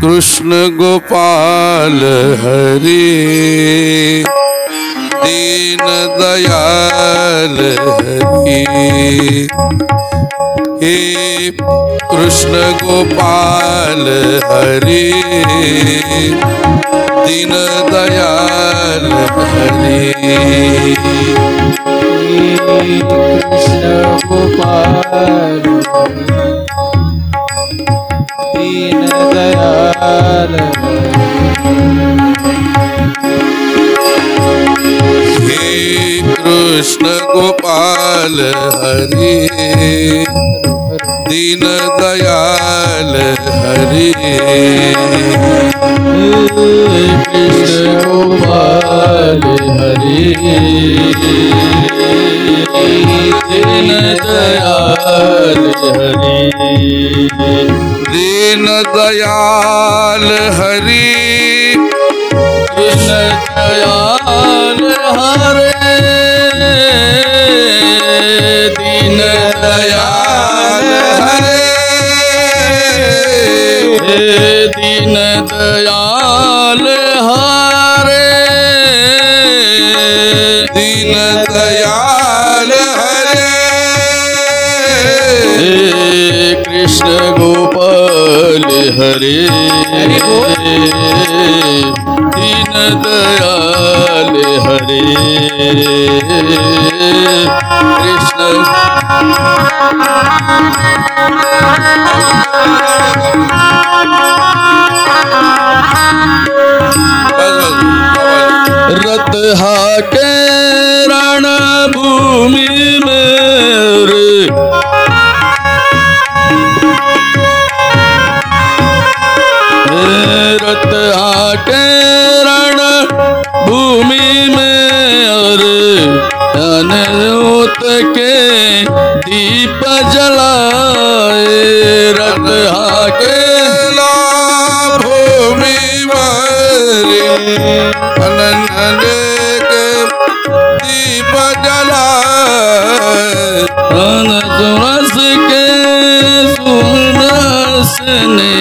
कृष्ण गोपाल हरि दीन दयाल हरि। हे कृष्ण गोपाल हरि दीन दयाल हरि। कृष्ण गोपाल दीन दयाल। हे कृष्ण गोपाल हरि दीन दयाल हरि। कृष्ण गोपाल हरि दीन दयाल हरि। दीन दयाल हरि कृष्ण दयाल हरे दीन दयाल हरे दीन दयाल हरे दीन दयाल हरे। कृष्ण गोपाल हरे दीन दयाल हरे। कृष्ण रत हाके रण भूमि में रत हाके रण भूमि में और अनूत के दीप जलाए। रत हाके भूमि मरे अनन के दीप जलाए। सुरस के सुरस ने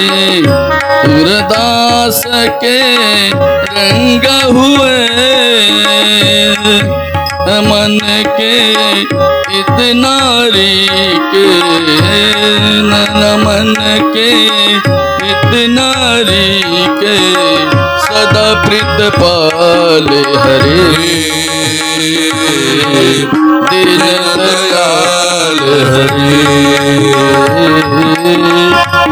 सूरदास के रंग हुए। मन के इतनारी के मन के इतनारी के सदा प्रीत पाल हरे। दीन दयाल हरे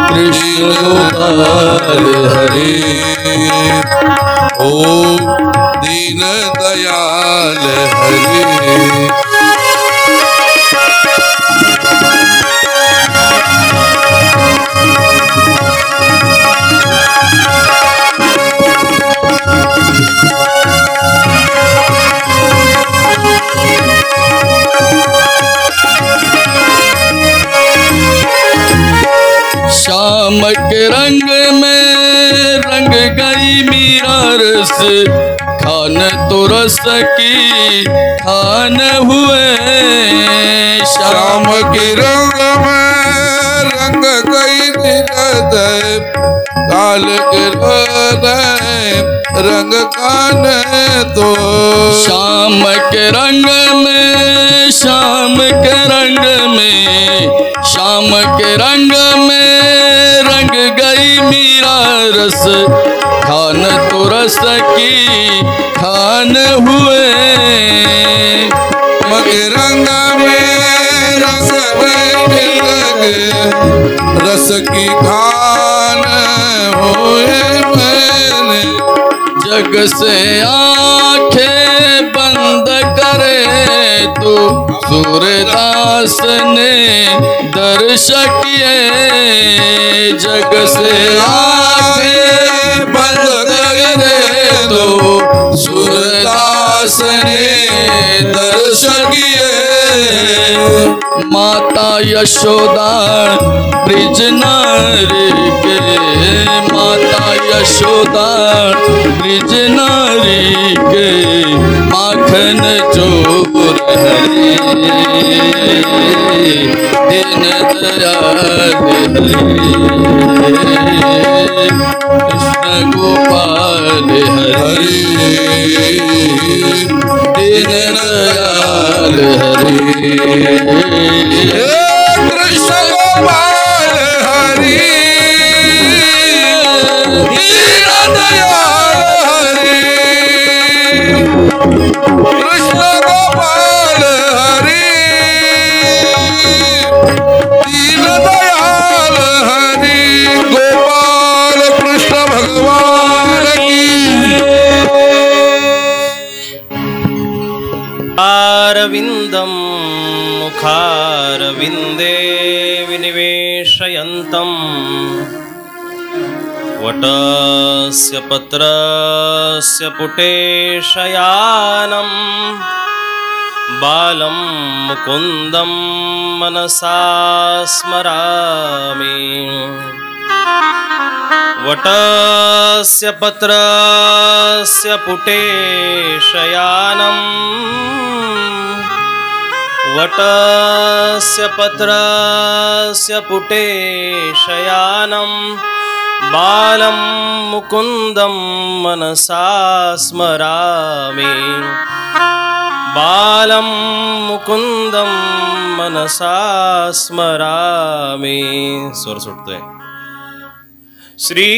कृष्ण गोपाल हरे। ओम दीन दयाल हरे। शाम के रंग में रंग गई मीरा रस। खान तो रस की खान हुए। शाम के रंग में रंग गई हृदय काल के हृदय रंग कान तो। शाम के रंग में शाम के रंग में शाम के रंग में रंग गई मीरा रस। खान तो रस की खान हुए। मगे रंग में रस रस की खान होए मैंने। जग से आंखें बंद करे तो सूरदास ने दर्श किए। जग से आंखें बंद करे तो सूरदास ने दर्श किए। माता यशोदा ब्रिज नारी के माता यशोदा ब्रिज नारी के माखन माखन चोर हरे दीन दयाल हरे कृष्ण गोपाल हरे दीन दयाल हरे कृष्ण गोपाल हरि दीन दयाल हरि कृष्ण गोपाल हरि दीन दयाल हरि गोपाल कृष्ण भगवान की अरविन्दं मुखारविन्दे विनिवेशयन्तं वटस्य पत्रस्य पुटे शयानं बालं मुकुन्दं मनसा स्मरामि वटस्य पत्रस्य पुटे शयानं वटस्य पत्रस्य पुटे शयानं बालं मुकुन्दं मनसा स्मरामि बालं मुकुन्दं मनसा स्मरामि स्वर सुटतोय श्री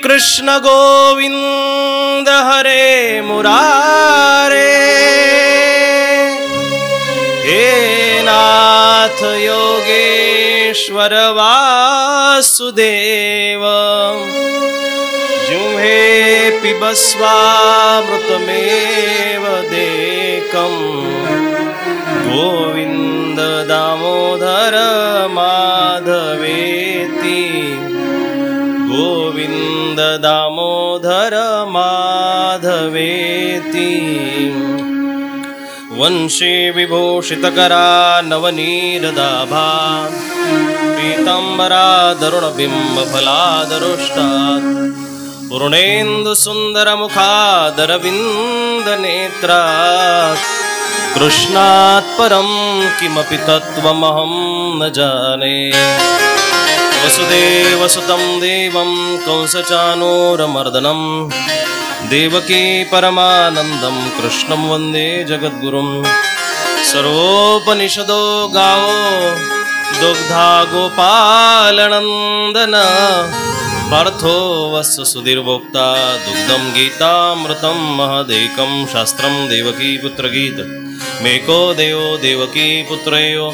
कृष्ण गोविंद हरे मुरारे हे नाथ योगेश्वर वासुदेव जिह्वे पिबस्वामृतमेव देकं गोविंद दामोदर माधवेति गोविंद दामोदर माधवेति वंशी विभूषितकरा नवनीरदाभा पीताम्बरा दरुणबिम्बफलादरुष्टात् पूर्णेन्दुसुन्दरमुखादरविन्दनेत्रात् कृष्णात् परं किमपि तत्त्वमहं न जाने वसुदेवसुतं देवं कंसचानूरमर्दनं देवकी परमानन्दं कृष्णं वन्दे जगद्गुरुं सर्वोपनिषदो गावो दुग्धा गोपालनन्दन पार्थो वस्य सुधीर्भोक्ता दुग्धं गीतामृतं महदेकं शास्त्रं देवकी पुत्रगीत मेको देवो देवकी पुत्रयो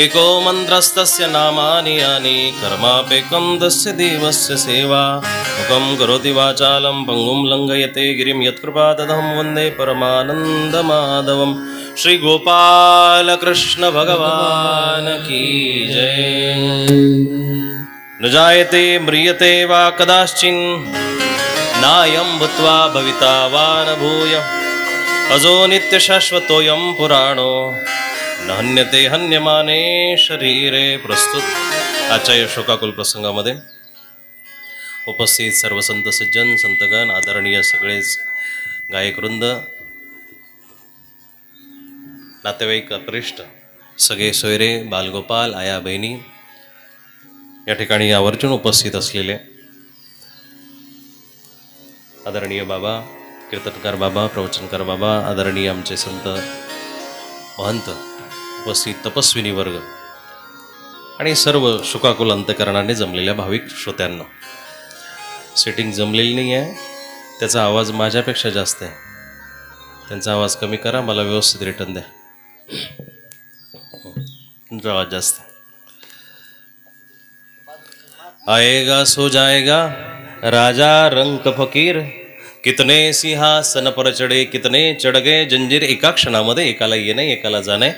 एको मन्त्रस्तस्य नामानि यानि कर्मापेकं तस्य देवस्य सेवा मुखं करोति वाचालं पङ्गुं लङ्घयते गिरिं यत्कृपातदहं वन्दे परमानन्दमाधवं श्री गोपाल कृष्ण भगवान की जय। न जायते म्रियते वा कदाचिन् नायं भूत्वा भविता वा न भूय अजो नित्यशाश्वतोऽयं पुराणो न हन्यते हन्यमाने शरीरे प्रस्तुत। आजच्या या शोकाकुल प्रसंगामध्ये उपस्थित सर्व संत सज्जन संतगण आदरणीय सगळेच गायकवृंद नातेवाईक अपरिष्ट सगळे सोयरे बालगोपाल आया बहिणी या ठिकाणी आवर्जून उपस्थित असलेले आदरणीय बाबा कीर्तनकार बाबा प्रवचनकार बाबा आदरणीय आमचे संत महंत उपस्थित तपस्विनी वर्ग आणि सर्व शुकाकुल अंतकरणाने जमलेल्या भाविक श्रोत्यांना सेटिंग जमलेली नाही आहे त्याचा आवाज माझ्यापेक्षा जास्त आहे त्यांचा आवाज कमी करा मला व्यवस्थित रिटर्न द्या तुमचा आवाज जास्त आहे आएगा सो जाएगा राजा रंक फकीर कितने सिंहासन पर चढे कितने चढ गए जंजीर। एका क्षणामध्ये एकाला येणे एकाला जाणे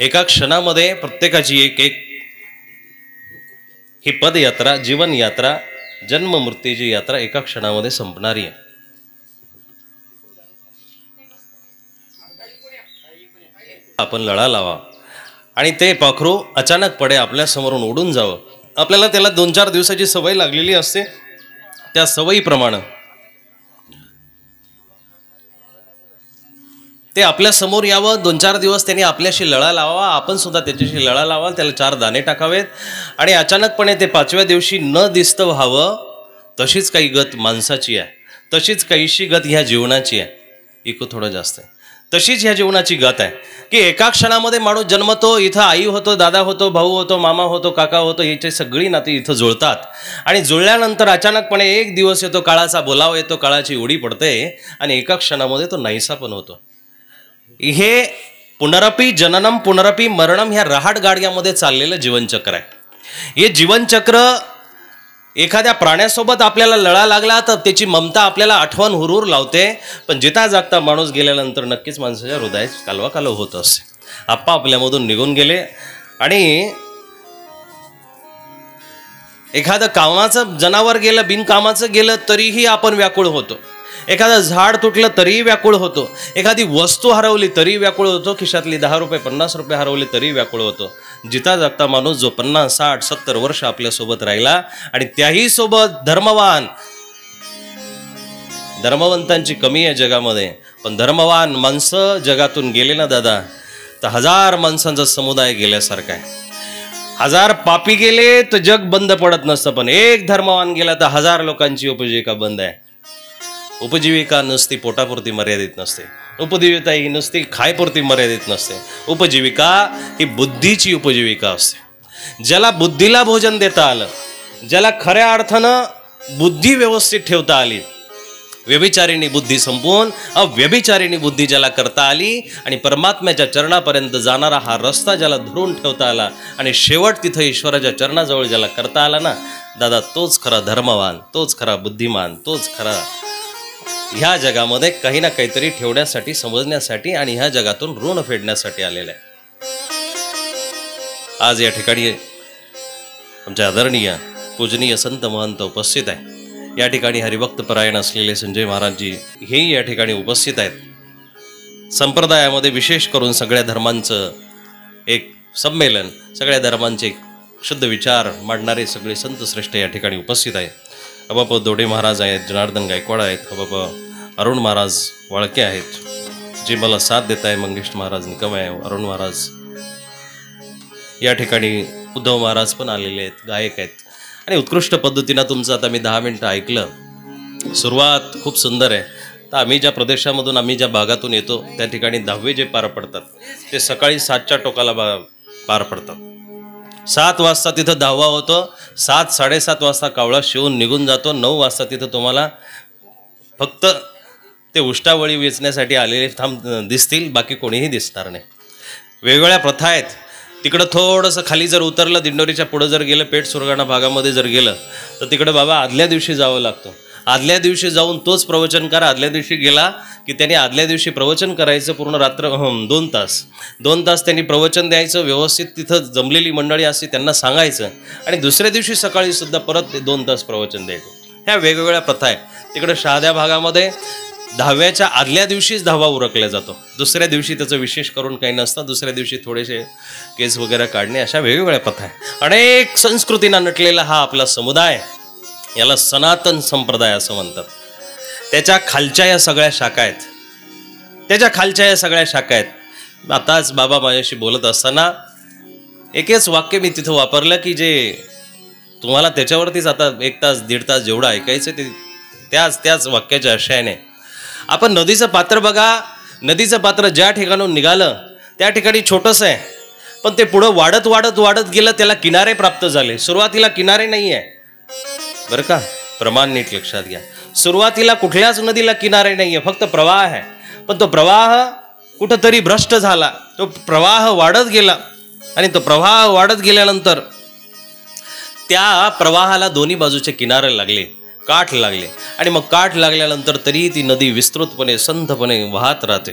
एका क्षणामध्ये प्रत्येकाची एक एक ही पदयात्रा जीवन यात्रा जन्म मृत्यूची यात्रा एका क्षणामध्ये संपणारी आहे। आपण लढा लावा आणि ते पाखरू अचानकपणे आपल्या समोरून उडून जावं। आपल्याला त्याला 2-4 दिवसाची सवय लागलेली असते त्या सवयीप्रमाणे ते आपल्या समोर यावं, 2-4 दिवस त्यांनी आपल्याशी लळा लावावा, आपण सुद्धा त्याच्याशी लळा लावा, त्याला 4 दाणे टाकावेत आणि अचानकपणे ते 5व्या दिवशी न दिसतं व्हावं. तशीच काही गत माणसाची आहे, तशीच काहीशी गत ह्या जीवनाची आहे. इको थोडं जास्त आहे. तशीच ह्या जीवनाची गत आहे की एका क्षणामध्ये माणूस जन्मतो, इथं आई होतो, दादा होतो, भाऊ होतो, मामा होतो, काका होतो, याची सगळी नाती इथं जुळतात आणि जुळल्यानंतर अचानकपणे एक दिवस येतो, काळाचा बोलावा येतो, काळाची उडी पडते आणि एका क्षणामध्ये तो नाहीसा पण होतो. हे पुनरपी जननम पुनरपी मरणम ह्या रहाट गाडग्यामध्ये चाललेलं जीवनचक्र आहे. हे जीवनचक्र एखाद्या प्राण्यासोबत आपल्याला लळा लागला तर त्याची ममता आपल्याला आठवण हुरूर लावते, पण जिता जागता माणूस गेल्यानंतर नक्कीच माणसाच्या हृदयात कालवाकालव होत असते. आप्पा आपल्यामधून निघून गेले आणि एखादं कामाचं जनावर गेलं, बिनकामाचं गेलं तरीही आपण व्याकुळ होतो. एखादं झाड तुटलं तरीही व्याकुळ होतो. एखादी वस्तू हरवली तरी व्याकुळ होतो. खिशातली 10 रुपये 50 रुपये हरवले तरी व्याकुळ होतो. जिता जागता माणूस जो 50, 60, 70 वर्ष आपल्यासोबत राहिला आणि त्याही सोबत धर्मवंतांची कमी आहे जगामध्ये, पण धर्मवान माणसं जगातून गेले ना दादा तर 1000 माणसांचा समुदाय गेल्यासारखा आहे. 1000 पापी गेले तर जग बंद पडत नसतं, पण एक धर्मवान गेला तर 1000 लोकांची उपजीविका बंद आहे. उपजीविका नुसती पोटापुरती मर्यादित नसते. उपजीविका ही नुसती खायपुरती मर्यादित नसते. उपजीविका ही बुद्धीची उपजीविका असते. ज्याला बुद्धीला भोजन देता आलं, ज्याला खऱ्या अर्थानं बुद्धी व्यवस्थित ठेवता आली, व्यभिचारिणी बुद्धी संपवून अव्यभिचारिणी बुद्धी ज्याला करता आली आणि परमात्म्याच्या चरणापर्यंत जाणारा हा रस्ता ज्याला धरून ठेवता आला आणि शेवट तिथं ईश्वराच्या चरणाजवळ ज्याला करता आला ना दादा, तोच खरा धर्मवान, तोच खरा बुद्धिमान, तोच खरा ह्या जगामध्ये काही ना काहीतरी ठेवण्यासाठी, समजण्यासाठी आणि ह्या जगातून ऋण फेडण्यासाठी आलेला आहे. आज या ठिकाणी आमच्या आदरणीय पूजनीय संत महंत उपस्थित आहे. या ठिकाणी हरिभक्त परायण असलेले संजय महाराजजी हेही या ठिकाणी उपस्थित आहेत. संप्रदायामध्ये विशेष करून सगळ्या धर्मांचं एक संमेलन, सगळ्या धर्मांचे शुद्ध विचार मांडणारे सगळे संत श्रेष्ठ या ठिकाणी उपस्थित आहेत. अबाप दोडे महाराज आहेत, जनार्दन गायकवाड आहेत, अबाप अरुण महाराज वाळके आहेत, जे मला साथ देत आहे, मंगेश महाराज निकम आहे, अरुण महाराज या ठिकाणी, उद्धव महाराज पण आलेले आहेत, गायक आहेत आणि उत्कृष्ट पद्धतीनं तुमचं आता मी 10 मिनटं ऐकलं. सुरुवात खूप सुंदर आहे. तर आम्ही ज्या प्रदेशामधून, आम्ही ज्या भागातून येतो त्या ठिकाणी 10वे जे पार पडतात ते सकाळी 7च्या टोकाला पार पडतात. 7 वाजता तिथं 10वा होतो. 7, 7:30 वाजता कावळा शिवून निघून जातो. 9 वाजता तिथं तुम्हाला फक्त ते उष्टावळी वेचण्यासाठी आलेले दिसतील, बाकी कोणीही दिसणार नाही. वेगवेगळ्या प्रथा आहेत. तिकडं थोडंसं खाली जर उतरलं, दिंडोरीच्या पुढं जर गेलं, पेठ सुरगाणा भागामध्ये जर गेलं तर तिकडं बाबा आदल्या दिवशी जावं लागतं. आदल्या दिवशी जाऊन तोच प्रवचनकार आदल्या दिवशी गेला की त्याने आदल्या दिवशी प्रवचन करायचं पूर्ण रात्र 2 तास त्यांनी प्रवचन द्यायचं. व्यवस्थित तिथं जमलेली मंडळी असते त्यांना सांगायचं आणि दुसऱ्या दिवशी सकाळी सुद्धा परत ते 2 तास प्रवचन द्यायचं. ह्या वेगवेगळ्या प्रथा आहे. तिकडं शहाद्या भागामध्ये 10व्याच्या आदल्या दिवशीच 10वा उरकला जातो. दुसऱ्या दिवशी त्याचं विशेष करून काही नसतं. दुसऱ्या दिवशी थोडेसे केस वगैरे काढणे, अशा वेगवेगळ्या प्रथा आहे. अनेक संस्कृतींना नटलेला हा आपला समुदाय, याला सनातन संप्रदाय असं म्हणतात. त्याच्या खालच्या या सगळ्या शाखा आहेत. आताच बाबा माझ्याशी बोलत असताना एकच वाक्य मी तिथं वापरलं की जे तुम्हाला त्याच्यावरतीच आता 1 तास 1.5 तास जेवढं ऐकायचं ते त्याच वाक्याच्या आशयाने आपण नदीचं पात्र बघा. नदीचं पात्र ज्या ठिकाणून निघालं त्या ठिकाणी छोटंसं आहे, पण ते पुढं वाढत गेलं, त्याला किनारे प्राप्त झाले. सुरुवातीला किनारे नाही आहे बरं का, प्रमाण नीट लक्षात घ्या. सुरुवातीला कुठल्याच नदीला किनारे नाही आहे, फक्त प्रवाह आहे. पण तो प्रवाह कुठंतरी भ्रष्ट झाला, तो प्रवाह वाढत गेला आणि तो प्रवाह वाढत गेल्यानंतर त्या प्रवाहाला दोन्ही बाजूचे किनारे लागले, काठ लागले आणि मग काठ लागल्यानंतर तरी ती नदी विस्तृतपणे संथपणे वाहत राहते.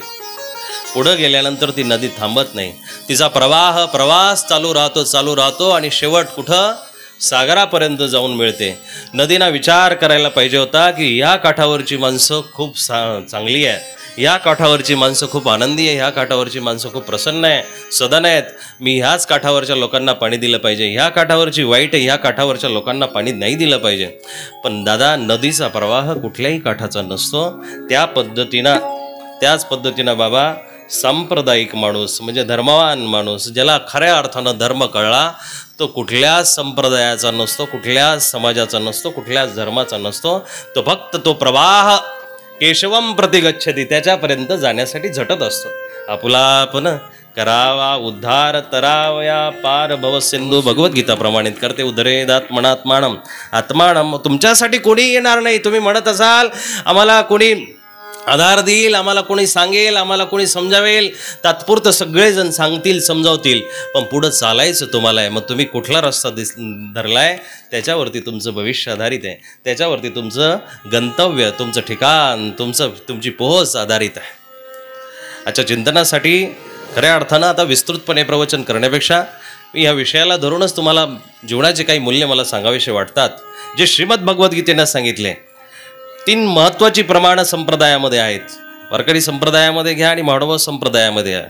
पुढं गेल्यानंतर ती नदी थांबत नाही. तिचा प्रवास चालू राहतो आणि शेवट कुठं सागरापर्यंत जाऊन मिळते. नदीना विचार करायला पाहिजे होता की ह्या काठावरची माणसं खूप चांगली आहे, ह्या काठावरची माणसं खूप आनंदी आहे, ह्या काठावरची माणसं खूप प्रसन्न आहे, सदन आहेत, मी ह्याच काठावरच्या लोकांना पाणी दिलं पाहिजे. ह्या काठावरची वाईट आहे, ह्या काठावरच्या लोकांना पाणी नाही दिलं पाहिजे. पण दादा, नदीचा प्रवाह कुठल्याही काठाचा नसतो. त्याच पद्धतीनं बाबा सांप्रदायिक माणूस म्हणजे धर्मवान माणूस, ज्याला खऱ्या अर्थानं धर्म कळला, तो कुठल्याच संप्रदायाचा नसतो, कुठल्याच समाजाचा नसतो, कुठल्याच धर्माचा नसतो. तो फक्त तो प्रवाह केशवम प्रतिगच्छती, त्याच्यापर्यंत जाण्यासाठी झटत असतो. आपुलापन करावा उद्धार तरावया पार भव सिंधू, भगवद्गीता प्रमाणित करते. उदरेदात्मनात्मानम आत्मानम. तुमच्यासाठी कोणी येणार नाही. तुम्ही म्हणत असाल आम्हाला कोणी आधार देईल, आम्हाला कोणी सांगेल, आम्हाला कोणी समजावेल, तात्पुरतं सगळेजण सांगतील, समजावतील, पण पुढं चालायचं तुम्हाला आहे. मग तुम्ही कुठला रस्ता धरलाय त्याच्यावरती तुमचं भविष्य आधारित आहे, त्याच्यावरती तुमचं गंतव्य, तुमचं ठिकाण, तुमची पोहोच आधारित आहे. आजच्या चिंतनासाठी खऱ्या अर्थानं आता विस्तृतपणे प्रवचन करण्यापेक्षा मी ह्या विषयाला धरूनच तुम्हाला जीवनाचे काही मूल्य मला सांगावेसे वाटतात, जे श्रीमद भगवद्गीतेनं सांगितले. 3 महत्त्वाची प्रमाणं संप्रदायामध्ये आहेत. वारकरी संप्रदायामध्ये घ्या आणि माडव संप्रदायामध्ये घ्या.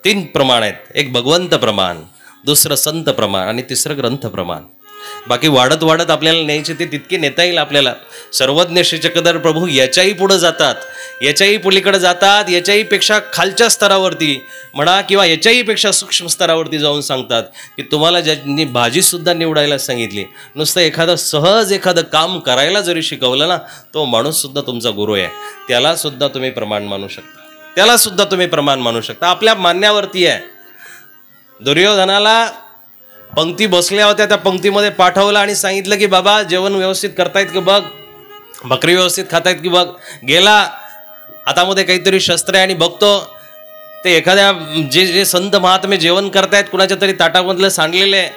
3 प्रमाण आहेत. एक भगवंत प्रमाण, दुसरं संत प्रमाण आणि तिसरं ग्रंथ प्रमाण. बाकी वाढत वाढत आपल्याला न्यायचे ते तितके नेता येईल आपल्याला. सर्वज्ञ श्री चक्रधर प्रभू याच्याही पुढं जातात, याच्याही पलीकडे जातात, याच्याही पेक्षा खालच्या स्तरावरती म्हणा किंवा याच्याही पेक्षा सूक्ष्म स्तरावरती जाऊन सांगतात की तुम्हाला ज्यांनी भाजीसुद्धा निवडायला सांगितली, नुसतं सहज एखादं काम करायला जरी शिकवलं ना, तो माणूससुद्धा तुमचा गुरु आहे. त्यालासुद्धा तुम्ही प्रमाण मानू शकता, त्यालासुद्धा तुम्ही प्रमाण मानू शकता. आपल्या मान्यावरती आहे. दुर्योधनाला पंक्ती बसल्या होत्या, त्या पंक्तीमध्ये पाठवलं आणि सांगितलं की बाबा जेवण व्यवस्थित करतायत की बघ, भाकरी व्यवस्थित खातायत की बघ. गेला, हातामध्ये काहीतरी शस्त्र आहे आणि बघतो ते एखाद्या जे संत महात्मे जेवण करतायत, कुणाच्या तरी ताटामधलं सांडलेलं आहे,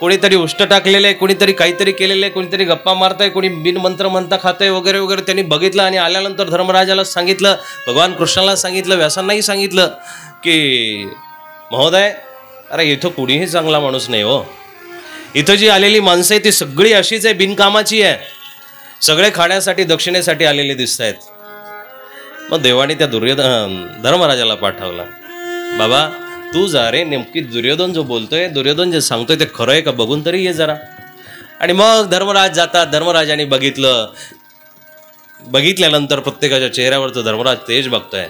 कोणीतरी उष्ट टाकलेलं आहे, कोणीतरी काहीतरी केलेलं आहे, कोणीतरी गप्पा मारताय, कोणी बिनमंत्र म्हणता खातंय वगैरे वगैरे. त्यांनी बघितलं आणि आल्यानंतर धर्मराजाला सांगितलं, भगवान कृष्णाला सांगितलं, व्यासांनाही सांगितलं की महोदय, अरे इथं कुणीही चांगला माणूस नाही हो. इथं जी आलेली माणसं आहे ती सगळी अशीच आहे, बिनकामाची आहे, सगळे खाण्यासाठी दक्षिणेसाठी आलेले दिसत आहेत. मग देवाने त्या धर्मराजाला पाठवला, बाबा तू जा रे, नेमकी दुर्योधन जो बोलतोय, दुर्योधन जे सांगतोय ते खरं आहे का बघून तरी ये जरा. आणि मग धर्मराज जातात. धर्मराजाने बघितल्यानंतर प्रत्येकाच्या चेहऱ्यावरचं धर्मराज तेज बघतोय,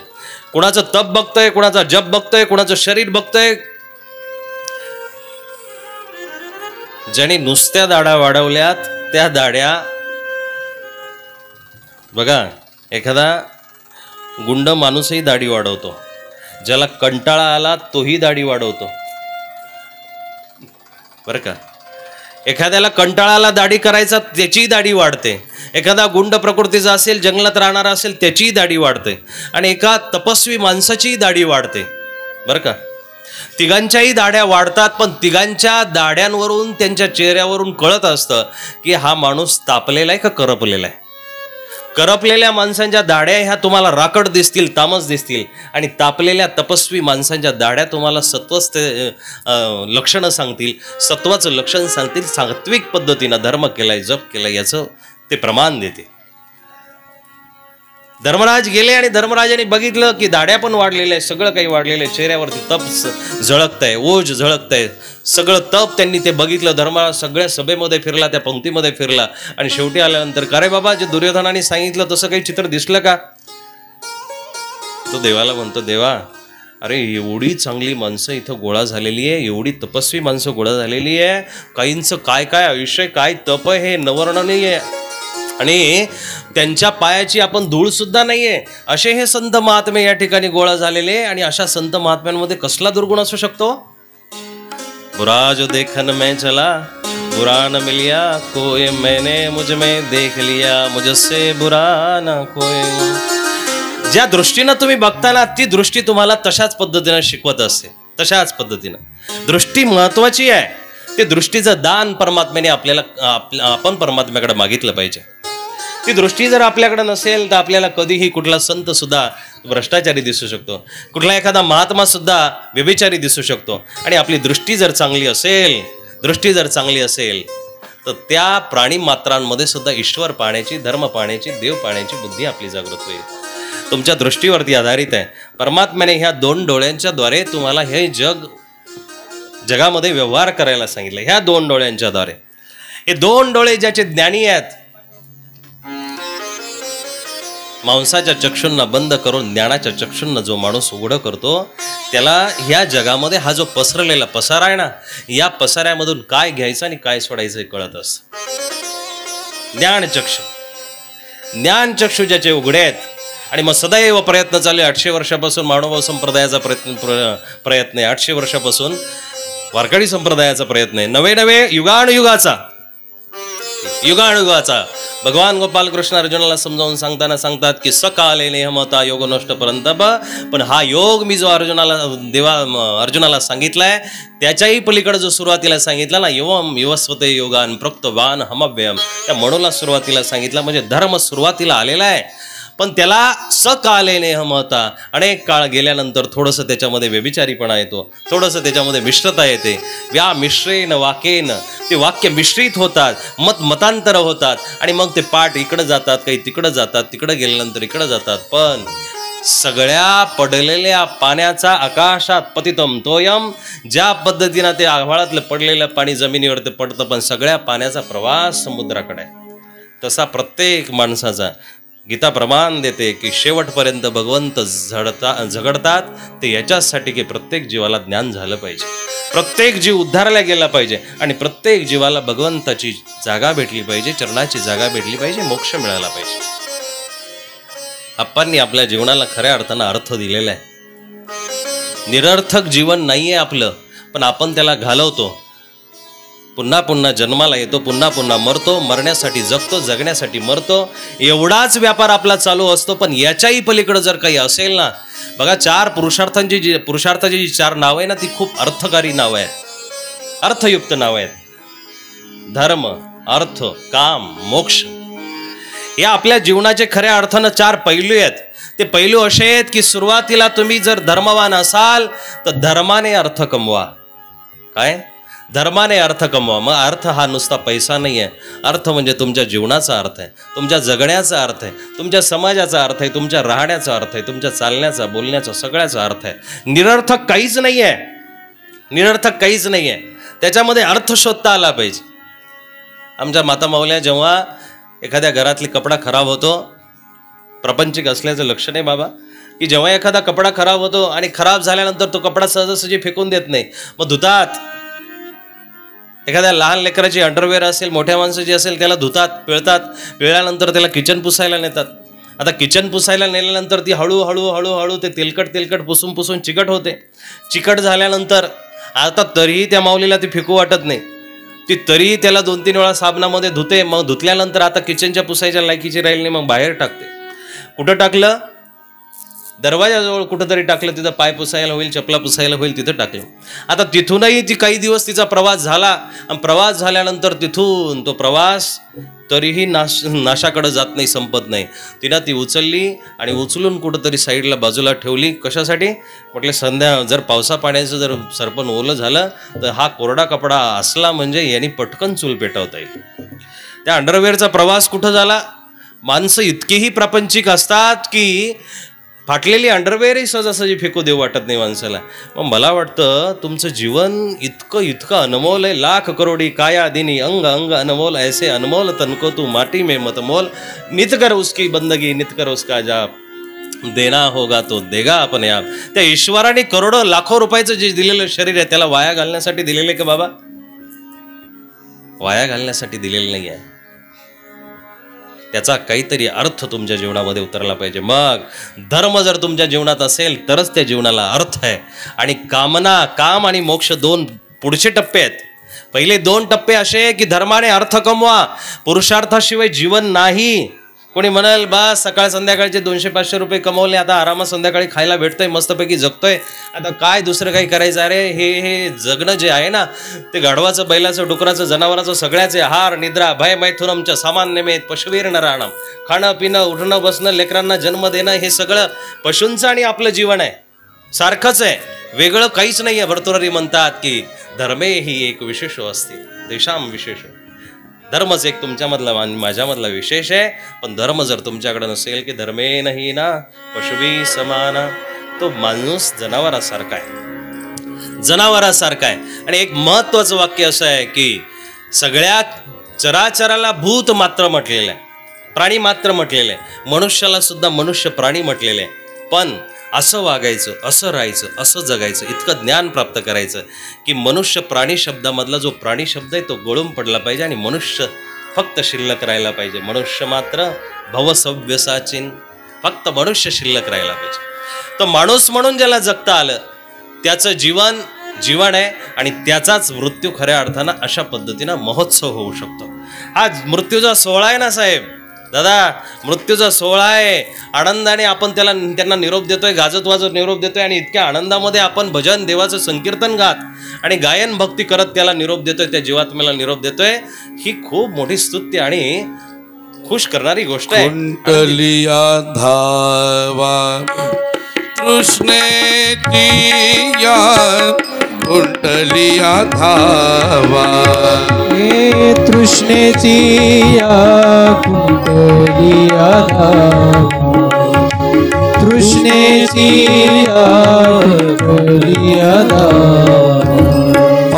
कुणाचं तप बघतोय, कुणाचा जप बघतोय, कुणाचं शरीर बघतोय. ज्याने नुसत्या दाढा वाढवल्यात त्या दाढ्या बघा, एखादा गुंड माणूसही दाढी वाढवतो, ज्याला कंटाळा आला तोही दाढी वाढवतो बरं का. एखाद्याला कंटाळाला दाढी करायचा त्याचीही दाढी वाढते. एखादा गुंड प्रकृतीचा असेल, जंगलात राहणारा असेल, त्याचीही दाढी वाढते. आणि एका तपस्वी माणसाचीही दाढी वाढते बरं का. तिघांच्याही दाढ्या वाढतात, पण तिघांच्या दाढ्यांवरून, त्यांच्या चेहऱ्यावरून कळत असतं की हा माणूस तापलेला आहे का करपलेला आहे. करपलेल्या माणसांच्या दाढ्या ह्या तुम्हाला राकड दिसतील, तामस दिसतील, आणि तापलेल्या तपस्वी माणसांच्या दाढ्या तुम्हाला लक्षणं सांगतील, सत्वाचं लक्षण सांगतील. सात्विक पद्धतीनं धर्म केलाय, जप केलाय याचं ते प्रमाण देते. धर्मराज गेले आणि धर्मराजाने बघितलं की दाढ्या पण वाढलेल्या आहे, सगळं काही वाढलेलं आहे, चेहऱ्यावरती तप झळकतंय, ओज झळकतंय, सगळं तप त्यांनी ते बघितलं. धर्मराज सगळ्या सभेमध्ये फिरला, त्या पंक्तीमध्ये फिरला आणि शेवटी आल्यानंतर, का रे बाबा, जे दुर्योधनाने सांगितलं तसं काही चित्र दिसलं का? तो देवाला म्हणतो, देवा अरे एवढी चांगली माणसं इथं गोळा झालेली आहे, एवढी तपस्वी माणसं गोळा झालेली आहे, काहींचं काय काय आयुष्य, काय तप आहे हे नवर्ण नाही आहे, आणि त्यांच्या पायाची आपण धूळ सुद्धा नाहीये, असे हे संत महात्मे या ठिकाणी गोळा झालेले. आणि अशा संत महात्म्यांमध्ये कसला दुर्गुण असू शकतो? बुरा जो देखन में चला बुरा न मिलिया कोई, मैंने मुझ में देख लिया मुझसे बुरा न कोई. ज्या दृष्टीनं तुम्ही बघताना ती दृष्टी तुम्हाला तशाच पद्धतीनं शिकवत असते, तशाच पद्धतीनं दृष्टी महत्वाची आहे. ते दृष्टीचं दान परमात्म्याने आपण परमात्म्याकडे मागितलं पाहिजे. ती दृष्टी जर आपल्याकडे नसेल तर आपल्याला कधीही कुठला संत सुद्धा भ्रष्टाचारी दिसू शकतो, कुठला एखादा महात्मा सुद्धा व्यभिचारी दिसू शकतो. आणि आपली दृष्टी जर चांगली असेल तर त्या प्राणी मात्रांमध्ये सुद्धा ईश्वर पाहण्याची, धर्म पाहण्याची, देव पाहण्याची बुद्धी आपली जागृत होईल. तुमच्या दृष्टीवरती आधारित आहे. परमात्म्याने ह्या 2 डोळ्यांच्या द्वारे तुम्हाला हे जगामध्ये व्यवहार करायला सांगितलं. ह्या 2 डोळ्यांच्या द्वारे, हे 2 डोळे ज्याचे ज्ञानी आहेत, मांसाच्या चक्षुंना बंद करून ज्ञानाच्या चक्षुंना जो माणूस उघडं करतो त्याला ह्या जगामध्ये हा जो पसरलेला पसारा आहे ना, या पसाऱ्यामधून काय घ्यायचं आणि काय सोडायचं हे कळत असतं. ज्ञानचक्षु ज्याचे उघडे आहेत. आणि मग सदैव प्रयत्न चालू आहे. 800 वर्षापासून मानवभाव संप्रदायाचा प्रयत्न आहे. 800 वर्षापासून वारकरी संप्रदायाचा प्रयत्न आहे. नवे युगानुयुगाचा भगवान गोपाल कृष्ण अर्जुनाला समजावून सांगतात की सकाले नेहमता योग नष्ट परंतप. पण हा योग मी जो अर्जुनाला सांगितलाय त्याच्याही पलीकडे जो सुरुवातीला सांगितला ना, युवस्वते योगान प्रोक्तवान हमव्ययम, त्या म्हणूला सुरुवातीला सांगितला. म्हणजे धर्म सुरुवातीला आलेला आहे, पण त्याला सकाले नेहमता, अनेक काळ गेल्यानंतर थोडंसं त्याच्यामध्ये व्यभिचारीपणा येतो, थोडंसं त्याच्यामध्ये मिश्रता येते. व्या मिश्रेन वाकेन, ते वाक्य मिश्रित होतात, मतांतर होतात आणि मग ते पाठ इकडं जातात, काही तिकडं जातात, तिकडं गेल्यानंतर इकडं जातात. पण सगळ्या पडलेल्या पाण्याचा आकाशात पतितम तोयम, ज्या पद्धतीनं ते आभाळातलं पडलेलं पाणी जमिनीवरती पडतं, पण सगळ्या पाण्याचा प्रवास समुद्राकडे आहे. तसा प्रत्येक माणसाचा गीता प्रमाण देते की शेवटपर्यंत भगवंत झगडतात ते याच्यासाठी की प्रत्येक जीवाला ज्ञान झालं पाहिजे, प्रत्येक जीव उद्धारला गेला पाहिजे आणि प्रत्येक जीवाला भगवंताची जागा भेटली पाहिजे, चरणाची जागा भेटली पाहिजे, मोक्ष मिळाला पाहिजे. आप्पांनी आपल्या जीवनाला खऱ्या अर्थानं अर्थ दिलेला आहे. निरर्थक जीवन नाहीये आपलं, पण आपण त्याला घालवतो. पुन्हा पुन्हा जन्माला येतो, पुन्हा पुन्हा मरतो, मरण्यासाठी जगतो, जगण्यासाठी मरतो, एवढाच व्यापार आपला चालू असतो. पण याच्याही पलीकडे जर काही असेल ना, बघा पुरुषार्थाची जी 4 नावं आहे ना, ती खूप अर्थकारी नावं आहेत, अर्थयुक्त नावं आहेत. धर्म, अर्थ, काम, मोक्ष, हे आपल्या जीवनाचे खऱ्या अर्थानं 4 पैलू आहेत. ते पैलू असे आहेत की सुरुवातीला तुम्ही जर धर्मवान असाल तर धर्माने अर्थ कमवा. काय? धर्माने अर्थ कमवा. मग अर्थ हा नुसता पैसा नाही आहे. अर्थ म्हणजे तुमच्या जीवनाचा अर्थ आहे, तुमच्या जगण्याचा अर्थ आहे, तुमच्या समाजाचा अर्थ आहे, तुमच्या राहण्याचा अर्थ आहे, तुमच्या चालण्याचा, बोलण्याचा, सगळ्याचा अर्थ आहे. निरर्थक काहीच नाही आहे, निरर्थक काहीच नाही आहे. त्याच्यामध्ये अर्थ शोधता आला पाहिजे. आमच्या माता माऊल्या जेव्हा एखाद्या घरातली कपडा खराब होतो, प्रापंचिक असल्याचं लक्षण आहे बाबा, की जेव्हा एखादा कपडा खराब होतो आणि खराब झाल्यानंतर तो कपडा सहजासहजी फेकून देत नाही, मग धुतात. एखाद्या लहान लेकराची अंडरवेअर असेल, मोठ्या माणसाची असेल, त्याला धुतात, पिळतात, पिळल्यानंतर त्याला किचन पुसायला नेतात. आता किचन पुसायला नेल्यानंतर ती हळूहळू ते तेलकट पुसून चिकट होते. चिकट झाल्यानंतर आता तरीही त्या माऊलीला ती फेकू वाटत नाही, ती तरीही त्याला 2-3 वेळा साबणामध्ये धुते. मग धुतल्यानंतर आता किचनच्या पुसायच्या लायकीची राहिली नाही, मग बाहेर टाकते. कुठं टाकलं? दरवाजाजवळ कुठंतरी टाकलं, तिथं पाय पुसायला होईल, चपला पुसायला होईल, तिथं टाकलं. आता तिथूनही ती काही दिवस तिचा प्रवास झाला आणि प्रवास झाल्यानंतर तिथून तो प्रवास तरीही नाशाकडे जात नाही, संपत नाही. तिनं ती उचलली आणि उचलून कुठंतरी साईडला बाजूला ठेवली. कशासाठी? म्हटलं जर पावसा पाण्याचं जर सरपण ओलं झालं तर हा कोरडा कपडा असला म्हणजे यांनी पटकन चूल पेटवता येईल. त्या अंडरवेअरचा प्रवास कुठं झाला? माणसं इतकीही प्रापंचिक असतात की फाटलेली अंडरवेअरही सहजासहजी फेकू देऊ वाटत नाही माणसाला. मग मला वाटतं तुमचं जीवन इतकं अनमोल आहे. लाख करोडी काया दिनी अंग अंग अनमोल, ऐसे अनमोल तनको तू माटी में मत मोल. नित कर उसकी बंदगी, नित कर उसका जाप, देना होगा तो देगा अपने आप. त्या ईश्वराने करोडो लाखो रुपयाचं जे दिलेलं शरीर आहे त्याला वाया घालण्यासाठी दिलेलं का बाबा? वाया घालण्यासाठी दिलेलं नाही आहे. त्याचा काहीतरी अर्थ तुमच्या जीवनामध्ये उतरला पाहिजे. मग धर्म जर तुमच्या जीवनात असेल तरच त्या जीवनाला अर्थ आहे. आणि काम आणि मोक्ष 2 पुढचे टप्पे आहेत. पहिले 2 टप्पे असे की धर्माने अर्थ कमवा, पुरुषार्थाशिवाय जीवन नाही. कोणी म्हणाल बा सकाळ संध्याकाळचे 200-500 रुपये कमवले, आता आरामात संध्याकाळी खायला भेटतंय, मस्तपैकी जगतोय, आता काय दुसरं काही करायचं? अरे हे जगणं जे आहे ना, ते गाढवाचं, बैलाचं, डुकराचं, जनावराचं सगळ्याचे हार निद्रा भय मैथुनमच्या सामान्य मेत पशुवीर नराणम. खाणं पिणं, उठणं बसणं, लेकरांना जन्म देणं, हे सगळं पशूंचं आणि आपलं जीवन आहे, सारखंच आहे, वेगळं काहीच नाही आहे. भर्तृहरी म्हणतात की धर्मे ही एक विशेष असते, देशाम विशेष. धर्मच एक तुमच्यामधला माझ्यामधला विशेष आहे. पण धर्म जर तुमच्याकडे नसेल की धर्मे नाही ना पशुवी समाना, तो माणूस जनावरासारखा आहे, जनावरासारखा आहे. आणि एक महत्वाचं वाक्य असं आहे की सगळ्या चराचराला भूत मात्र म्हटलेलं आहे. प्राणी मात्र म्हटलेलं आहे, मनुष्याला सुद्धा मनुष्य प्राणी म्हटलेलं आहे. पण असं वागायचं, असं राहायचं, असं जगायचं, इतकं ज्ञान प्राप्त करायचं की मनुष्य प्राणी शब्दामधला जो प्राणी शब्द आहे तो गळून पडला पाहिजे आणि मनुष्य फक्त शिल्लक राहायला पाहिजे. मनुष्य मात्र भवसव्यसाचीन, फक्त मनुष्य शिल्लक राहायला पाहिजे. तर माणूस म्हणून ज्याला जगता आलं त्याचं जीवन आहे आणि त्याचाच मृत्यू खऱ्या अर्थानं अशा पद्धतीनं महोत्सव होऊ शकतो. हा मृत्यूचा सोहळा आहे ना साहेब, दादा, मृत्यूचा सोहळा आहे. आनंदाने आपण त्यांना निरोप देतोय, गाजत वाजत निरोप देतोय आणि इतक्या आनंदामध्ये आपण भजन, देवाचं संकीर्तन गात आणि गायन भक्ती करत त्याला निरोप देतोय, त्या जीवात्म्याला निरोप देतोय. ही खूप मोठी स्तुत्य आणि खुश करणारी गोष्ट आहे. कुंडलिया धावा कृष्णेची या कुंडलिया धावा, हे तृष्णेची या कुंडलिया धावा, तृष्णेची या कुंडलिया धावा.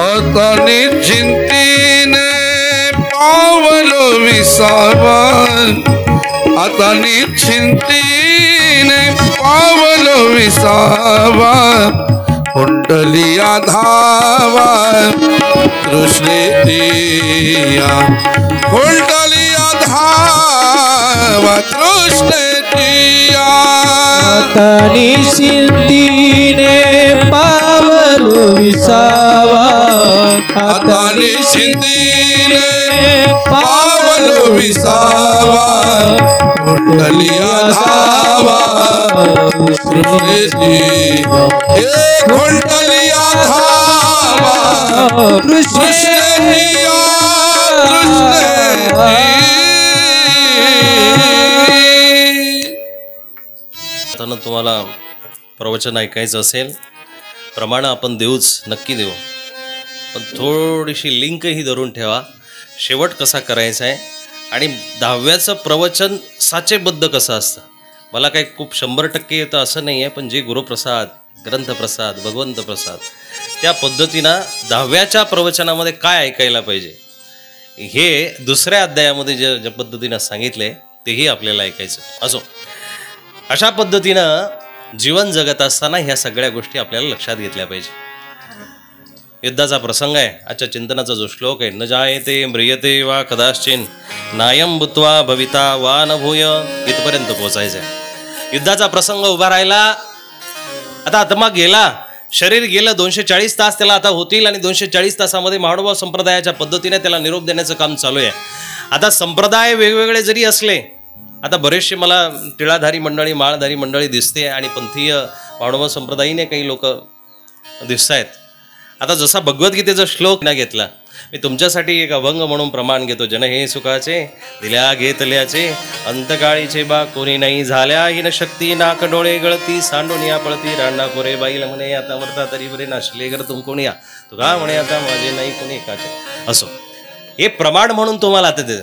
आता निश्चिंतीने पावलो विसावा, आता निश्चिंतीने पावलो विसावा, कुंडलिया धावा तृष्णेतिया, कुंडलिया धावा तृष्णेतिया. तनी सिंधीने पावलो विसावा, आता निश्चिंतीने पावलो विसावा, कुंडलिया धावा तृष्णेतिया, हे कुंडलिया धावा तृष्णेतिया, तृष्णेतिया. आता तुम्हाला प्रवचन ऐकायचं असेल, प्रमाण आपण देऊच, नक्की देऊ, पण थोडीशी लिंकही धरून ठेवा. शेवट कसा करायचा आहे आणि 10व्याचं प्रवचन साचेबद्ध कसं असतं. मला काही खूप 100% येतं असं नाही आहे, पण जे गुरुप्रसाद, ग्रंथप्रसाद, भगवंत प्रसाद त्या पद्धतीनं 10व्याच्या प्रवचनामध्ये काय ऐकायला पाहिजे हे दुसऱ्या अध्यायामध्ये ज्या पद्धतीनं सांगितले तेही आपल्याला ऐकायचं. असो, अशा पद्धतीनं जीवन जगत असताना ह्या सगळ्या गोष्टी आपल्याला लक्षात घेतल्या पाहिजे. युद्धाचा प्रसंग आहे आजच्या चिंतनाचा जो श्लोक आहे, न जायते म्रियते वा कदाश्चिन नायम भूत्वा भविता वा न भूय, इथपर्यंत पोहोचायचं आहे. युद्धाचा प्रसंग उभा राहिला, आता आत्मा गेला, शरीर गेलं, 240 तास त्याला आता होतील आणि 240 तासामध्ये महानुभाव संप्रदायाच्या पद्धतीने त्याला निरोप देण्याचं काम चालू आहे. आता संप्रदाय वेगवेगळे जरी असले, आता बरेचसे मला टिळाधारी मंडळी, माळधारी मंडळी दिसते आणि पंथीय महानुभाव संप्रदायीने काही लोक दिसत आहेत. आता जसा भगवद्गीतेचा श्लोक ना घेतला, मी तुमच्यासाठी एक अभंग म्हणून प्रमाण घेतो. जन हे सुखाचे दिल्या घेतल्याचे, अंतकाळीचे बा कोणी नाही झाल्या, हिन शक्ती नाक डोळे गळती, सांडोनिया पळती रांडा पोरे बाईल म्हणे आता वरता तरी बरे नाशले गर तुम कोणी या, तुका म्हणे आता माझे नाही कोणी एकाचे. असो, हे प्रमाण म्हणून तुम्हाला आता देत.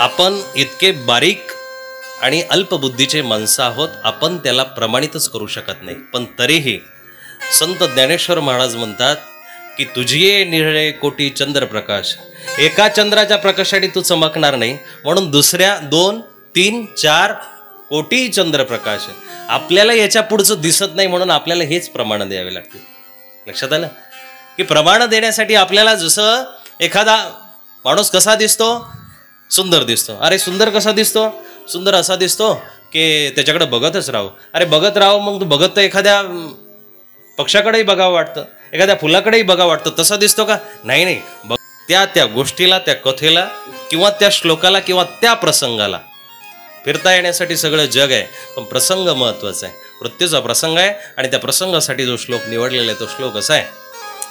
आपण इतके बारीक आणि अल्पबुद्धीचे माणसं आहोत, आपण त्याला प्रमाणितच करू शकत नाही. पण तरीही संत ज्ञानेश्वर महाराज म्हणतात की तुझी निळळे कोटी चंद्रप्रकाश, एका चंद्राच्या प्रकाशाने तू चमकणार नाही, म्हणून दुसऱ्या 2, 3, 4 कोटी चंद्रप्रकाश. आपल्याला याच्या पुढचं दिसत नाही म्हणून आपल्याला हेच प्रमाण द्यावे लागतील. लक्षात आलं की प्रमाण देण्यासाठी आपल्याला जसं एखादा माणूस कसा दिसतो, सुंदर दिसतो. अरे सुंदर कसा दिसतो, सुंदर असा दिसतो की त्याच्याकडे बघतच राहू. अरे बघत राहू, मग तू बघत तर एखाद्या पक्षाकडेही बघावं वाटतं, एखाद्या फुलाकडेही बघावं वाटतं, तसा दिसतो का? नाही नाही, त्या गोष्टीला, त्या कथेला किंवा त्या श्लोकाला किंवा त्या प्रसंगाला फिरता येण्यासाठी सगळं जग आहे, पण प्रसंग महत्त्वाचा आहे. मृत्यूचा प्रसंग आहे आणि त्या प्रसंगासाठी जो श्लोक निवडलेला आहे तो श्लोक असा आहे,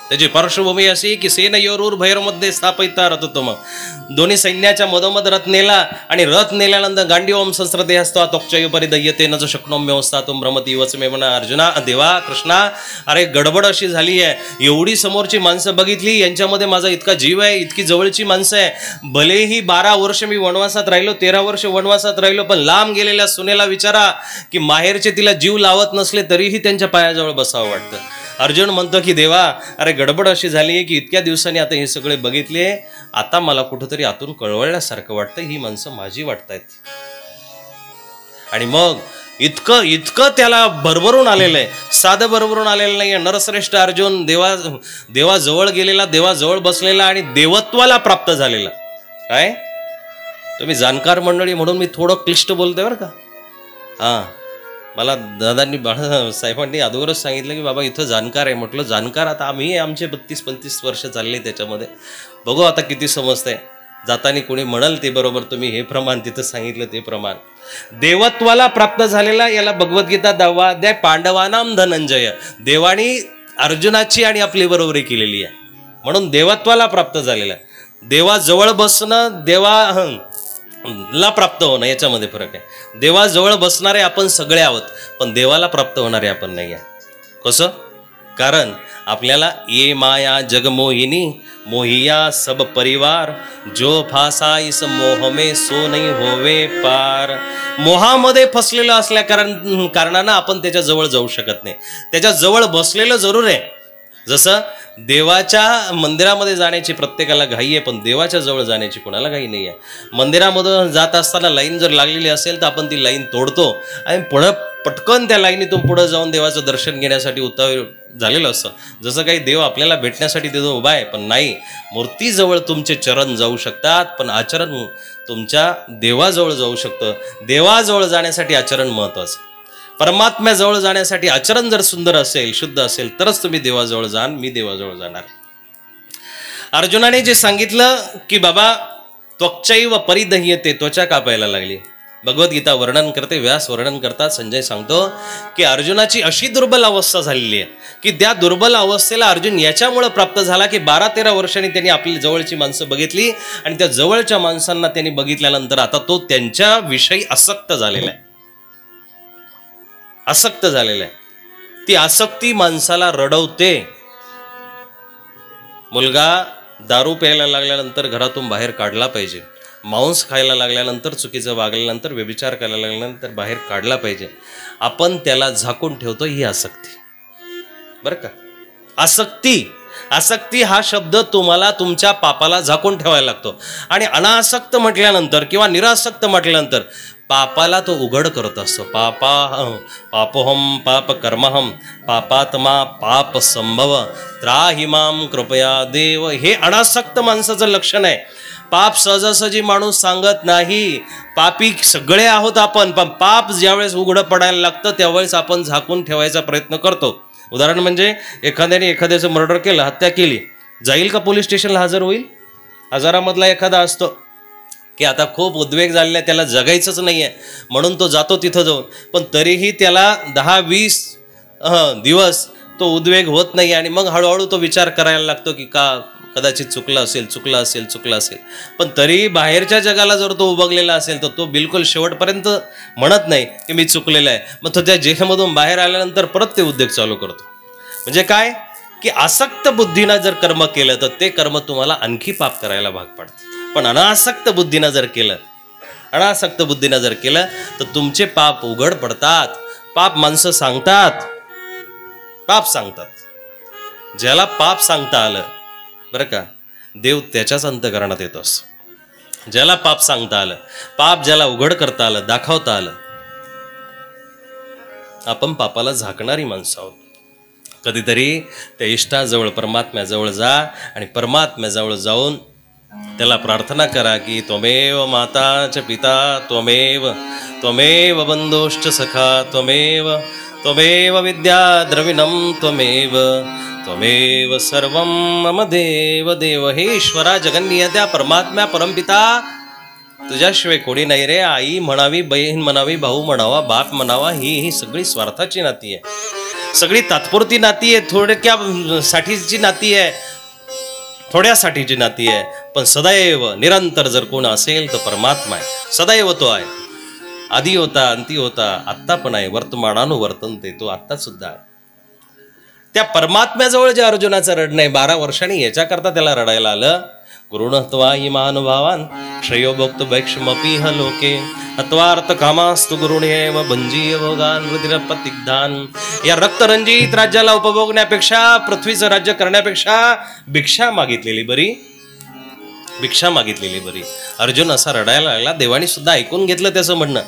त्याची पार्श्वभूमी अशी की सेनयोरूर भैरमध्ये स्थापिता रथोत्तम, दोन्ही सैन्याच्या मधोमध रथ नेला आणि रथ नेल्यानंतर गांडीवम संस्कृते असतो तोक्षयुपरी दय्यते न जो शक्नोम व्यवस्था तुम भ्रमती वच मे म्हणा. अर्जुना, देवा, कृष्णा, अरे गडबड अशी झाली आहे, एवढी समोरची माणसं बघितली, यांच्यामध्ये माझा इतका जीव आहे, इतकी जवळची माणसं आहे. भलेही 12 वर्ष मी वनवासात राहिलो, 13 वर्ष वनवासात राहिलो, पण लांब गेलेल्या सुनेला विचारा की माहेरचे तिला जीव लावत नसले तरीही त्यांच्या पायाजवळ बसावं वाटतं. अर्जुन म्हणतो की देवा, अरे गडबड अशी झाली की इतक्या दिवसांनी आता हे सगळे बघितले, आता मला कुठंतरी आतून कळवळल्यासारखं वाटतं, ही माणसं माझी वाटतायत. आणि मग इतकं इतकं त्याला भरभरून आलेलं आहे, साधं भरभरून आलेलं नाही. नरश्रेष्ठ अर्जुन देवाजवळ गेलेला, देवाजवळ बसलेला आणि देवत्वाला प्राप्त झालेला. काय तुम्ही जाणकार मंडळी म्हणून मी थोडं क्लिष्ट बोलतोय बरं का. हां, मला दादांनी साहेबांनी अगोदरच सांगितलं की बाबा इथं जाणकार आहे. म्हटलं जाणकार आता आम्ही आमचे 32-35 वर्ष चालले त्याच्यामध्ये, बघू आता किती समजतंय. जातानी कोणी म्हणाल ते बरोबर, तुम्ही हे प्रमाण तिथं सांगितलं ते प्रमाण. देवत्वाला प्राप्त झालेला, याला भगवद्गीता 10वा अध्याय पांडवानाम धनंजय, देवानी अर्जुनाची आणि आपली बरोबरी केलेली आहे म्हणून देवत्वाला प्राप्त झालेला. देवाजवळ बसणं, देवाला प्राप्त होणं याच्यामध्ये फरक आहे. देवाजवळ बसणारे आपण सगळे आहोत, पण देवाला प्राप्त होणारे आपण नाही आहे. कसं? कारण आपल्याला ये माया जगमोहिनी मोहिया सब परिवार, जो फासा इस मोह में सो नहीं होवे पार. मोहामध्ये फसलेलं असल्या कारणानं आपण त्याच्या जवळ जाऊ शकत नाही. त्याच्या जवळ बसलेलं जरूर आहे. जसं देवाच्या मंदिरामध्ये जाण्याची प्रत्येकाला घाई आहे, पण देवाच्या जवळ जाण्याची कोणाला घाई नाही आहे. मंदिरामधून जात असताना लाईन जर लागलेली असेल तर आपण ती लाईन तोडतो आणि पुढं पटकन त्या लाईनीतून पुढं जाऊन देवाचं दर्शन घेण्यासाठी उतावळ झालेलं असतं. जसं काही देव आपल्याला भेटण्यासाठी तिथं उभा आहे, पण नाही, मूर्तीजवळ तुमचे चरण जाऊ शकतात, पण आचरण तुमच्या देवाजवळ जाऊ शकतं. देवाजवळ जाण्यासाठी आचरण महत्त्वाचं. परमात्म्याजवळ जाण्यासाठी आचरण जर सुंदर असेल, शुद्ध असेल, तरच तुम्ही देवाजवळ जाल. मी देवाजवळ जाणार. अर्जुनाने जे सांगितलं की बाबा त्वक्चैव परिदह्यते, त्वचा कापायला लागली. भगवद्गीता वर्णन करते, व्यास वर्णन करतात, संजय सांगतो की अर्जुनाची अशी दुर्बल अवस्था झालेली आहे की त्या दुर्बल अवस्थेला अर्जुन याच्यामुळे प्राप्त झाला की 12-13 वर्षांनी त्यांनी आपली जवळची माणसं बघितली आणि त्या जवळच्या माणसांना त्यांनी बघितल्यानंतर आता तो त्यांच्या विषयी आसक्त झालेला आहे. आसक्त झालेला आहे. ती आसक्ती माणसाला रडवते. मुलगा दारू प्यायला लागल्यानंतर घरातून बाहेर काढला पाहिजे. मांस खायला लागल्यानंतर, चुकीचं वागल्यानंतर, व्यभिचार करायला लागल्यानंतर बाहेर काढला पाहिजे. आपण त्याला झाकून ठेवतो, ही आसक्ती. बरं का? आसक्ती हा शब्द तुम्हाला तुमच्या पापाला झाकून ठेवायला लागतो. आणि अनासक्त म्हटल्यानंतर किंवा निरासक्त म्हटल्यानंतर पापाला तो उघड करत असतो. पापोहम पाप कर्महम पापात्मा पाप संभव त्राहिमाम कृपया देव. हे अनासक्त माणसाचं लक्षण आहे. पाप सहजासहजी माणूस सांगत नाही. पापी सगळे आहोत आपण, पण पाप ज्यावेळेस उघडं पडायला लागतं त्यावेळेस आपण झाकून ठेवायचा प्रयत्न करतो. उदाहरण म्हणजे एखाद्याने एखाद्याचं मर्डर केलं, हत्या केली, जाईल का पोलीस स्टेशनला हजर होईल? हजारामधला एखादा असतो की आता खूप उद्वेग झालेला आहे, त्याला जगायचंच नाही आहे म्हणून तो जातो तिथं जाऊन, पण तरीही त्याला 10-20 दिवस तो उद्वेग होत नाही आणि मग हळूहळू तो विचार करायला लागतो की कदाचित चुकलं असेल. पण तरीही बाहेरच्या जगाला जर तो उभगलेला असेल तर तो बिलकुल शेवटपर्यंत म्हणत नाही की मी चुकलेला आहे. मग तो त्या जेलमधून बाहेर आल्यानंतर परत ते उद्योग चालू करतो. म्हणजे काय की आसक्त बुद्धीनं जर कर्म केलं तर ते कर्म तुम्हाला आणखी पाप करायला भाग पडतं. पण अनासक्त बुद्धीनं जर केलं तर तुमचे पाप उघड पडतात. पाप माणसं सांगतात. ज्याला पाप सांगता आलं, बरं का, देव त्याच्याच अंतःकरणात येतो असतो. ज्याला पाप सांगता आलं, पाप ज्याला उघड करता आलं, दाखवता आलं, आपण पापाला झाकणारी माणसं आहोत. कधीतरी त्या इष्टाजवळ, परमात्म्याजवळ जा आणि परमात्म्याजवळ जाऊन त्याला प्रार्थना करा की त्वमेव माता च पिता त्वमेव बंधुश्च सखा त्वमेव विद्या द्रविणं त्वमेव सर्वं मम देव. हे ईश्वरा जगन्नियत्या परमात्म्या परमपिता, तुझ्याशिवाय कोणी नाही रे. आई म्हणावी, बहीण म्हणावी, भाऊ म्हणावा, बाप म्हणावा, ही सगळी स्वार्थाची नाती आहे. सगळी तात्पुरती नाती आहे. थोड्यासाठीची नाती आहे, थोड्यासाठीची नाती आहे. पण सदैव निरंतर जर कोण असेल तर परमात्मा आहे. सदैव तो आहे. आधी होता, अंती होता, आत्ता पण आहे. वर्तमानानुवर्तनते, तो आत्ता सुद्धा आहे. त्या परमात्म्याजवळ जे अर्जुनाचं रडणं आहे 12 वर्षांनी, याच्याकरता त्याला रडायला आलं. गुरुणत्वा इमान भावान श्रेयो भोक्त वैक्षमपीह लोके अत्वार्थ कामास्तु गुरुणेव भंजीय भोगान रुधिरपतिग्धान. या रक्तरंजित राज्याला उपभोगण्यापेक्षा, पृथ्वीचं राज्य करण्यापेक्षा भिक्षा मागितलेली बरी, भिक्षा मागितलेली बरी. अर्जुन असा रडायला लागला. देवानी सुद्धा ऐकून घेतलं त्याचं म्हणणं,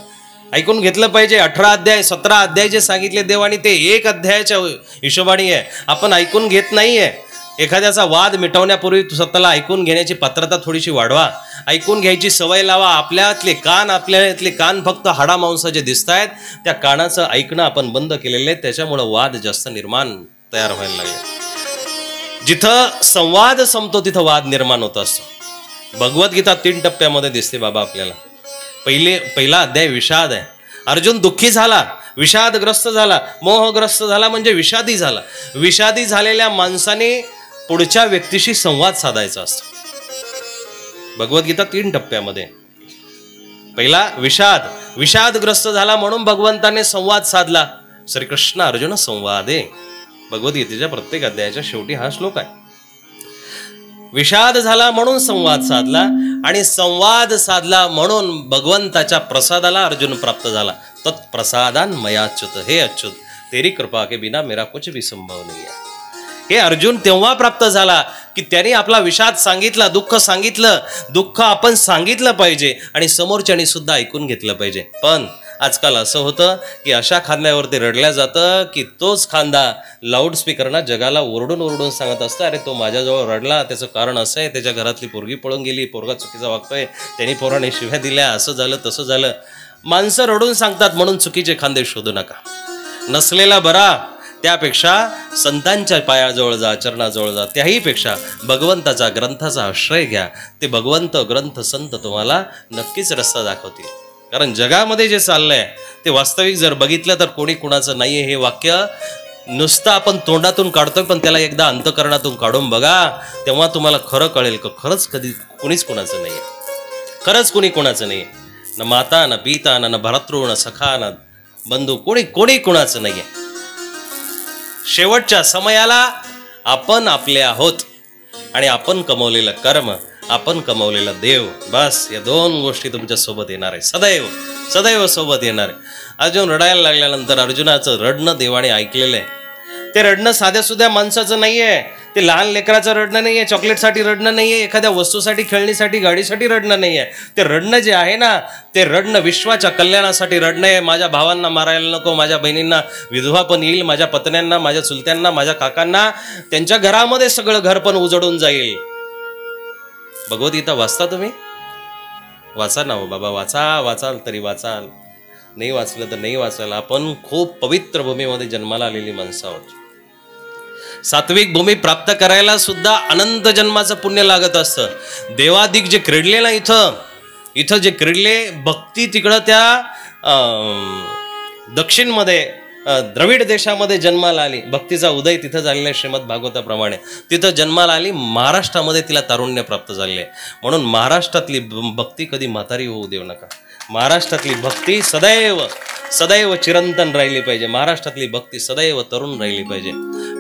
ऐकून घेतलं पाहिजे. 18 अध्याय 17 अध्याय जे सांगितले देवानी ते 1 अध्यायाच्या हिशोबाने आहे. आपण ऐकून घेत नाहीये. एखाद्याचा वाद मिटवण्यापूर्वी स्वतःला ऐकून घेण्याची पात्रता थोडीशी वाढवा, ऐकून घ्यायची सवय लावा. आपल्यातले कान फक्त हाडा मांसाचे दिसत आहेत, त्या कानाचं ऐकणं आपण बंद केलेलं आहे. त्याच्यामुळं वाद जास्त निर्माण तयार व्हायला लागले. जिथं संवाद संपतो तिथं वाद निर्माण होत असतो. भगवद्गीता 3 टप्प्यामध्ये दिसते बाबा आपल्याला. पहिला अध्याय विषाद आहे. अर्जुन दुःखी झाला, विषादग्रस्त झाला, मोहग्रस्त झाला, म्हणजे विषादी झाला. विषादी झालेल्या माणसाने पुढच्या व्यक्तीशी संवाद साधायचा असतो. भगवद्गीता 3 टप्प्यामध्ये पहिला विषादग्रस्त झाला म्हणून भगवंताने संवाद साधला. श्रीकृष्ण अर्जुन संवादे, भगवद्गीतेच्या प्रत्येक अध्यायाच्या शेवटी हा श्लोक आहे. विषाद झाला म्हणून संवाद साधला, आणि संवाद साधला म्हणून भगवंताच्या प्रसादाला अर्जुन प्राप्त झाला. तत्प्रसादान मयाच्युत, हे अच्युत तेरी कृपा के बिना मेरा कुछ भी संभव नहीं है. हे अर्जुन तेव्हा प्राप्त झाला की त्याने आपला विषाद सांगितला, दुःख सांगितलं. दुःख आपण सांगितलं पाहिजे आणि समोरच्याने सुद्धा ऐकून घेतलं पाहिजे. पण आजकाल असं होतं की अशा खांद्यावरती रडल्या जातं की तोच खांदा लाऊडस्पीकरना जगाला ओरडून ओरडून सांगत असतं, अरे तो माझ्याजवळ रडला, त्याचं कारण असं आहे, त्याच्या घरातली पोरगी पळून गेली, पोरगा चुकीचा वागतोय, त्यांनी पोराने शिव्या दिल्या, असं झालं तसं झालं. माणसं रडून सांगतात म्हणून चुकीचे खांदे शोधू नका. नसलेला बरा, त्यापेक्षा संतांच्या पायाजवळ जा, चरणाजवळ जा. त्याहीपेक्षा भगवंताचा ग्रंथाचा आश्रय घ्या. ते भगवंत ग्रंथ संत तुम्हाला नक्कीच रस्ता दाखवतील. कारण जगामध्ये जे चाललंय ते वास्तविक जर बघितलं तर कोणी कुणाचं नाहीये. हे वाक्य नुसतं आपण तोंडातून काढतोय, पण त्याला एकदा अंतकरणातून काढून बघा, तेव्हा तुम्हाला खरं कळेल की खरंच कधी कुणीच कुणाचं नाहीये. खरंच कुणी कुणाचं नाहीये. न माता, न पिता, न भरतृ, न सखा, न बंधू, कोणी कुणाचं नाहीये. शेवटच्या समयाला आपण आपले आहोत आणि आपण कमवलेलं कर्म, आपण कमवलेला देव, बस या 2 गोष्टी तुमच्या सोबत येणार आहे, सदैव सोबत येणार आहे. अर्जुन रडायला लागल्यानंतर अर्जुनाचं रडणं देवाने ऐकलेलं आहे. ते रडणं साध्या सुध्या माणसाचं नाहीये. ते लहान लेकराचं रडणं नाहीये, चॉकलेटसाठी रडणं नाहीये, एखाद्या वस्तूसाठी, खेळणीसाठी, गाडीसाठी रडणं नाहीये. ते रडणं जे आहे ना, ते रडणं विश्वाच्या कल्याणासाठी रडणं आहे. माझ्या भावांना मारायला नको, माझ्या बहिणींना विधवा पण येईल, माझ्या पत्न्यांना, माझ्या चुलत्यांना, माझ्या काकांना, त्यांच्या घरामध्ये सगळं घर पण उजडून जाईल. भगवद्गीता वाचता तुम्ही? वाचा ना हो बाबा, वाचाल तरी वाचाल, नाही वाचलं तर नाही वाचाल. आपण खूप पवित्र भूमीमध्ये जन्माला आलेली माणसं आहोत. सात्विक भूमी प्राप्त करायला सुद्धा अनंत जन्माचं पुण्य लागत असतं. देवादिक जे क्रीडले ना, इथं जे क्रीडले, भक्ती तिकडं त्या दक्षिणमध्ये द्रविड देशामध्ये जन्माला आली. भक्तीचा उदय तिथं झालेला आहे. श्रीमद भागवताप्रमाणे तिथं जन्माला आली. महाराष्ट्रामध्ये तिला तारुण्य प्राप्त झाले. म्हणून महाराष्ट्रातली भक्ती कधी म्हातारी होऊ देऊ नका. महाराष्ट्रातली भक्ती सदैव चिरंतन राहिली पाहिजे. महाराष्ट्रातली भक्ती सदैव तरुण राहिली पाहिजे.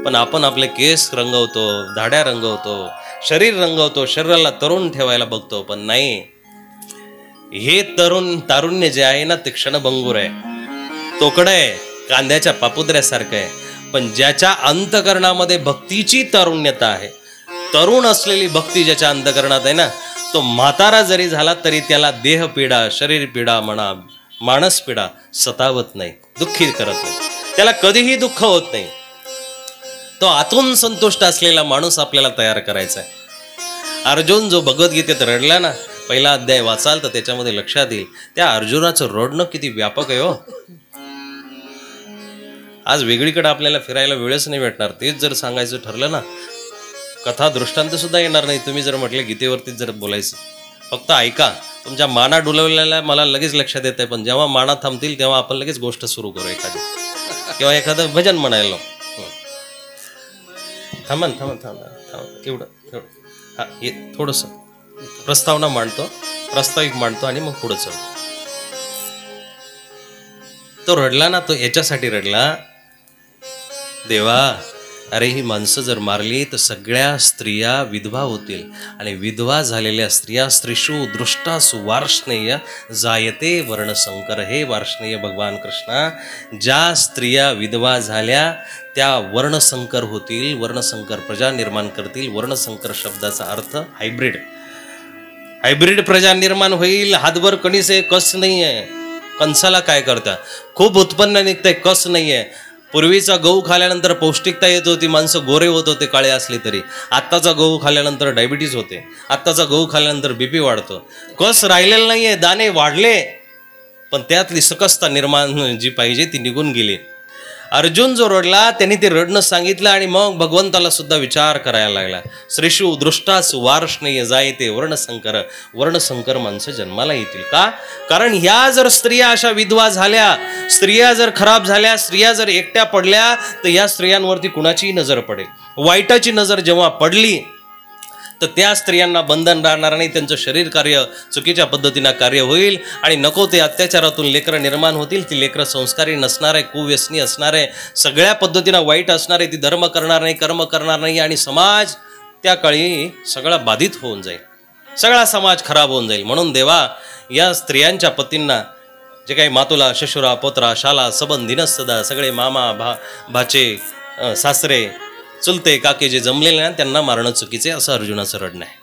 पण आपण आपले केस रंगवतो, दाढ्या रंगवतो, शरीर रंगवतो, शरीराला तरुण ठेवायला बघतो. पण नाही, हे तारुण्य जे आहे ना, ते क्षणभंगूर आहे, तोकडं आहे, कांद्याच्या पापुद्र्यासारखं आहे. पण ज्याच्या अंतकरणामध्ये भक्तीची तारुण्यता आहे, तरुण असलेली भक्ती ज्याच्या अंतकरणात आहे ना, तो म्हातारा जरी झाला तरी त्याला देह पीडा, शरीर पीडा म्हणा, मानस पीडा सतावत नाही, दुःखी करत नाही, त्याला कधीही दुःख होत नाही. तो आतून संतुष्ट असलेला माणूस आपल्याला तयार करायचा आहे. अर्जुन जो भगवद्गीतेत रडला ना, पहिला अध्याय वाचाल तर त्याच्यामध्ये लक्षात येईल त्या अर्जुनाचं रडणं किती व्यापक आहे हो. आज वेगळीकडे आपल्याला फिरायला वेळच नाही भेटणार. तेच जर सांगायचं ठरलं ना, कथा दृष्टांत सुद्धा येणार नाही. तुम्ही जर म्हटले गीतेवरतीच जर बोलायचं, फक्त ऐका. तुमच्या माना डुलवलेल्या मला लगेच लक्षात येत आहे, पण जेव्हा माना थांबतील तेव्हा आपण लगेच गोष्ट सुरू करू एखादी, किंवा एखादं भजन म्हणायला. थांबा एवढं हा, हे थोडंसं प्रस्तावना मांडतो, प्रास्ताविक मांडतो आणि मग पुढं चल. तो रडला ना, तो याच्यासाठी रडला, देवा अरे ही माणसं जर मारली तर सगळ्या स्त्रिया विधवा होतील आणि विधवा झालेल्या स्त्रिया स्त्रीषु दृष्टासु वार्ष्णेय जायते वर्णसंकर. हे वार्ष्णेय भगवान कृष्णा, ज्या स्त्रिया विधवा झाल्या त्या वर्णसंकर होतील, वर्णसंकर प्रजा निर्माण करतील. वर्णसंकर शब्दाचा अर्थ हायब्रिड. हायब्रिड प्रजा निर्माण होईल. हातभर कणीस आहे, कस नाही आहे. कणसाला काय करता, खूप उत्पन्न निघतंय, कस नाही आहे. पूर्वीचा गहू खाल्यानंतर पौष्टिकता येत होती, माणसं गोरे होत होते काळे असले तरी. आत्ताचा गहू खाल्यानंतर डायबिटीज होते, आत्ताचा गहू खाल्यानंतर बीपी वाढतो. कस राहिलेलं नाहीये, दाणे वाढले पण त्यातली सकसता निर्माण जी पाहिजे ती निघून गेली. अर्जुन जो रडला त्यांनी ते रडणं सांगितलं आणि मग भगवंताला सुद्धा विचार करायला लागला. श्रीषु दृष्टासु वार्ष्णेय जायते वर्णसंकर. वर्णसंकर माणसं जन्माला येतील का? कारण ह्या जर स्त्रिया अशा विधवा झाल्या, स्त्रिया जर खराब झाल्या, स्त्रिया जर एकट्या पडल्या तर या स्त्रियांवरती कुणाचीही नजर पडेल. वाईटाची नजर जेव्हा पडली तर त्या स्त्रियांना बंधन राहणार नाही, त्यांचं शरीर कार्य चुकीच्या पद्धतीनं कार्य होईल आणि नको ते अत्याचारातून लेकरं निर्माण होतील. ती लेकरं संस्कारी नसणारे, कुव्यसनी असणारे, सगळ्या पद्धतीनं वाईट असणारे, ती धर्म करणार नाही, कर्म करणार नाही आणि समाज त्या काळी सगळा बाधित होऊन जाईल, सगळा समाज खराब होऊन जाईल. म्हणून देवा या स्त्रियांच्या पतींना जे काही मातुला, शशुरा, पोत्रा, शाला, सबंधिन सदा सगळे मामा, भाचे, सासरे, चुलते, काके जे जमलेले ना त्यांना मारणं चुकीचे, असं अर्जुनाचं रडणं आहे.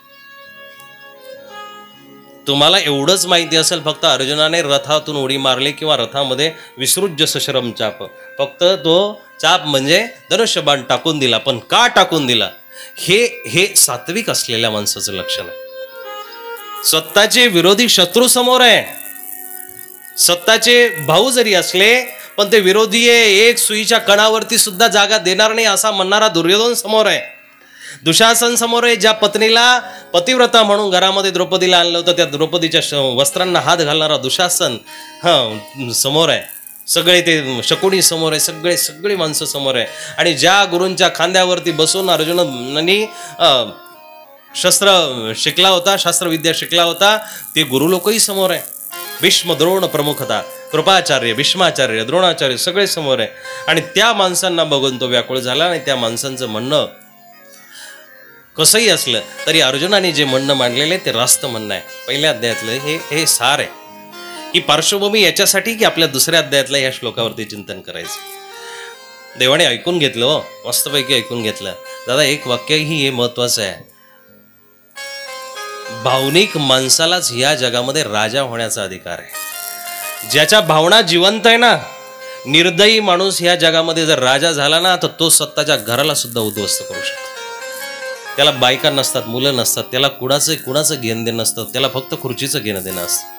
तुम्हाला एवढंच माहिती असेल फक्त अर्जुनाने रथातून उडी मारली किंवा रथामध्ये विसृज्य सशरम चाप, फक्त तो चाप म्हणजे धनुष्यबाण टाकून दिला. पण का टाकून दिला हे सात्विक असलेल्या माणसाचं लक्षण आहे. स्वतःचे विरोधी शत्रू समोर आहे, स्वतःचे भाऊ जरी असले पण ते विरोधी एक सुईच्या कणावरती सुद्धा जागा देणार नाही असा म्हणणारा दुर्योधन समोर आहे. दुशासन समोर आहे, ज्या पत्नीला पतिव्रता म्हणून घरामध्ये द्रौपदीला आणलं होतं त्या द्रौपदीच्या वस्त्रांना हात घालणारा दुशासन समोर आहे. सगळे ते शकुनी समोर आहे, सगळी माणसं समोर आहे. आणि ज्या गुरूंच्या खांद्यावरती बसून अर्जुनांनी शस्त्र शिकला होता, शास्त्रविद्या शिकला होता, ते गुरु लोकही समोर आहे. भीष्म, द्रोण प्रमुखता, कृपाचार्य, भीष्माचार्य, द्रोणाचार्य सगळे समोर आहे. आणि त्या माणसांना बघून तो व्याकुळ झाला. आणि त्या माणसांचं म्हणणं कसंही असलं तरी अर्जुनाने जे म्हणणं मांडलेले ते रास्त म्हणणं आहे. पहिल्या अध्यायातलं हे सार आहे. ही पार्श्वभूमी याच्यासाठी की आपल्या दुसऱ्या अध्यायातल्या या श्लोकावरती चिंतन करायचं. देवाने ऐकून घेतलं हो, मस्तपैकी ऐकून घेतलं. दादा एक वाक्यही हे महत्वाचं आहे. भावनिक माणसालाच या जगामध्ये राजा होण्याचा अधिकार आहे. ज्याच्या भावना जिवंत आहे ना, निर्दयी माणूस या जगामध्ये जर राजा झाला ना तर तो स्वतःच्या घराला सुद्धा उद्ध्वस्त करू शकतो. त्याला बायका नसतात, मुलं नसतात, त्याला कुणाचं घेणं देणं नसतं, त्याला फक्त खुर्चीचं घेणं देणं असतं.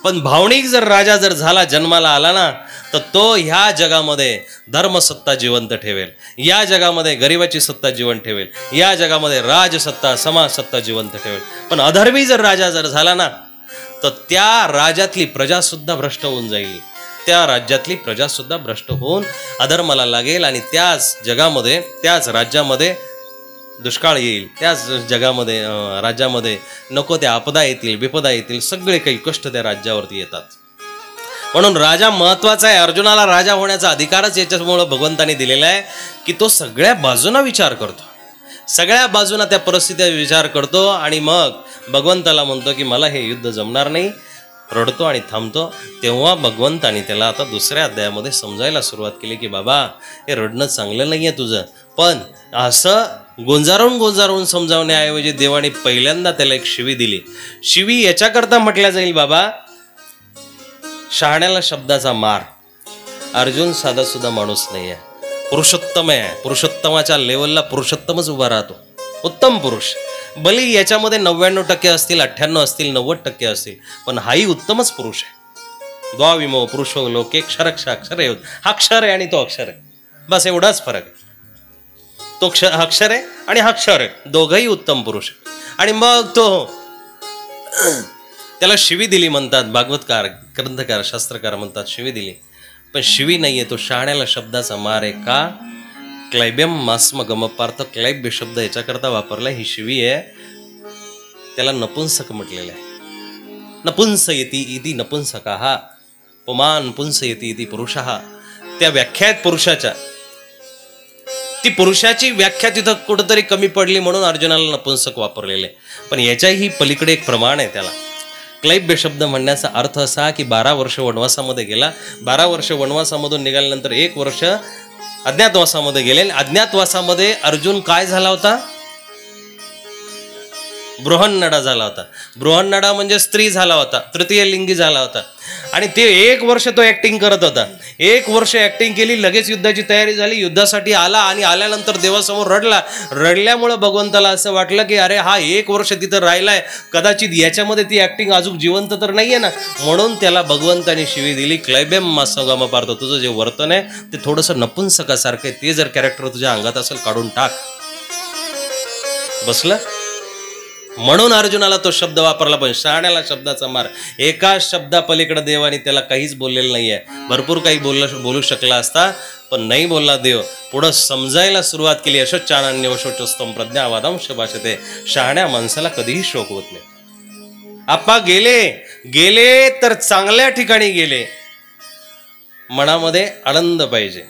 पण भावनिक जर राजा जर झाला, जन्माला आला ना, तर तो ह्या जगामध्ये धर्मसत्ता जिवंत ठेवेल, या जगामध्ये गरिबाची सत्ता जिवंत ठेवेल, या जगामध्ये राजसत्ता, समाजसत्ता जिवंत ठेवेल. पण अधर्मी जर राजा जर झाला ना तर त्या राज्यातली प्रजा सुद्धा भ्रष्ट होऊन जाईल, त्या राज्यातली प्रजा सुद्धा भ्रष्ट होऊन अधर्माला लागेल आणि त्याच जगामध्ये, त्याच राज्यामध्ये दुष्काळ येईल, त्याच जगामध्ये राज्यामध्ये नको त्या आपदा येतील, विपदा येतील, सगळे काही कष्ट त्या राज्यावरती येतात. म्हणून राजा महत्वाचा आहे. अर्जुनाला राजा होण्याचा अधिकारच याच्यामुळं भगवंताने दिलेला आहे की तो सगळ्या बाजूना विचार करतो, सगळ्या बाजूना त्या परिस्थितीचा विचार करतो आणि मग भगवंताला म्हणतो की मला हे युद्ध जमणार नाही, रडतो आणि थांबतो. तेव्हा भगवंताने त्याला आता दुसऱ्या अध्यायामध्ये समजायला सुरुवात केली की बाबा हे रडणं चांगलं नाही आहे तुझं. पण असं गोंजारून समजावण्याऐवजी देवाने पहिल्यांदा त्याला एक शिवी दिली. शिवी याच्याकरता म्हटल्या जाईल बाबा, शहाण्याला शब्दाचा मार. अर्जुन साधा सुद्धा माणूस नाही आहे, पुरुषोत्तम आहे. पुरुषोत्तमाच्या लेवलला पुरुषोत्तमच उभा राहतो, उत्तम पुरुष. भले याच्यामध्ये 99% असतील, 98 असतील, 90% असतील, पण हाही उत्तमच पुरुष आहे. द्वाविमो पुरुषो लोके क्षरक्षाक्षर आहे. हा क्षर आहे आणि तो अक्षर आहे, बस एवढाच फरक आहे. तो अक्षर आहे आणि हा क्षर आहे, दोघंही उत्तम पुरुष. आणि मग तो त्याला शिवी दिली म्हणतात भागवतकार, ग्रंथकार, शास्त्रकार म्हणतात शिवी दिली. पण शिवी नाहीये, तो शहाण्याला शब्दाचा मार आहे. का? क्लैब्यम मास्म गमपार्थ, क्लैब्य शब्द याच्याकरता वापरला, ही शिवी आहे. त्याला नपुंसक म्हटलेलं आहे. नपुंसयती इति नपुंसकाः, पुमान पुंसयती इति पुरुषः. त्या व्याख्या आहेत पुरुषाच्या, ती पुरुषाची व्याख्या तिथं कुठंतरी कमी पडली म्हणून अर्जुनाला नपुंसक वापरलेले. पण याच्याही पलीकडे एक प्रमाण आहे त्याला. क्लैब्य शब्द म्हणण्याचा अर्थ असा की 12 वर्ष वनवासामध्ये गेला, 12 वर्ष वनवासामधून निघाल्यानंतर 1 वर्ष अज्ञातवासामध्ये गेले. अज्ञातवासामध्ये अर्जुन काय झाला होता? बृहन्नडा झाला होता. बृहन्नडा म्हणजे स्त्री झाला होता, तृतीय लिंगी झाला होता. आणि ते 1 वर्ष तो ऍक्टिंग करत होता. 1 वर्ष ऍक्टिंग केली, लगेच युद्धाची तयारी झाली, युद्धासाठी आला आणि आल्यानंतर देवासमोर रडला. रडल्यामुळं भगवंताला असं वाटलं की अरे हा 1 वर्ष तिथं राहिलाय, कदाचित याच्यामध्ये ती ऍक्टिंग अजून जिवंत तर नाहीये ना. म्हणून त्याला भगवंताने शिवी दिली, क्लैब्यम मासगम पार्थ, तुझं जे वर्तन आहे ते थोडंसं नपुंसकासारखं आहे, ते जर कॅरेक्टर तुझ्या अंगात असेल काढून टाक. बसलं. म्हणून अर्जुनाला तो शब्द वापरला. पण शहाण्याला शब्दाचा मार. एका शब्दापलीकडे देवाने त्याला काहीच बोललेलं नाहीये. भरपूर काही बोलू शकला असता, पण नाही बोलला देव. पुढं समजायला सुरुवात केली. अशोचानन्य वशोचस्तम प्रज्ञावादंश भाषते. शहाण्या माणसाला कधीही शोक होत नाही. आपा गेले तर चांगल्या ठिकाणी गेले. मनामध्ये आनंद पाहिजे,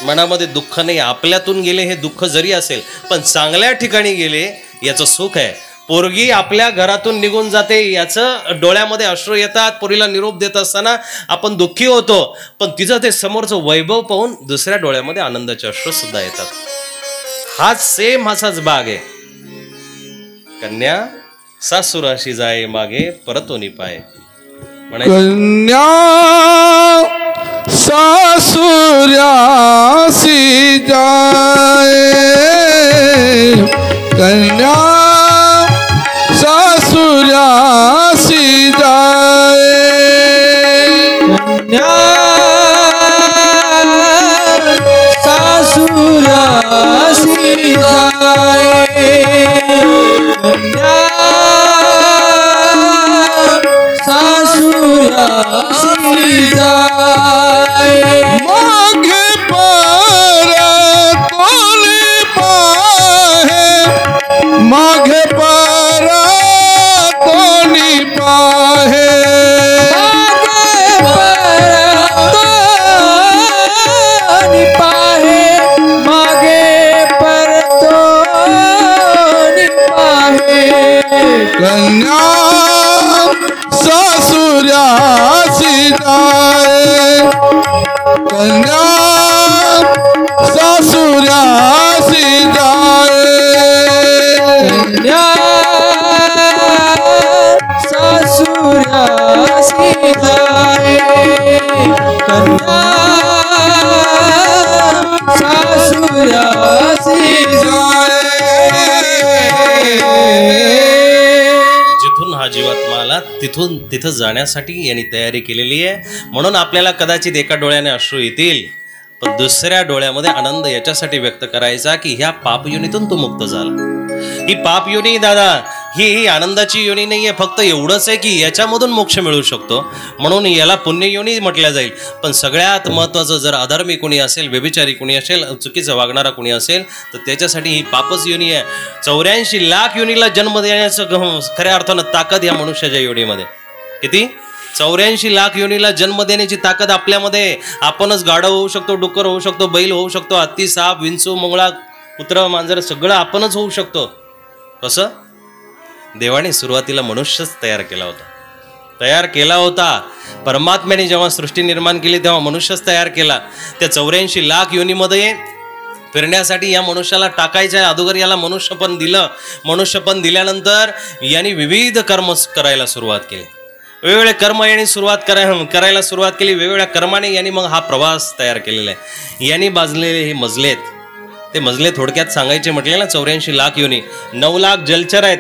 मनामध्ये दुःख नाही. आपल्यातून गेले हे दुःख जरी असेल, पण चांगल्या ठिकाणी गेले याचं सुख आहे. पोरगी आपल्या घरातून निघून जाते, याचं डोळ्यामध्ये अश्रू येतात. पोरीला निरोप देत असताना आपण दुःखी होतो, पण तिचं ते समोरचं वैभव पाहून दुसऱ्या डोळ्यामध्ये आनंदाचे अश्रू सुद्धा येतात. हाच सेम असाच भाग आहे. कन्या सासुराशी जाय मागे परतोनी पाय. कन्या सासुराशी जाय, कन्या सासुराशी जाय, कन्या सासुराशी जाय, कन्या सासुराशी जाय. मागे परतोनी पाहे, मागे परतोनी पाहे, कन्या सासुराशी जाय, कन्या सासुराशी जाय, कन्या सासुराशी जाय, कन्या सासुराशी जाय. जिथून हा जीवात्मा आला तिथं जाण्यासाठी यांनी तयारी केलेली आहे. म्हणून आपल्याला कदाचित एका डोळ्याने अश्रू येतील, पण दुसऱ्या डोळ्यामध्ये आनंद याच्यासाठी व्यक्त करायचा की ह्या पापयोनीतून तो मुक्त झाला. ही पापयोनी दादा ही आनंदाची योनी नाहीये. फक्त एवढंच आहे की याच्यामधून मोक्ष मिळू शकतो, म्हणून याला पुण्ययोनी म्हटल्या जाईल. पण सगळ्यात महत्वाचं, जर अधर्मी कोणी असेल, व्यभिचारी कोणी असेल, चुकीचं वागणारा कोणी असेल, तर त्याच्यासाठी ही पापच योनी आहे. 84 लाख योनीला जन्म देण्याचं खऱ्या अर्थानं ताकद या मनुष्याच्या योनीमध्ये. किती? 84 लाख योनीला जन्म देण्याची ताकद आपल्यामध्ये. आपणच गाढव होऊ शकतो, डुक्कर होऊ शकतो, बैल होऊ शकतो, हत्ती, साप, विंचू, मंगळा, कुत्रा, मांजर सगळं आपणच होऊ शकतो. कसं? देवाने सुरुवातीला मनुष्यच तयार केला होता. परमात्म्याने जेव्हा सृष्टी निर्माण केली तेव्हा मनुष्यच तयार केला. त्या 84 लाख योनीमध्ये फिरण्यासाठी या मनुष्याला टाकायच्या अगोदर याला मनुष्यपण दिलं. मनुष्यपण दिल्यानंतर यांनी विविध कर्म करायला सुरुवात केली. वेगवेगळे कर्म यांनी करायला सुरुवात केली. वेगवेगळ्या कर्माने यांनी मग हा प्रवास तयार केलेला आहे. यांनी बाजलेले हे मजले आहेत. ते मजले थोडक्यात सांगायचे म्हटले ना, 84 लाख योनी, 9 लाख जलचर आहेत.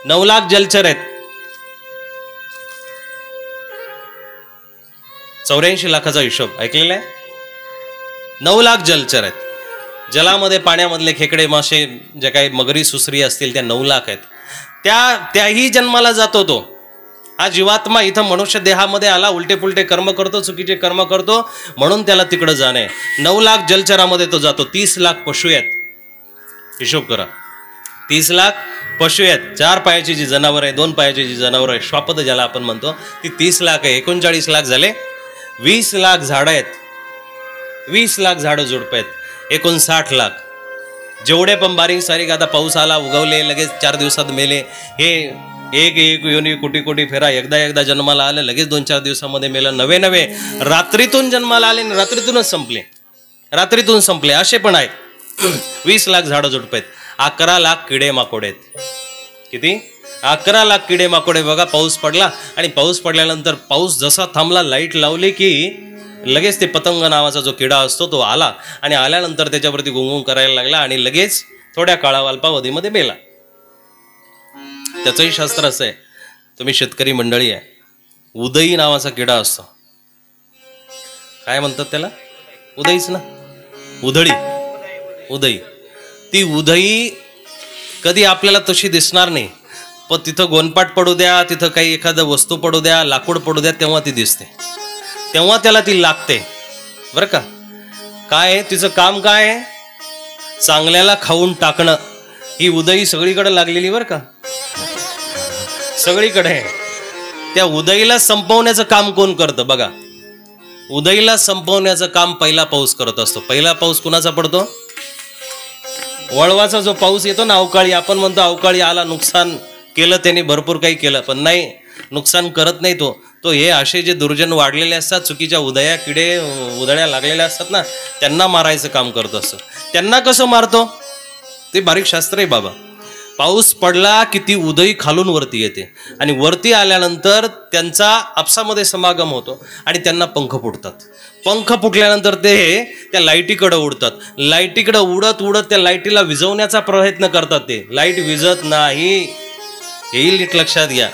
9 लाख जलचर आहेत. 84 लाखाचा हिशोब ऐकलेला आहे. 9 लाख जलचर आहेत. जलामध्ये पाण्यामधले खेकडे, मासे, जे काही मगरी, सुसरी असतील त्या 9 लाख आहेत. त्याही जन्माला जातो तो. हा जीवात्मा इथं मनुष्य देहामध्ये आला, उलटे पुलटे कर्म करतो, चुकीचे कर्म करतो, म्हणून त्याला तिकडं जाणे. 9 लाख जलचरामध्ये तो जातो. 30 लाख पशु आहेत. हिशोब करा. 30 लाख पशु आहेत. 4 पायाची जी जनावर आहे, 2 पायाची जी जनावर आहे, श्वापद ज्याला आपण म्हणतो, ती 30 लाख आहे. 39 लाख झाले. 20 लाख झाडं आहेत. 20 लाख झाडं झुडपं आहेत. 59 लाख. जेवढे पण बारीक सारीक आता पाऊस आला उगवले लगेच 4 दिवसात मेले, हे एक एक योनी कोटी कोटी फेरा एकदा जन्माला आले लगेच 2-4 दिवसामध्ये मेलं. नवे रात्रीतून जन्माला आले आणि रात्रीतूनच संपले, रात्रीतून संपले असे पण आहेत. 20 लाख झाडं झुडपं आहेत, 11 लाख किडे माकोडे आहेत. किती? 11 लाख किडे माकोडे. बघा पाऊस पडला आणि पाऊस पडल्यानंतर पाऊस जसा थांबला लाईट लावली की लगेच ते पतंग नावाचा जो किडा असतो तो आला आणि आल्यानंतर त्याच्यावरती गुंगुंग करायला लागला आणि लगेच थोड्या काळा अल्पावधीमध्ये मेला. त्याचंही शास्त्र असं आहे, तुम्ही शेतकरी मंडळी आहे, उदयी नावाचा किडा असतो. काय म्हणतात त्याला? उदयीच ना, उधळी, उदयी. ती उदयी कधी आपल्याला तशी दिसणार नाही, पण तिथं गोनपाट पडू द्या, तिथं काही एखादं वस्तू पडू द्या, लाकूड पडू द्या, तेव्हा ती दिसते, तेव्हा त्याला ती लागते बरं का. काय तिचं काम काय आहे? चांगल्याला खाऊन टाकणं. ही उदयी सगळीकडे लागलेली बरं का, सगळीकडे आहे. त्या उदयीला संपवण्याचं काम कोण करतं बघा. उदयीला संपवण्याचं काम पहिला पाऊस करत असतो. पहिला पाऊस कुणाचा पडतो? वळवाचा जो पाऊस येतो ना, अवकाळी. आपण म्हणतो अवकाळी आला, नुकसान केलं त्याने, भरपूर काही केलं, पण नाही, नुकसान करत नाही तो. हे असे जे दुर्जन वाढलेले असतात, चुकीच्या उदळ्या लागलेल्या असतात ना, त्यांना मारायचं काम करत असतं. त्यांना कसं मारतो ते बारीक शास्त्र आहे बाबा. पाऊस पडला की ती उदयी खालून वरती येते आणि वरती आल्यानंतर त्यांचा आपसामध्ये समागम होतो आणि त्यांना पंख फुटतात. पंख फुटल्यानंतर ते त्या लाईटीकडे उडतात. लाईटीकडे उडत उडत त्या लाईटीला विझवण्याचा प्रयत्न करतात. ते लाईट विझत नाही, येईल नीट लक्षात घ्या.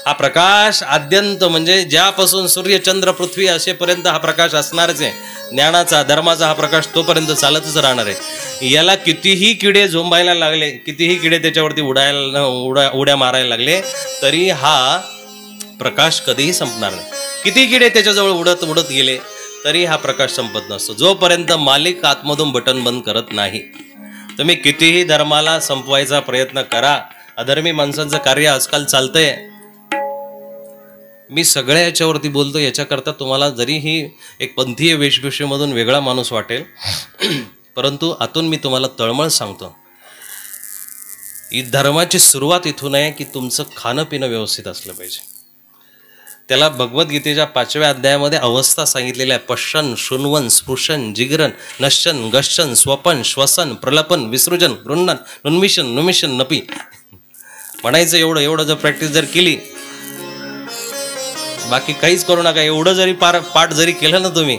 हा प्रकाश आद्यंत म्हणजे ज्यापासून सूर्य चंद्र पृथ्वी असेपर्यंत हा प्रकाश असणारच आहे. ज्ञानाचा धर्माचा हा प्रकाश तोपर्यंत चालतच राहणार आहे. याला कितीही किडे झोंबायला लागले, कितीही किडे त्याच्यावरती उड्या मारायला लागले, तरी हा प्रकाश कधीही संपणार नाही. किती किडे त्याच्याजवळ उडत उडत गेले तरी हा प्रकाश संपत नसतो, जोपर्यंत मालिक आतमधून बटन बंद करत नाही. तुम्ही कितीही धर्माला संपवायचा प्रयत्न करा, अधर्मी माणसांचं कार्य आजकाल चालतंय. मी सगळ्या याच्यावरती बोलतो याच्याकरता तुम्हाला जरी ही एक पंथीय वेशभूषेमधून वेगळा माणूस वाटेल, परंतु आतून मी तुम्हाला तळमळ सांगतो, ही धर्माची सुरुवात इथून आहे की तुमचं खाणं पिणं व्यवस्थित असलं पाहिजे. त्याला भगवद्गीतेच्या 5व्या अध्यायामध्ये अवस्था सांगितलेल्या आहे. पश्यन, शृण्वन, स्पृशन, जिगरन, नश्चन, गश्चन, स्वपन, श्वसन, प्रलपन, विसृजन, गृह्णन, उन्मिशन, नुमिशन, नपी. म्हणायचं एवढं जर प्रॅक्टिस जर केली, बाकी काहीच करू नका, एवढं जरी पाठ जरी केलं ना तुम्ही,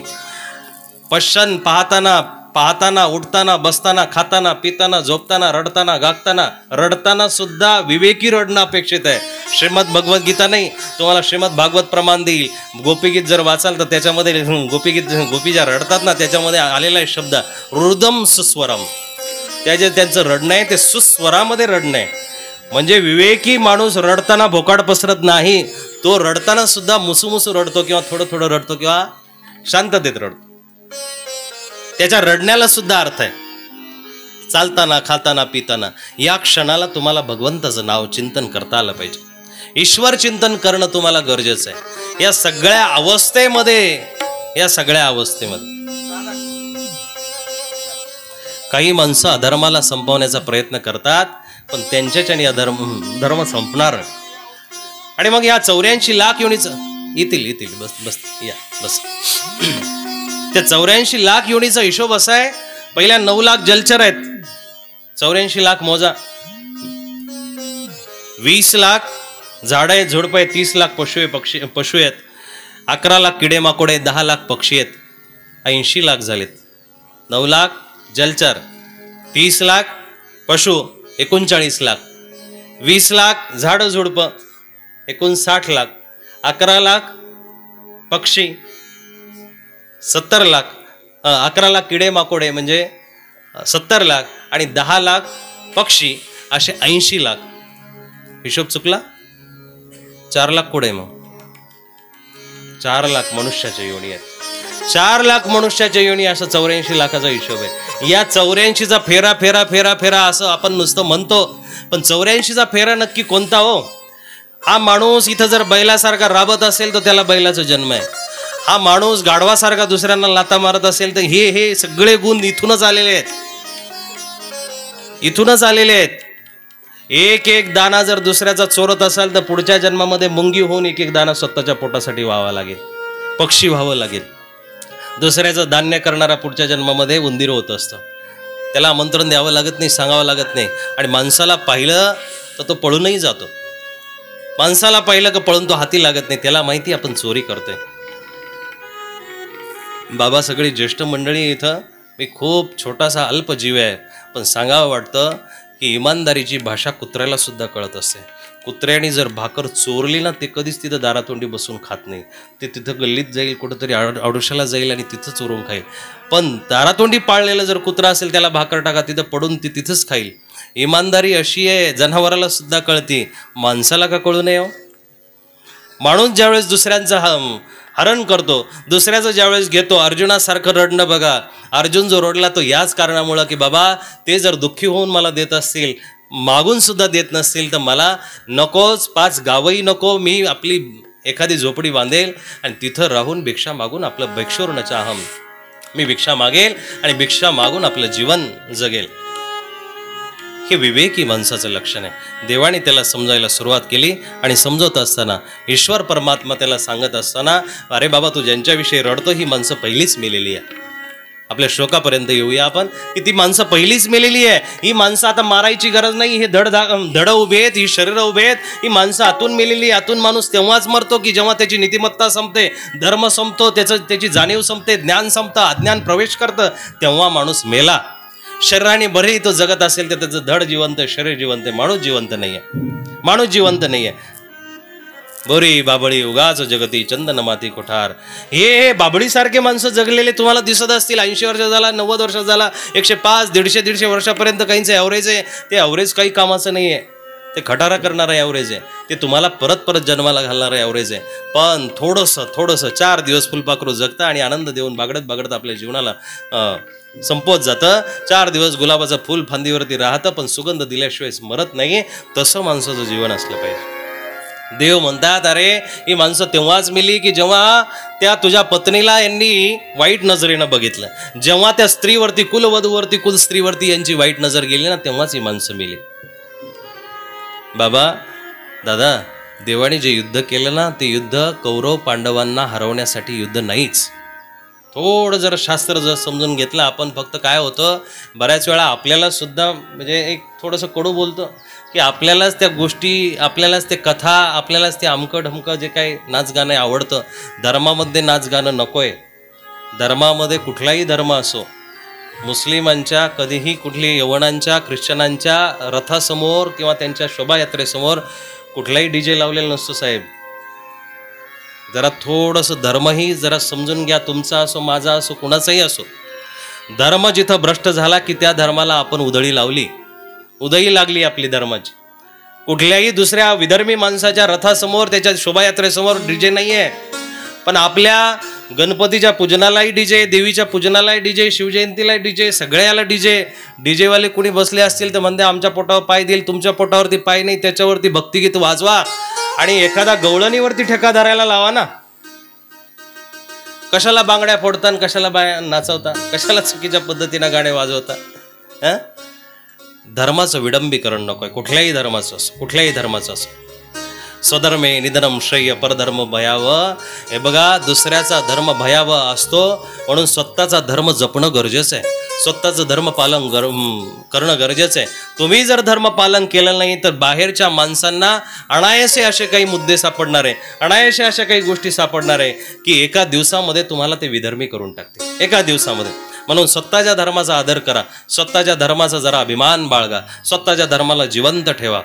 पश्चन पाहताना उठताना बसताना खाताना पिताना झोपताना रडताना गागताना, रडताना सुद्धा विवेकी रडणं अपेक्षित आहे. श्रीमद भगवद्गीता नाही, तुम्हाला श्रीमद भागवत प्रमाण देईल. गोपीगीत जर वाचाल तर त्याच्यामध्ये गोपी ज्या रडतात ना, त्याच्यामध्ये आलेला आहे शब्द रुदम सुस्वरम. त्यांचं रडणं आहे ते सुस्वरामध्ये रडणं आहे. म्हणजे विवेकी माणूस रडताना भोकाड पसरत नाही, तो रडताना सुद्धा मुसुमुसू रडतो किंवा थोडं रडतो किंवा शांततेत रडतो. त्याच्या रडण्याला सुद्धा अर्थ आहे. चालताना खाताना पिताना या क्षणाला तुम्हाला भगवंताचं नाव चिंतन करता आलं पाहिजे. ईश्वर चिंतन करणं तुम्हाला गरजेचं आहे. या सगळ्या अवस्थेमध्ये काही माणसं अधर्माला संपवण्याचा प्रयत्न करतात, पण त्यांच्याच्याने धर्म संपणार. आणि मग या 84 लाख योनीचं येतील बस या बस. त्या 84 लाख योनीचा हिशोब असा आहे, पहिल्या 9 लाख जलचर आहेत, 84 लाख मोजा. 20 लाख झाडं आहेत, झुडपं आहेत, 30 लाख पशु आहेत, 11 लाख किडे माकोडे आहेत, 10 लाख पक्षी आहेत, 80 लाख झालेत. 9 लाख जलचर, 30 लाख पशु, 39 लाख, 20 लाख झाडं झुडपं, 59 लाख, 11 लाख पक्षी, 70 लाख, 11 लाख किडे माकोडे म्हणजे 70 लाख आणि 10 लाख पक्षी, असे 80 लाख. हिशोब चुकला? 4 लाख कुठे मग? 4 लाख मनुष्याच्या योनी आहेत. 4 लाख मनुष्याच्या योनी, असा 84 लाखाचा हिशोब आहे. या 84चा फेरा फेरा फेरा फेरा असं आपण नुसतं म्हणतो, पण 84चा फेरा नक्की कोणता हो? हा माणूस इथं जर बैलासारखा राबत असेल तर त्याला बैलाचा जन्म आहे. हा माणूस गाढवासारखा दुसऱ्यांना लाता मारत असेल तर हे सगळे गुण इथूनच आलेले आहेत. इथूनच आलेले आहेत. एक एक दाना जर दुसऱ्याचा चोरत असाल तर पुढच्या जन्मामध्ये मुंगी होऊन एक एक दाना स्वतःच्या पोटासाठी व्हावा लागेल, पक्षी व्हावं लागेल. दुसऱ्याचं धान्य करणारा पुढच्या जन्मामध्ये उंदीर होत असतं. त्याला आमंत्रण द्यावं लागत नाही, सांगावं लागत नाही. आणि माणसाला पाहिलं तर तो पळूनही जातो. माणसाला पाहिलं का पळून तो हाती लागत नाही. त्याला माहिती आपण चोरी करतोय. बाबा, सगळी ज्येष्ठ मंडळी इथं, मी खूप छोटासा अल्प जीव आहे, पण सांगावं वाटतं की इमानदारीची भाषा कुत्र्याला सुद्धा कळत असते. कुत्र्याने जर भाकर चोरली ना, ते कधीच तिथं दारातोंडी बसून खात नाही. ते तिथं गल्लीत जाईल, कुठंतरी आडोशाला जाईल आणि तिथं चोरून खाईल. पण दारातोंडी पाळलेलं जर कुत्रा असेल, त्याला भाकर टाका, तिथं पडून ती तिथंच खाईल. इमानदारी अशी आहे, जनावराला सुद्धा कळते, माणसाला का कळू नये हो? माणूस ज्यावेळेस दुसऱ्यांचं हरण करतो, दुसऱ्याचं ज्यावेळेस घेतो, अर्जुनासारखं रडणं बघा. अर्जुन जो रडला तो याच कारणामुळं की बाबा, ते जर दुःखी होऊन मला देत असतील, मागून सुद्धा देत नसतील, तर मला नकोच, 5 गावही नको, मी आपली एखादी झोपडी बांधेल आणि तिथं राहून भिक्षा मागून आपलं भिक्षुर्नच अहम, मी भिक्षा मागेल आणि भिक्षा मागून आपलं जीवन जगेल. हे विवेकी माणसाचं लक्षण आहे. देवाने त्याला समजायला सुरुवात केली आणि समजवत असताना ईश्वर परमात्मा त्याला सांगत असताना, अरे बाबा, तू ज्यांच्याविषयी रडतो ही माणसं पहिलीच मेलेली आहे. आपल्या श्लोकापर्यंत येऊया आपण, की ती माणसं पहिलीच मेलेली आहे. ही माणसं आता मारायची गरज नाही. हे धड उभे आहेत, ही शरीरं उभे आहेत. ही माणसं आतून मेलेली. आतून माणूस तेव्हाच मरतो की जेव्हा त्याची नीतिमत्ता संपते, धर्म संपतो, त्याची जाणीव संपते, ज्ञान संपतं, अज्ञान प्रवेश करतं, तेव्हा माणूस मेला. शरीराने बरेही तो जगत असेल तर त्याचं धड जिवंत, शरीर जिवंत, माणूस जिवंत नाही आहे. माणूस जिवंत नाही आहे. बोरी बाबळी उगाच जगती चंदन माती कोठार. हे बाबळीसारखे माणसं जगलेले तुम्हाला दिसत असतील. 80 वर्ष झाला, 90 वर्ष झाला, 105, 150 वर्षापर्यंत काहींचं ॲव्हरेज आहे. ते ॲव्हरेज काही कामाचं नाही आहे. ते खटारा करणारं ॲव्हरेज आहे. ते तुम्हाला परत परत जन्माला घालणारं ॲव्हरेज आहे. पण थोडंसं 4 दिवस फुलपाखरू जगतं आणि आनंद देऊन बागडत आपल्या जीवनाला संपवत जातं. 4 दिवस गुलाबाचं फूल फांदीवरती राहतं, पण सुगंध दिल्याशिवाय मरत नाही. तसं माणसाचं जीवन असलं पाहिजे. देव म्हणतात, अरे ही माणसं तेव्हाच मिली की जेव्हा त्या तुझ्या पत्नीला यांनी वाईट नजरेनं बघितलं. जेव्हा त्या स्त्रीवरती, कुलवधूवरती, कुल स्त्रीवरती यांची वाईट नजर गेली ना, तेव्हाच ही माणसं मिली. बाबा, दादा, देवाने जे युद्ध केलं ना, ते युद्ध कौरव पांडवांना हरवण्यासाठी युद्ध नाहीच. थोडं जर शास्त्र जर समजून घेतलं आपण, फक्त काय होतं, बऱ्याच वेळा आपल्याला सुद्धा म्हणजे एक थोडंसं कडू बोलतो की आपल्यालाच त्या गोष्टी, आपल्यालाच ते कथा, आपल्यालाच ते अमकं ढमकं जे काही नाचगाणं आवडतं. धर्मामध्ये नाचगाणं नको आहे. धर्मामध्ये कुठलाही धर्म असो, मुस्लिमांच्या कधीही कुठली यवनांच्या, ख्रिश्चनांच्या रथासमोर किंवा त्यांच्या शोभायात्रेसमोर कुठलाही DJ लावलेला नसतो साहेब. जरा थोडंसं धर्मही जरा समजून घ्या. तुमचा असो, माझा असो, कुणाचाही असो. धर्म जिथं भ्रष्ट झाला की त्या धर्माला आपण उधळी लावली, उधळी लागली आपली धर्माची. कुठल्याही दुसऱ्या विधर्मी माणसाच्या रथासमोर, त्याच्या शोभायात्रेसमोर DJ नाही आहे. पण आपल्या गणपतीच्या पूजनालाही DJ, देवीच्या पूजनालाही DJ, शिवजयंतीलाही DJ, सगळ्याला DJ वाले कुणी बसले असतील तर म्हणते आमच्या पोटावर पाय देईल, तुमच्या पोटावरती पाय नाही, त्याच्यावरती भक्तिगीत वाजवा आणि एखादा गवळणीवरती ठेका धरायला लावा ना. कशाला बांगड्या फोडता, कशाला बाया नाचवता, कशाला चुकीच्या पद्धतीनं गाणे वाजवता. धर्माचं विडंबीकरण नकोय. कुठल्याही धर्माचं असो, कुठल्याही धर्माचं असो. स्वधर्मे निधनम श्रेय परधर्म भयावह. हे बघा, दुसऱ्याचा धर्म भयावह असतो, म्हणून स्वतःचा धर्म जपणं गरजेचं आहे. स्वतःचं धर्म पालन करणं गरजेचं आहे. तुम्ही जर धर्म पालन केलं नाही तर बाहेरच्या माणसांना अनायासे असे काही मुद्दे सापडणार आहे, अनायासे अशा काही गोष्टी सापडणार आहे की एका दिवसामध्ये तुम्हाला ते विधर्मी करून टाकते, एका दिवसामध्ये. म्हणून स्वतःच्या धर्माचा आदर करा, स्वतःच्या धर्माचा जरा अभिमान बाळगा, स्वतःच्या धर्माला जिवंत ठेवा.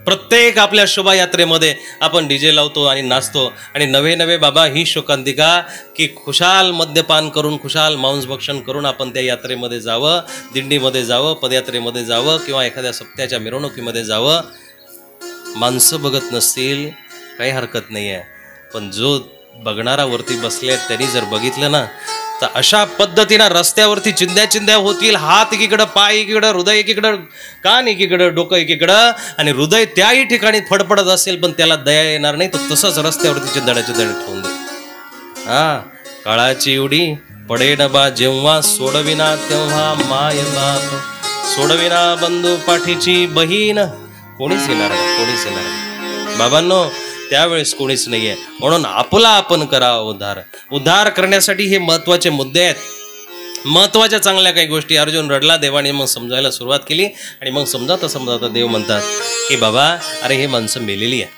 प्रत्येक आपल्या शोभायात्रेमध्ये आपण DJ लावतो आणि नाचतो आणि नवे बाबा ही शोकांतिका की खुशाल मद्यपान करून, खुशाल मांसभक्षण करून आपण त्या यात्रेमध्ये जावं, दिंडीमध्ये जावं, पदयात्रेमध्ये जावं किंवा एखाद्या सप्त्याच्या मिरवणुकीमध्ये जावं. माणसं बघत नसतील काही हरकत नाही आहे, पण जो बघणारावरती बसले त्यांनी जर बघितलं ना, तर अशा पद्धतीनं रस्त्यावरती चिंध्या होतील. हात एकीकडं, पाय एकीकडं, हृदय एकीकडं, कान एकीकडं, डोकं एकीकडं आणि हृदय त्याही ठिकाणी फडफडत असेल पण त्याला दया येणार नाही, तर तसंच रस्त्यावरती चिंधडे ठेवून दे. काळाची उडी पडेन बा जेव्हा, सोडविना तेव्हा माय बाप. सोडविना बंधू पाठीची बहीण कोणीच येणार नाही, कोणीच येणार नाही बाबांनो. त्यावेळेस कोणीच नाहीये, म्हणून आपला आपण करा उद्धार. उद्धार करण्यासाठी हे महत्वाचे मुद्दे आहेत, महत्वाच्या चांगल्या काही गोष्टी. अर्जुन रडला, देवाने मग समजायला सुरुवात केली. आणि मग समजावता देव म्हणतात की बाबा अरे हे माणसं मेलेली आहे.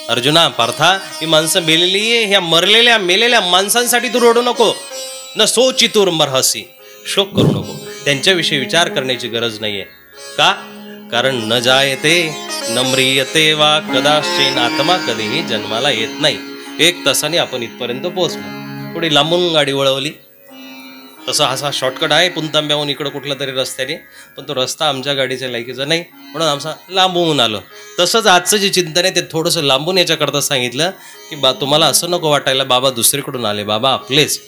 अर्जुना, पार्था, ही माणसं मेलेली आहे. ह्या मरलेल्या मेलेल्या माणसांसाठी तू रडू नको. न सोचितूर मरहसी, शोक करू नको. त्यांच्याविषयी विचार करण्याची गरज नाहीये. का? कारण न जायते न म्रियते वा कदाचिन, आत्मा कधीही जन्माला येत नाही. 1 तासाने आपण इथपर्यंत पोहोचलो. थोडी लांबून गाडी वळवली, तसा असा शॉर्टकट आहे पुणतांब्याहून इकडं कुठला तरी रस्त्याने, पण तो रस्ता आमच्या गाडीच्या लायकीचा नाही, म्हणून आमचा लांबून आलो. तसंच आजचं जे चिंतन आहे ते थोडंसं लांबून याच्याकरता सांगितलं की तुम्हाला असं नको वाटायला बाबा दुसरीकडून आले, बाबा आपलेच.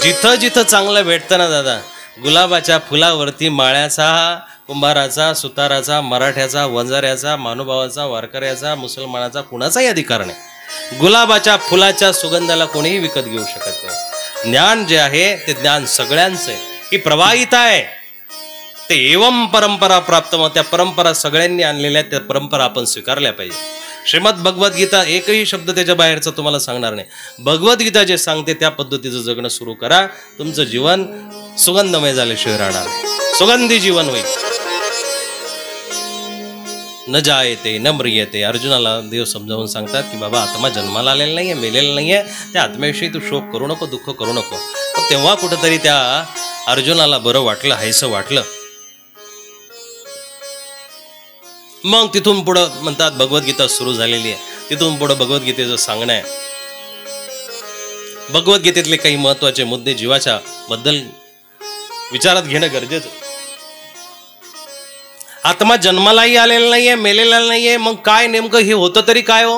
जिथं जिथं चांगलं भेटतं ना दादा, गुलाबाच्या फुलावरती माळ्याचा, कुंभाराचा, सुताराचा, मराठ्याचा, वंजाऱ्याचा, महानुभावाचा, वारकऱ्याचा, मुसलमानाचा कुणाचाही अधिकार नाही. गुलाबाच्या फुलाच्या सुगंधाला कोणीही विकत घेऊ शकत नाही. ज्ञान जे आहे ते ज्ञान सगळ्यांचं आहे, ही प्रवाहित आहे. ते एवम परंपरा प्राप्त, मग त्या परंपरा सगळ्यांनी आणलेल्या आहेत, त्या परंपरा आपण स्वीकारल्या पाहिजे. श्रीमद भगवद्गीता एकही शब्द त्याच्या बाहेरचा तुम्हाला सांगणार नाही. भगवद्गीता जे सांगते त्या पद्धतीचं जगणं सुरू करा. तुमचं जीवन सुगंधमय झाल्याशिवाय राहणार, सुगंधी जीवन होईल. न जायते न म्रियते. अर्जुनाला देव समजावून सांगतात की बाबा आत्मा जन्माला आलेला नाहीये, मेलेला नाहीये. त्या आत्म्याविषयी तू शोक करू नको, दुःख करू नको. तेव्हा कुठंतरी त्या अर्जुनाला बरं वाटलं, हायसं वाटलं. मग तिथून पुढं म्हणतात भगवद्गीता सुरू झालेली आहे. तिथून पुढं भगवद्गीतेचं सांगणं आहे. भगवद्गीतेतले काही महत्वाचे मुद्दे जीवाच्या बद्दल विचारात घेणं गरजेचं. आत्मा जन्मालाही आलेला नाहीये, मेलेला नाहीये. मग काय नेमकं हे होतं तरी काय हो?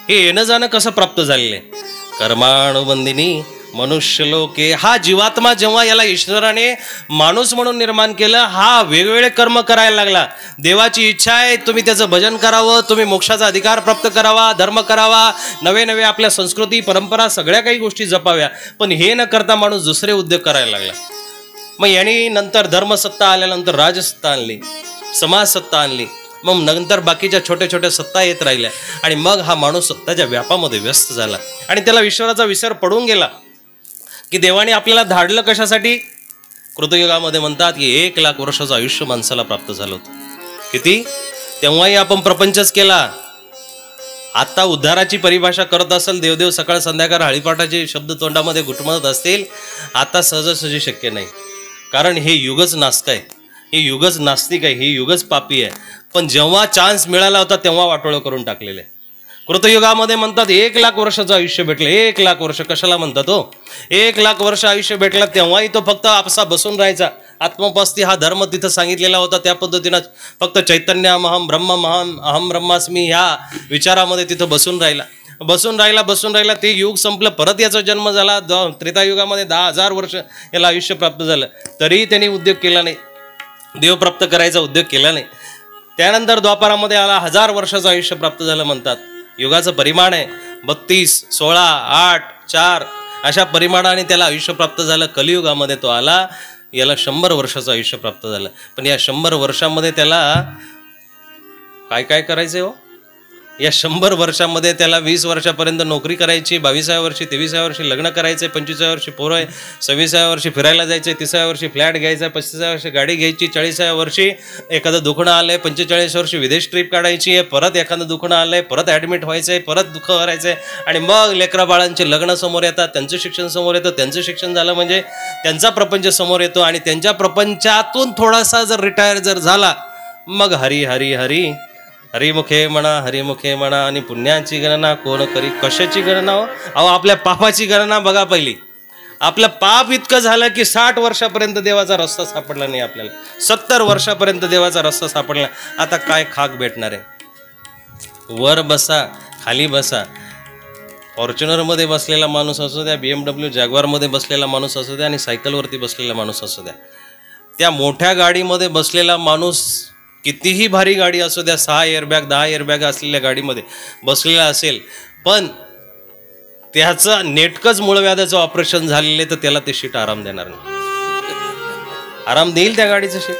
हे येणं जाणं कसं प्राप्त झालेलं आहे? कर्मानुबंधिनी मनुष्य लोके. हा जीवात्मा जेव्हा याला ईश्वराने माणूस म्हणून निर्माण केलं, हा वेगवेगळे कर्म करायला लागला. देवाची इच्छा आहे तुम्ही त्याचं भजन करावं, तुम्ही मोक्षाचा अधिकार प्राप्त करावा, धर्म करावा, नवे नवे आपल्या संस्कृती परंपरा सगळ्या काही गोष्टी जपाव्या. पण हे न करता माणूस दुसरे उद्योग करायला लागला. मग यांनी नंतर धर्मसत्ता आल्यानंतर राजसत्ता आणली, समाजसत्ता आणली, मग नंतर बाकीच्या छोट्या छोट्या सत्ता येत राहिल्या. आणि मग हा माणूस सत्ताच्या व्यापामध्ये व्यस्त झाला आणि त्याला ईश्वराचा विसर पडून गेला. की देवाने आपल्याला धाडलं कशासाठी? कृतयुगामध्ये म्हणतात की 1,00,000 वर्षाचं आयुष्य माणसाला प्राप्त झालं होतं. किती? तेव्हाही आपण प्रपंचच केला. आता उद्धाराची परिभाषा करत असेल देवदेव सकाळ संध्याकाळ हळीपाठाचे शब्द तोंडामध्ये घुटमळत असतील, आता सहजासहजी शक्य नाही. कारण हे युगच नास्तिक आहे, हे युगच नास्तिक आहे, हे युगच पापी आहे. पण जेव्हा चान्स मिळाला होता तेव्हा वाटोळं करून टाकलेले. कृतयुगामध्ये म्हणतात 1,00,000 वर्षाचं आयुष्य भेटलं. 1,00,000 वर्ष कशाला म्हणतात हो? 1,00,000 वर्ष आयुष्य भेटला तेव्हाही तो फक्त आपसा बसून राहायचा. आत्मोपस्ती हा धर्म तिथं सांगितलेला होता. त्या पद्धतीनं फक्त चैतन्य अहम ब्रह्मास्मी ह्या विचारामध्ये तिथं बसून राहिला. ते युग संपलं. परत याचा जन्म झाला. त्रेतायुगामध्ये 10,000 वर्ष याला आयुष्य प्राप्त झालं, तरीही त्यांनी उद्योग केला नाही, देव प्राप्त करायचा उद्योग केला नाही. त्यानंतर द्वापारामध्ये आला, 1,000 वर्षाचं आयुष्य प्राप्त झालं म्हणतात. युगाचं परिमाण आहे 32, 16, 8, 4 अशा परिमाणाने त्याला आयुष्य प्राप्त झालं. कलियुगामध्ये तो आला, याला 100 वर्षाचं आयुष्य प्राप्त झालं. पण या 100 वर्षामध्ये त्याला काय काय करायचंय हो? या 100 वर्षामध्ये त्याला 20 वर्षापर्यंत नोकरी करायची, 22व्या वर्षी 23व्या वर्षी लग्न करायचंय, 25व्या वर्षी पोरं आहे, 26व्या वर्षी फिरायला जायचंय, 30व्या वर्षी फ्लॅट घ्यायचा, 35व्या वर्षी गाडी घ्यायची, 40व्या वर्षी एखादं दुखणं आलंय, 45व्या वर्षी विदेश ट्रिप काढायची आहे, परत एखादं दुखणं आलंय, परत ॲडमिट व्हायचंय, परत दुःख भरायचंय. आणि मग लेकरा बाळांचे लग्न समोर येतात, त्यांचं शिक्षण समोर येतं. त्यांचं शिक्षण झालं म्हणजे त्यांचा प्रपंच समोर येतो. आणि त्यांच्या प्रपंचातून थोडासा जर रिटायर जर झाला, मग हरी हरी हरी हरिमुखे म्हणा आणि पुण्याची गणना कोण करी? कशाची गणना हो? अहो आपल्या पापाची गणना बघा पहिली. आपलं पाप इतकं झालं की 60 वर्षापर्यंत देवाचा रस्ता सापडला नाही आपल्याला, 70 वर्षापर्यंत देवाचा रस्ता सापडला. आता काय खाक भेटणार आहे? वर बसा, खाली बसा, फॉर्च्युनरमध्ये बसलेला माणूस असू द्या, BMW जॅग्वारमध्ये बसलेला माणूस असू द्या आणि सायकलवरती बसलेला माणूस असू द्या, त्या मोठ्या गाडीमध्ये बसलेला माणूस कितीही भारी गाडी असू द्या, 6 एअरबॅग 10 एअरबॅग असलेल्या गाडीमध्ये बसलेला असेल, पण त्याचं नेटकंच मूळव्याधाचं ऑपरेशन झालेलं तर त्याला ते शीट आराम देणार नाही. आराम देईल त्या गाडीचं शीट.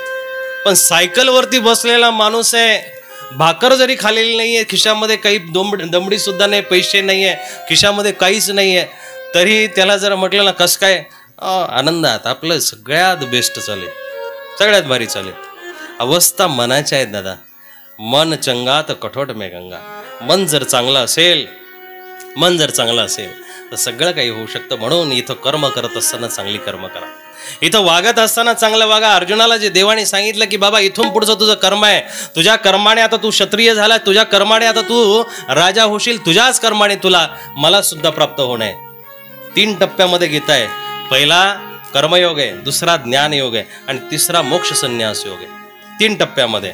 पण सायकलवरती बसलेला माणूस आहे, भाकर जरी खाल्लेली नाहीये, खिशामध्ये काही दमडी सुद्धा नाही, पैसे नाहीये, खिशामध्ये काहीच नाहीये, तरी त्याला जर म्हटलं ना कसं काय, आनंदात आपलं सगळ्यात बेस्ट चालेल, सगळ्यात भारी चालेल. अवस्था मनाच्या आहेत दादा. मन चंगा तर कठोट में गंगा. मन जर चांगलं असेल, मन जर चांगलं असेल तर सगळं काही होऊ शकतं. म्हणून इथं कर्म करत असताना चांगली कर्म करा, इथं वागत असताना चांगलं वागा. अर्जुनाला जे देवाने सांगितलं की बाबा इथून पुढचं तुझं कर्म आहे, तुझ्या कर्माने आता तू क्षत्रिय झाला, तुझ्या कर्माने आता तू राजा होशील, तुझ्याच कर्माने तुला मला सुद्धा प्राप्त होणं आहे. 3 टप्प्यामध्ये गीता आहे. पहिला कर्मयोग आहे, दुसरा ज्ञानयोग आहे आणि तिसरा मोक्ष संन्यास योग आहे. 3 टप्प्यामध्ये.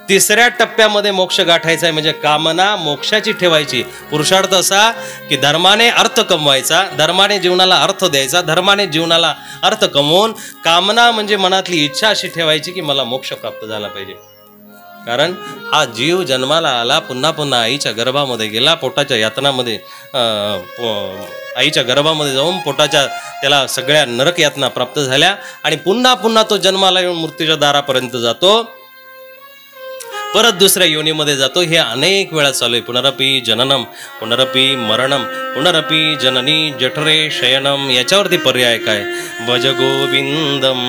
3ऱ्या टप्प्यामध्ये मोक्ष गाठायचा आहे, म्हणजे कामना मोक्षाची ठेवायची. पुरुषार्थ असा की धर्माने अर्थ कमवायचा, धर्माने जीवनाला अर्थ द्यायचा, धर्माने जीवनाला अर्थ कमवून कामना म्हणजे मनातली इच्छा अशी ठेवायची की मला मोक्ष प्राप्त झाला पाहिजे. कारण हा जीव जन्माला आला, पुन्हा पुन्हा आईच्या गर्भामध्ये गेला, पोटाच्या यातनामध्ये आईच्या गर्भामध्ये जाऊन पोटाच्या त्याला सगळ्या नरक यातना प्राप्त झाल्या आणि पुन्हा पुन्हा तो जन्माला येऊन मृत्यूच्या दारापर्यंत जातो, परत दुसऱ्या योनीमध्ये जातो. हे अनेक वेळा चालू आहे. पुनरपी जननम, पुनरपी मरणम, पुनरपी जननी जठरे शयनम. याच्यावरती पर्याय काय? भज गोविंदम,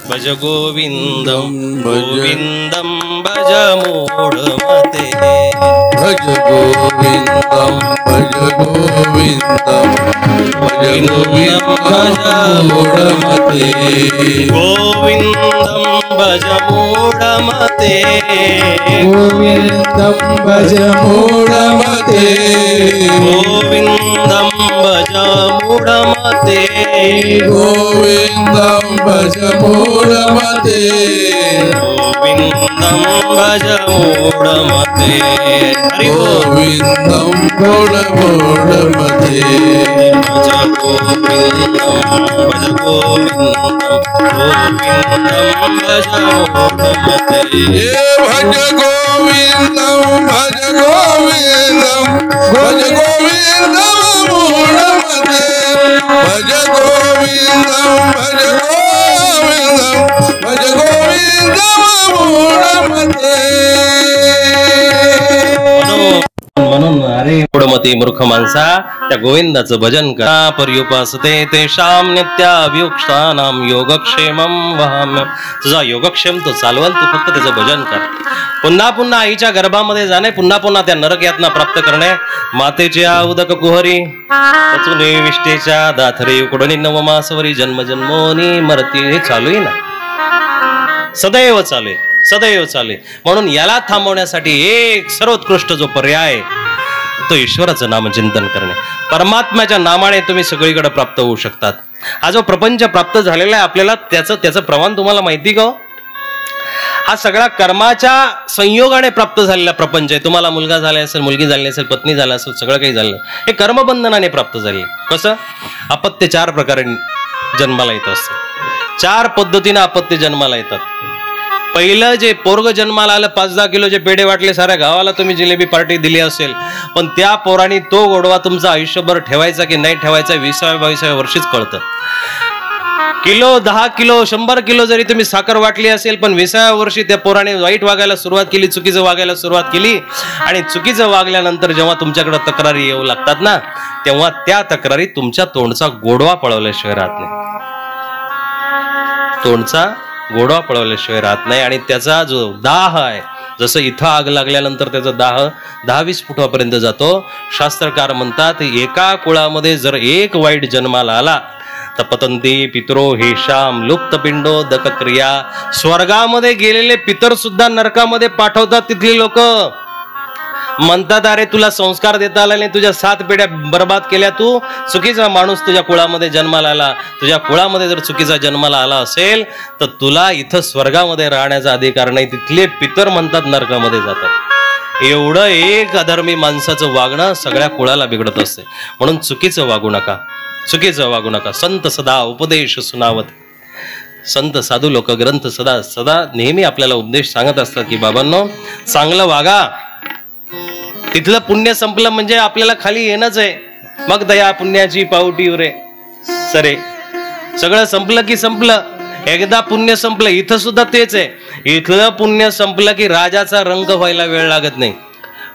भज गोविंदम, गोविंदम भज मूढमते. भज गोविंदम, भज गोविंदम, भज गोविंदम मूढमते. गोविंदम भज मूढमते, गोविंदम भज मूढमते. गोविंदम भज मूढमते, गोविंदम भज मूढमते. गोविंदम भज मूढमते. हरि गोविंदम मूढमते. भज गोविंदम, भज गोविंदम, गोविंदम भज मूढमते. भज गोविंदम, भज गोविंदम, भज गोविंदम मूढमते. भज गोविंदम, भज गोविंदम, भज गोविंदम मूढमते. म्हणून अरे मूढमती मूर्ख माणसा, त्या गोविंदाचं भजन करा. पर्युपासते तेषां नित्याभियुक्तानां योगक्षेमं वहाम्य. तुझा योगक्षेम तो चालवल, तू फक्त त्याचं भजन कर. पुन्हा पुन्हा आईच्या गर्भामध्ये जाणे, पुन्हा पुन्हा त्या नरक यातना प्राप्त करणे. मातेचे उदक कुहरी तचुने विष्टेच्या दाथरे उकडणी नवमासवरी जन्म जन्मोनी मरती. हे चालू आहे ना, सदैव चालू आहे, सदैव चालू आहे. म्हणून याला थांबवण्यासाठी एक सर्वोत्कृष्ट जो पर्याय तो ईश्वराचं नामचिंतन करणे. परमात्म्याच्या नामाने तुम्ही सगळीकडे प्राप्त होऊ शकतात. हा जो प्रपंच प्राप्त झालेला आहे आपल्याला, त्याचं प्रमाण तुम्हाला माहिती का? हा सगळा कर्माच्या संयोगाने प्राप्त झालेला प्रपंच आहे. तुम्हाला मुलगा झाला असेल, मुलगी झाली असेल, पत्नी झाला असेल, सगळं काही झालं, हे कर्मबंधनाने प्राप्त झाले. कसं? अपत्य 4 प्रकारे जन्माला येत असतं. 4 पद्धतीने अपत्य जन्माला येतात. पहिलं जे पोरग जन्माला आलं, 5-10 किलोचे पेढे वाटले, साऱ्या गावाला तुम्ही जिलेबी पार्टी दिली असेल, पण त्या पोराने तो गोडवा तुमचा आयुष्यभर ठेवायचा की नाही ठेवायचा 20व्या-22व्या वर्षीच कळतं. किलो, 10 किलो, 100 किलो जरी तुम्ही साखर वाटली असेल, पण 20व्या वर्षी त्या पोराने वाईट वागायला सुरुवात केली, चुकीचं वागायला सुरुवात केली, आणि चुकीचं वागल्यानंतर जेव्हा तुमच्याकडे तक्रारी येऊ लागतात ना, तेव्हा त्या तक्रारी तुमच्या तोंडचा गोडवा पळवल्याशिवाय राहत नाही. तोंडचा गोडवा पळवल्याशिवाय राहत नाही. आणि त्याचा जो दाह आहे, जसं इथं आग लागल्यानंतर त्याचा दाह 10-20 फुटापर्यंत जातो. शास्त्रकार म्हणतात, एका कुळामध्ये जर एक वाईट जन्माला आला तर पतंती पितरो हेशाम लुप्त पिंडो दकक्रिया. स्वर्गामध्ये गेलेले पितर सुद्धा नरकामध्ये पाठवतात तिथली लोक. म्हणतात, अरे तुला संस्कार देता आला नाही, तुझ्या 7 पिढ्या बर्बाद केल्या, तू चुकीचा माणूस तुझ्या कुळामध्ये जन्माला आला. तुझ्या कुळामध्ये जर चुकीचा जन्माला आला असेल तर तुला इथं स्वर्गामध्ये राहण्याचा अधिकार नाही. तिथले पितर म्हणतात नरकामध्ये जातात. एवढं एक अधर्मी माणसाचं वागणं सगळ्या कुळाला बिघडत असते. म्हणून चुकीचं वागू नका, चुकीचं वागू नका. संत सदा उपदेश सुनावत. संत साधू लोक ग्रंथ सदा सदा नेहमी आपल्याला उपदेश सांगत असतात की बाबांनो, चांगलं वागा. तिथलं पुण्य संपलं म्हणजे आपल्याला खाली येणंच आहे. मग दया पुण्याची पावटी रे सरे, सगळं संपलं की संपलं. एकदा पुण्य संपलं, इथं सुद्धा तेच आहे. इथलं पुण्य संपलं की राजाचा रंग व्हायला वेळ लागत नाही.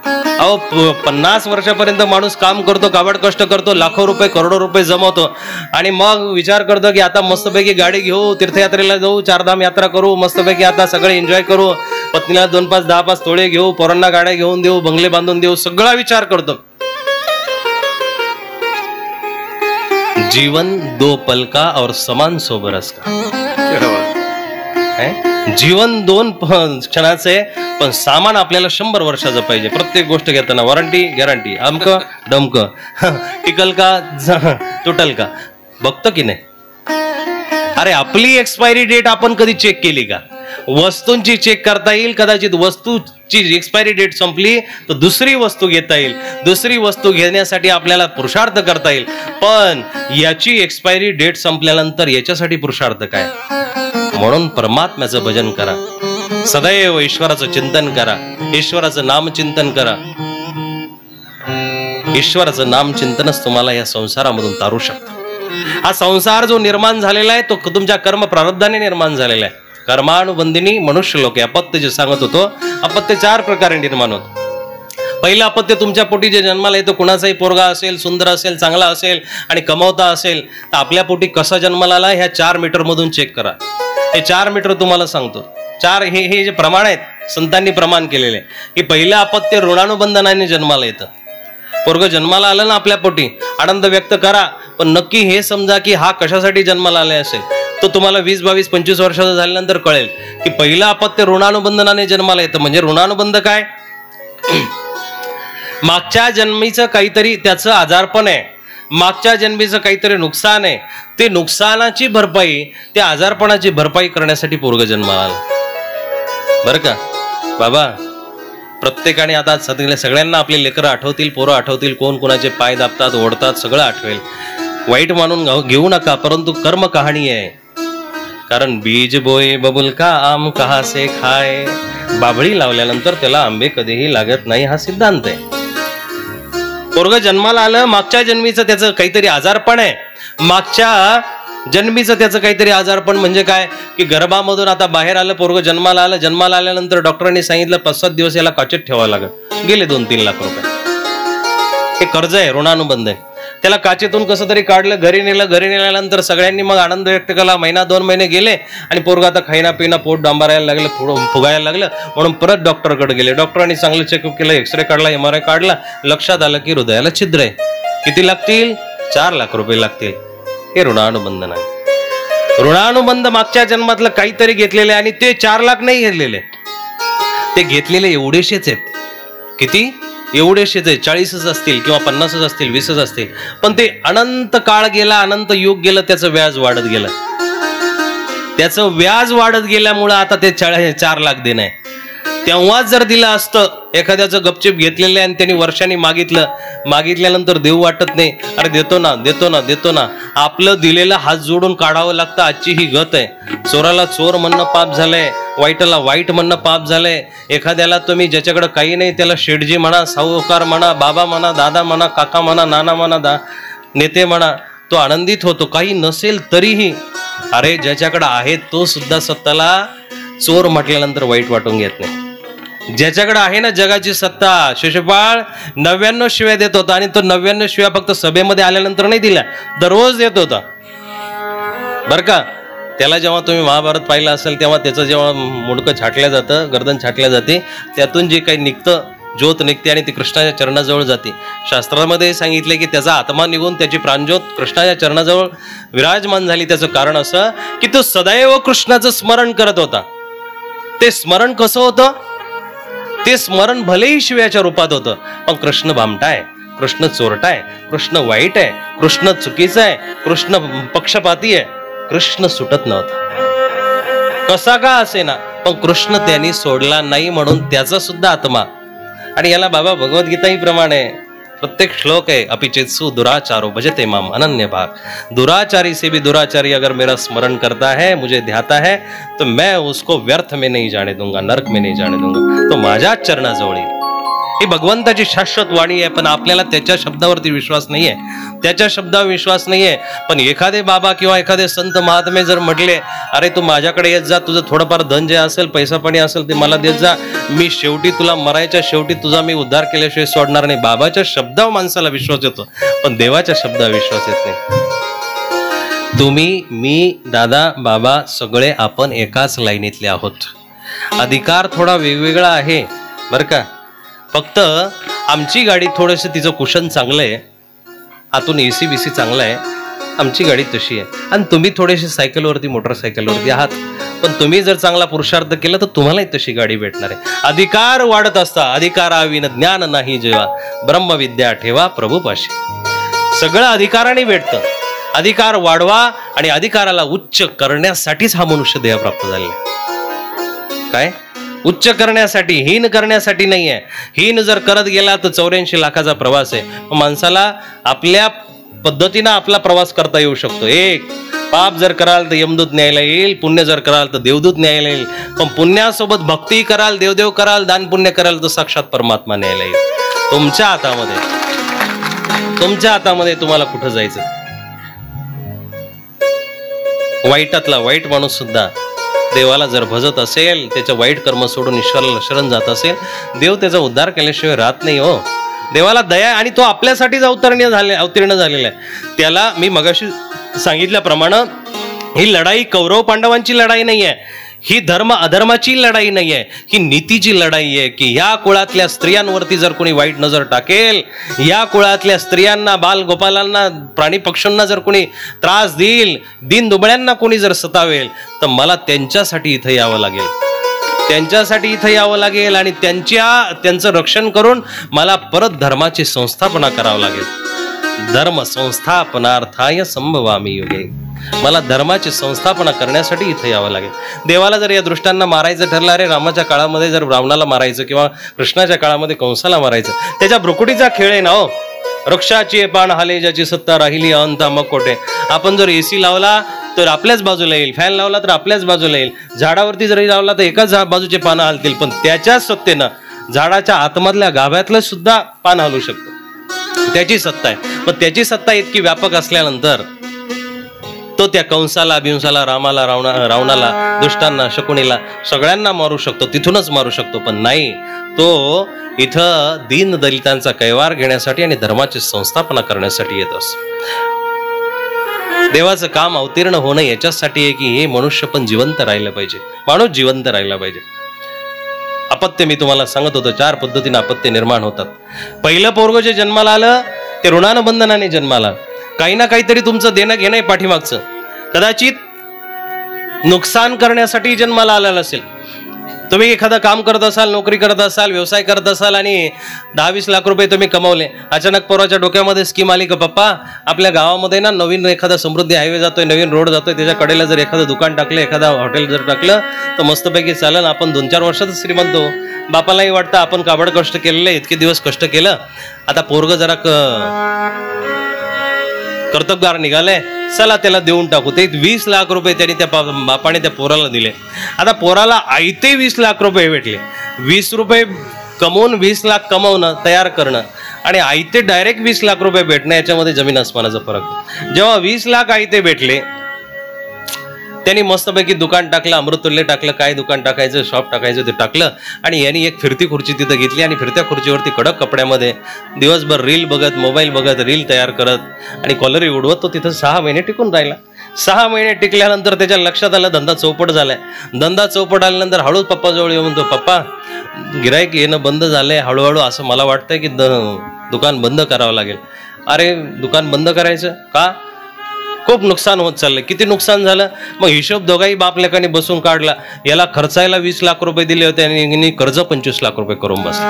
अहो 50 वर्षापर्यंत माणूस काम करतो, काबाड कष्ट करतो, लाखो रुपये करोडो रुपये जमवतो आणि मग विचार करतो की आता मस्तपैकी गाडी घेऊ, तीर्थयात्रेला जाऊ, 4 धाम यात्रा करू, मस्तपैकी आता सगळे एन्जॉय करू, पत्नीला 2, 5, 10, 5 तोळे घेऊ, पोरांना गाड्या घेऊन देऊ, बंगले बांधून देऊ, सगळा विचार करतो. जीवन 2 पल का और समान सो बरस का. जीवन 2 क्षणाचे, पण सामान आपल्याला 100 वर्षाचं पाहिजे. प्रत्येक गोष्ट घेताना वॉरंटी गॅरंटी, अमक डमक, टिकल का तुटल का बघतो की नाही. अरे आपली एक्सपायरी डेट आपण कधी चेक केली का? वस्तूंची चेक करता येईल, कदाचित वस्तूची एक्सपायरी डेट संपली तर दुसरी वस्तू घेता येईल, दुसरी वस्तू घेण्यासाठी आपल्याला पुरुषार्थ करता येईल, पण याची एक्सपायरी डेट संपल्यानंतर याच्यासाठी पुरुषार्थ काय? म्हणून परमात्म्याचं भजन करा, सदैव ईश्वराचं चिंतन करा, ईश्वराचं नामचिंतन करा. ईश्वराचं नामचिंतनच तुम्हाला या संसारामधून तारू शकतं. हा संसार जो निर्माण झालेला आहे तो तुमच्या कर्म प्रारब्धाने निर्माण झालेला आहे. कर्मानुबंधिनी मनुष्य लोक. अपत्य जे सांगत होतो, अपत्य 4 प्रकारे निर्माण होत. पहिलं अपत्य तुमच्या पोटी जे जन्माला येतो, कुणाचाही पोरगा असेल, सुंदर असेल, चांगला असेल आणि कमवता असेल तर आपल्या पोटी कसा जन्माला आला ह्या 4 मीटर मधून चेक करा. हे 4 मीटर तुम्हाला सांगतो. 4 हे जे प्रमाण आहेत संतांनी प्रमाण केलेले की पहिलं अपत्य ऋणानुबंधनाने जन्माला येतं. पोरग जन्माला आलं ना आपल्या पोटी, आनंद व्यक्त करा, पण नक्की हे समजा की हा कशासाठी जन्माला आले असेल तो तुम्हाला 20, 22, 25 वर्षाचा झाल्यानंतर कळेल की पहिलं अपत्य ऋणानुबंधनाने जन्माला येतं. म्हणजे ऋणानुबंध काय? मागच्या जन्मीचं काहीतरी त्याचं आजारपण आहे, मागच्या जन्मीचं काहीतरी नुकसान आहे, ते नुकसानाची भरपाई, त्या आजारपणाची भरपाई करण्यासाठी पोरग जन्माला आला. बरं का बाबा, प्रत्येकाने आता सगळ्यांना आपले लेकरं आठवतील, पोरं आठवतील, कोण कोणाचे पाय दाबतात, ओढतात, सगळं आठवेल. वाईट मानून घेऊ नका, परंतु कर्म कहाणी आहे. कारण बीज बोये बबुल का आम कहा से खाय. बाभळी लावल्यानंतर त्याला आंबे कधीही लागत नाही, हा सिद्धांत आहे. पोरग जन्माला आलं, मागच्या जन्मीचं त्याचं काहीतरी आजारपण आहे. मागच्या जन्मीचं त्याचं काहीतरी आजारपण म्हणजे काय की गर्भामधून आता बाहेर आलं, पोरग जन्माला आलं, जन्माला आल्यानंतर डॉक्टरांनी सांगितलं 5-7 दिवस याला काचेत ठेवावं लागेल. गेले 2-3 लाख रुपये. हे कर्ज आहे, ऋणानुबंध आहे. त्याला काचेतून कसं तरी काढलं, घरी नेलं. घरी नेल्यानंतर सगळ्यांनी मग आनंद व्यक्त केला. 1-2 महिने गेले आणि पोरगा आता खाईना पिना, पोट डांबारायला लागलं, फुगायला लागलं, म्हणून परत डॉक्टरकडे गेले. डॉक्टरांनी चांगलं चेकअप केलं, एक्सरे काढला, MRI काढला. लक्षात आलं की हृदयाला छिद्र आहे. किती लागतील? 4 लाख रुपये लागतील. हे ऋणानुबंधन आहे. ऋणानुबंध मागच्या जन्मातलं काहीतरी घेतलेले आणि ते 4 लाख नाही घेतलेले, ते घेतलेले एवढेशेच आहेत. किती? एवढेशेच आहे. 40च असतील किंवा 50च असतील, 20च असतील, पण ते अनंत काळ गेला, अनंत युग गेलं, त्याचं व्याज वाढत गेलं. त्याचं व्याज वाढत गेल्यामुळं आता ते 4 लाख देणं आहे. तेव्हाच जर दिलं असतं, एखाद्याचं गपचिप घेतलेलं आहे आणि त्यांनी वर्षांनी मागितल्यानंतर देऊ वाटत नाही. अरे देतो ना, देतो ना, देतो ना. आपलं दिलेलं हात जोडून काढावं लागतं. आजची ही गत आहे. चोराला चोर म्हणणं पाप झालंय, वाईटाला वाईट म्हणणं पाप झालंय. एखाद्याला तुम्ही ज्याच्याकडे काही नाही त्याला शेठजी म्हणा, सावकार म्हणा, बाबा म्हणा, दादा म्हणा, काका म्हणा, नाना म्हणा, नेते म्हणा, तो आनंदित होतो. काही नसेल तरीही. अरे ज्याच्याकडे आहे तो सुद्धा स्वतःला चोर म्हटल्यानंतर वाईट वाटून घेत नाही. ज्याच्याकडे आहे ना जगाची सत्ता, शिशुपाळ 99 शिव्या देत होता आणि तो 99 शिव्या फक्त सभेमध्ये आल्यानंतर नाही दिल्या, दररोज देत होता. बर का, त्याला जेव्हा तुम्ही महाभारत पाहिलं असेल तेव्हा त्याचं जेव्हा मुंडकं छाटल्या जातं, गर्दन छाटल्या जाते, त्यातून जे काही निघतं, ज्योत निघते आणि ती कृष्णाच्या चरणाजवळ जाते. शास्त्रामध्ये सांगितले की त्याचा आत्मा निघून त्याची प्राणज्योत कृष्णाच्या चरणाजवळ विराजमान झाली. त्याचं कारण असं की तो सदैव कृष्णाचं स्मरण करत होता. ते स्मरण कसं होतं? ते स्मरण भलेही शिव्याच्या रूपात होतं, पण कृष्ण भामटा आहे, कृष्ण चोरटा आहे, कृष्ण वाईट आहे, कृष्ण चुकीचा आहे, कृष्ण पक्षपाती आहे. कृष्ण सुटत नव्हता, कसा का असे ना, पण कृष्ण त्यांनी सोडला नाही, म्हणून त्याचा सुद्धा आत्मा. आणि याला बाबा भगवद्गीताही प्रमाणे प्रत्येक श्लोक है, अपिचेत्सु दुराचारो भजते माम अनन्य भाग. दुराचारी से भी दुराचारी अगर मेरा स्मरण करता है, मुझे ध्याता है, तो मैं उसको व्यर्थ में नहीं जाने दूंगा, नरक में नहीं जाने दूंगा. तो माझ्या चरणाजवळ येईल. ही भगवंताची शाश्वत वाणी आहे, पण आपल्याला त्याच्या शब्दावरती विश्वास नाहीये, त्याच्या शब्दावर विश्वास नाहीये. पण एखादे बाबा किंवा एखादे संत महात्मे जर म्हटले, अरे तू माझ्याकडे येत जा, तुझं थोडंफार धन जे असेल, पैसा पाणी असेल ते मला देत जा, मी शेवटी तुला मरायच्या शेवटी तुझा मी उद्धार केल्याशिवाय सोडणार नाही. बाबाच्या शब्दावर माणसाला विश्वास येतो, पण देवाच्या शब्दावर विश्वास येत नाही. तुम्ही, मी, दादा, बाबा सगळे आपण एकाच लाईनीतले आहोत. अधिकार थोडा वेगवेगळा आहे बरं का. फक्त आमची गाडी थोडंसं तिचं कुशन चांगलं आहे, आतून AC BC चांगला आहे, आमची गाडी तशी आहे. आणि तुम्ही थोडेसे सायकलवरती मोटरसायकलवरती आहात, पण तुम्ही जर चांगला पुरुषार्थ केला तर तुम्हालाही तशी गाडी भेटणार आहे. अधिकार वाढत असता अधिकाराविन ज्ञान नाही जेव्हा, ब्रह्मविद्या ठेवा प्रभूपाशी. सगळं अधिकाराने भेटतं. अधिकार वाढवा आणि अधिकाराला उच्च करण्यासाठीच हा मनुष्य देह प्राप्त झालेला आहे. काय उच्च करण्यासाठी, हीन करण्यासाठी नाही आहे. हीन जर करत गेला तर 84 लाखाचा प्रवास आहे. माणसाला आपल्या पद्धतीनं आपला प्रवास करता येऊ शकतो. एक पाप जर कराल तर यमदूत न्यायला येईल, पुण्य जर कराल तर देवदूत न्यायला येईल. पण पुण्यासोबत भक्ती कराल, देवदेव कराल, दान पुण्य कराल तर साक्षात परमात्मा न्यायला येईल. तुमच्या हातामध्ये तुम्हाला कुठं जायचं. वाईटातला वाईट माणूस सुद्धा देवाला जर भजत असेल, त्याचं वाईट कर्म सोडून ईश्वराला शरण जात असेल, देव त्याचा उद्धार केल्याशिवाय राहत नाही हो. देवाला दया, आणि तो आपल्यासाठीच अवतीर्ण झालेला आहे. त्याला मी मगाशी सांगितल्याप्रमाणे ही लढाई कौरव पांडवांची लढाई नाही आहे, ही धर्म अधर्माची लढाई नाही आहे, ही नीतीची लढाई आहे. की ह्या कुळातल्या स्त्रियांवरती जर कोणी वाईट नजर टाकेल, या कुळातल्या स्त्रियांना, बालगोपालांना, प्राणी पक्ष्यांना जर कोणी त्रास देईल, दिन दुबळ्यांना कोणी जर सतावेल, तर मला त्यांच्यासाठी इथं यावं लागेल आणि त्यांचं रक्षण करून मला परत धर्माची संस्थापना करावं लागेल. धर्म संस्थापनार्थाय संभवामी युगे. मला धर्माची संस्थापना करण्यासाठी इथं यावं लागेल. देवाला जर या दृष्टांना मारायचं ठरलं, अरे रामाच्या काळामध्ये जर रावणाला मारायचं किंवा कृष्णाच्या काळामध्ये कंसाला मारायचं, त्याच्या भ्रुकुटीचा खेळ आहे ना हो. वृक्षाची पान हाले ज्याची सत्ता राहिली अंता मग कोठे. आपण जर AC लावला तर आपल्याच बाजूला येईल, फॅन लावला तर आपल्याच बाजूला येईल, झाडावरती जरी लावला तर एकाच बाजूचे पानं हलतील, पण त्याच्याच सत्तेनं झाडाच्या आतमधल्या गाभ्यातलं सुद्धा पान हलू शकतं. त्याची सत्ता आहे. पण त्याची सत्ता इतकी व्यापक असल्यानंतर तो त्या कंसाला, बिंसाला, रामाला, रावणाला, दुष्टांना, शकुनीला सगळ्यांना मारू शकतो, तिथूनच मारू शकतो. पण नाही, तो इथं दीन दलितांचा कैवार घेण्यासाठी आणि धर्माची संस्थापना करण्यासाठी येत असतो. देवाचं काम अवतीर्ण होणं याच्यासाठी आहे की हे मनुष्य पण जिवंत राहिलं पाहिजे, माणूस जिवंत राहिला पाहिजे. अपत्य मी तुम्हाला सांगत होतो, 4 पद्धतीने अपत्य निर्माण होतात. पहिलं पोरगं जे जन्माला आलं ते ऋणानं बंधनाने जन्माला. काही ना काहीतरी तुमचं देणं घेणं आहे पाठीमागचं. कदाचित नुकसान करण्यासाठी जन्माला आलेलं असेल. तुम्ही एखादं काम करत असाल, नोकरी करत असाल, व्यवसाय करत असाल आणि 10-20 लाख रुपये तुम्ही कमावले. अचानक पोराच्या डोक्यामध्ये स्कीम आली का, पप्पा आपल्या गावामध्ये ना नवीन एखादा समृद्धी हायवे जातोय, नवीन रोड जातोय, त्याच्या कडेला जर एखादं दुकान टाकलं, एखादा हॉटेल जर टाकलं तर मस्तपैकी चालेल, आपण 2-4 वर्षातच श्रीमंत हो. बापालाही वाटतं आपण काबड कष्ट केलेले, इतके दिवस कष्ट केलं, आता पोरग जरा कर्तबगार निघाले, चला त्याला देऊन टाकू. ते 20 लाख रुपये त्यांनी त्या बापाने त्या पोराला दिले. आता पोराला आयते 20 लाख रुपये भेटले. 20 रुपये कमवून 20 लाख कमवणं, तयार करणं आणि आयते डायरेक्ट 20 लाख रुपये भेटणं, याच्यामध्ये जमीन आसमानाचा फरक. जेव्हा 20 लाख आयते भेटले, त्यांनी मस्तपैकी दुकान टाकलं, अमृतुल्य टाकलं, काय दुकान टाकायचं, शॉप टाकायचं ते टाकलं. आणि यांनी एक फिरती खुर्ची तिथं घेतली आणि फिरत्या खुर्चीवरती कडक कपड्यामध्ये दिवसभर रील बघत, मोबाईल बघत, रील तयार करत आणि कॉलरी उडवत तो तिथं 6 महिने टिकून राहिला. 6 महिने टिकल्यानंतर त्याच्या लक्षात आलं धंदा चौपट झालाय. धंदा चौपट आल्यानंतर हळूच पप्पाजवळ येऊन म्हणतो, पप्पा गिराईक येणं बंद झालंय हळूहळू, असं मला वाटतंय की दुकान बंद करावं लागेल. अरे दुकान बंद करायचं का? खूप नुकसान होत चाललंय. किती नुकसान झालं? मग हिशोब दोघाही बाप लेकाने बसून काढला. याला खर्चायला 20 लाख रुपये दिले होते आणि कर्ज 25 लाख रुपये करून बसले.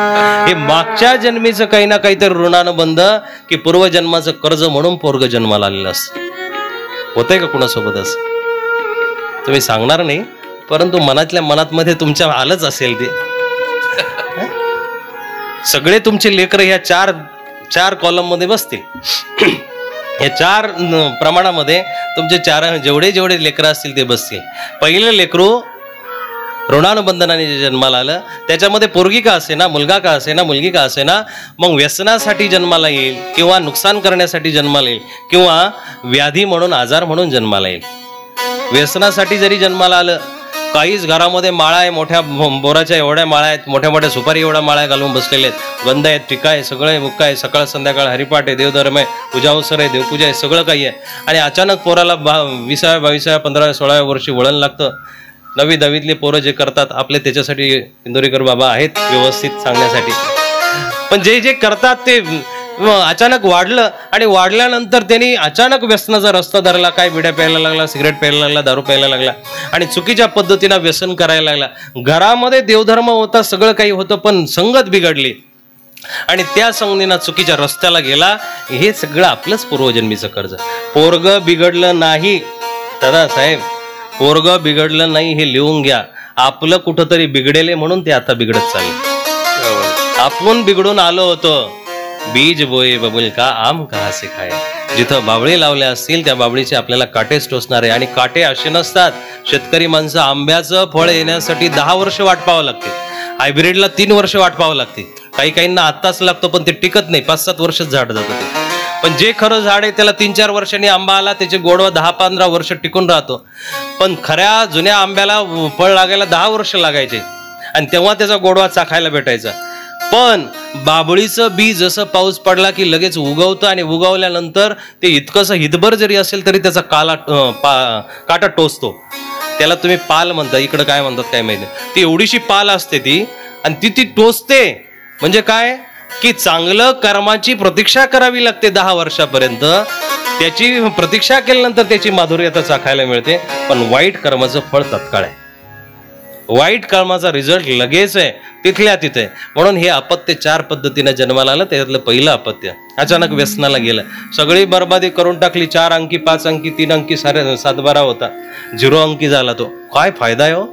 हे मागच्या जन्मीचं काही ना काहीतरी ऋणानं बंद की पूर्वजन्माचं कर्ज म्हणून पोरग जन्माला आलेलं असतं. होतंय का कुणासोबत असं? तुम्ही सांगणार नाही, परंतु मनातल्या मनात मध्ये तुमच्या आलंच असेल ते. सगळे तुमचे लेकर ह्या चार कॉलम मध्ये बसतील. या 4 प्रमाणामध्ये तुमचे जेवढे लेकरं असतील ते बसतील. पहिलं लेकरू ऋणानुबंधनाने जे जन्माला आलं त्याच्यामध्ये पोरगी का असे ना, मुलगा का असे ना, मुलगी का असे ना, मग व्यसनासाठी जन्माला येईल किंवा नुकसान करण्यासाठी जन्माला येईल किंवा व्याधी म्हणून, आजार म्हणून जन्माला येईल. व्यसनासाठी जरी जन्माला आलं, काहीच घरामध्ये माळा आहे, मोठ्या बोराच्या एवढ्या माळा आहेत, मोठ्या मोठ्या सुपारी एवढ्या माळ्या घालून बसलेले आहेत, गंध आहेत, टिका आहे, सगळे मुक्का आहे, सकाळ संध्याकाळ हरिपाठ आहे, देवधर्म आहे, पूजावसर आहे, देवपूजा आहे, सगळं काही आहे. आणि अचानक पोराला 20व्या 22व्या 15व्या 16व्या वर्षी वळण लागतं. 9वी 10वीतले पोरं जे करतात आपले त्याच्यासाठी इंदोरीकर बाबा आहेत व्यवस्थित सांगण्यासाठी. पण जे जे करतात ते अचानक वाढलं आणि वाढल्यानंतर त्यांनी अचानक व्यसनाचा रस्ता धरला. काय बिड्या प्यायला लागला, सिगरेट प्यायला लागला, दारू प्यायला लागला आणि चुकीच्या पद्धतीनं व्यसन करायला लागला. घरामध्ये देवधर्म होता, सगळं काही होतं, पण संगत बिघडली आणि त्या संगतीनं चुकीच्या रस्त्याला गेला. हे सगळं आपलंच पूर्वजन्मीचं कर्ज. पोरग बिघडलं नाही दादासाहेब, पोरग बिघडलं नाही हे लिहून घ्या. आपलं कुठंतरी बिघडेले म्हणून ते आता बिघडत चालले. आपण बिघडून आलो होतो. बीज बोये बबुल का आम कहा से खाए. जिथं बावळे लावल्या असतील त्या बावळीचे आपल्याला काटेच टोचणार आहे. आणि काटे असे नसतात. शेतकरी माणसं आंब्याचं फळ येण्यासाठी 10 वर्ष वाट पाहावं लागते. हायब्रिडला 3 वर्ष वाट पाहावं लागते. काहींना आत्ताच लागतो पण ते टिकत नाही, 5-7 वर्षच झाड जातं ते. पण जे खरं झाड आहे त्याला 3-4 वर्षांनी आंबा आला, त्याचे गोडवा 10-15 वर्ष टिकून राहतो. पण खऱ्या जुन्या आंब्याला फळ लागायला 10 वर्ष लागायचे आणि तेव्हा त्याचा गोडवा चाखायला भेटायचा. पण बाबळीचं बी जसं पाऊस पडला की लगेच उगवतं आणि उगवल्यानंतर ते इतकंसं हितभर जरी असेल तरी त्याचा काटा टोचतो. त्याला तुम्ही पाल म्हणता, इकडं काय म्हणतात काय माहिती. ती एवढीशी पाल असते ती आणि ती टोचते. म्हणजे काय की चांगलं कर्माची प्रतीक्षा करावी लागते 10 वर्षापर्यंत. त्याची प्रतीक्षा केल्यानंतर त्याची माधुर्यता चाखायला मिळते. पण वाईट कर्माचं फळ तत्काळ आहे. वाईट कर्माचा रिझल्ट लगेच आहे, तिथल्या तिथे. म्हणून हे अपत्य 4 पद्धतीने जन्माला आलं. त्याच्यातलं पहिलं अपत्य अचानक व्यसनाला गेलं, सगळी बर्बादी करून टाकली. 4 अंकी 5 अंकी 3 अंकी 7-12 होता, 0 अंकी झाला तो. काय फायदा आहे हो.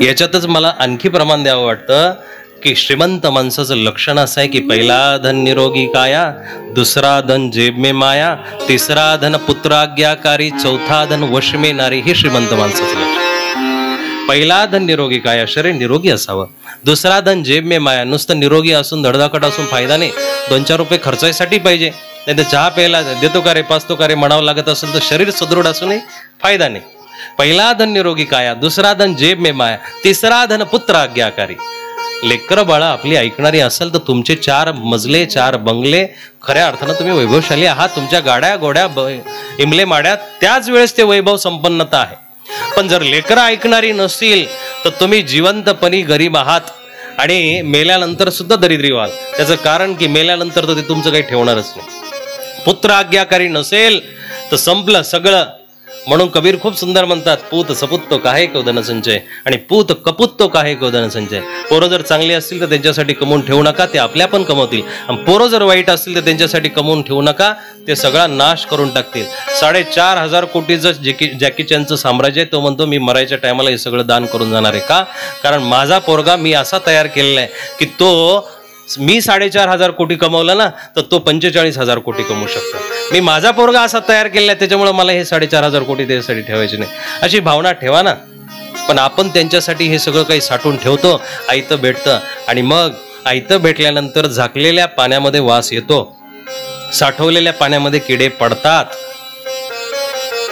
याच्यातच मला आणखी प्रमाण द्यावं वाटतं की श्रीमंत माणसाचं लक्षण असं आहे की पहिला धन निरोगी काया, दुसरा धन जेब में माया, तिसरा धन पुत्राज्ञाकारी, चौथा धन वश में नारी. हे श्रीमंत माणसाचं लक्षण. पहिला धन निरोगी काया, शरीर निरोगी असावं. दुसरा धन जेब में माया, नुसतं निरोगी असून धडधाकट असून फायदा नाही. 2-4 रुपये खर्चायसाठी पाहिजे. नाही तर चहा प्यायला देतो का रे, पाचतो का रे म्हणावं लागत असेल तर शरीर सुदृढ असूनही फायदा नाही. पहिला धन निरोगी काया, दुसरा धन जेब में माया, तिसरा धन पुत्र आज्ञाकारी. लेकर बाळा आपली ऐकणारी असेल तर तुमचे 4 मजले 4 बंगले खऱ्या अर्थानं तुम्ही वैभवशाली आहात. तुमच्या गाड्या गोड्या इमले माड्यात त्याच वेळेस ते वैभव संपन्नता आहे. पण जर लेकरं ऐकणारी नसतील तर तुम्ही जिवंतपणी गरीब आहात आणि मेल्यानंतर सुद्धा दरिद्री व्हाल. त्याचं कारण की मेल्यानंतर तर ते तुमचं काही ठेवणारच नाही. पुत्र आज्ञाकारी नसेल तर संपलं सगळं. म्हणून कबीर खूप सुंदर म्हणतात, पूत सपुत्तो काहे कौदन संचय आणि पूत कपुत्तो काहे कौदन संचय. पोरं जर चांगली असतील तर त्यांच्यासाठी कमवून ठेवू नका, ते आपल्या पण कमवतील. आणि पोरं जर वाईट असतील तर त्यांच्यासाठी कमवून ठेवू नका, ते सगळा नाश करून टाकतील. 4.5 कोटीचं जॅकी चॅनचं साम्राज्य आहे. तो म्हणतो मी मरायच्या टायमाला हे सगळं दान करून जाणार आहे. का? कारण माझा पोरगा मी असा तयार केलेला आहे की तो, मी 4.5 कोटी कमवलं ना तर तो 45,000 कोटी कमवू शकतो. मी माझा पोरगा असा तयार केला आहे त्याच्यामुळे मला हे 4.5 कोटी त्याच्यासाठी ठेवायचे नाही, अशी भावना ठेवा ना. पण आपण त्यांच्यासाठी हे सगळं काही साठवून ठेवतो. आयतं भेटतं आणि मग आयतं भेटल्यानंतर झाकलेल्या पाण्यामध्ये वास येतो, साठवलेल्या पाण्यामध्ये किडे पडतात.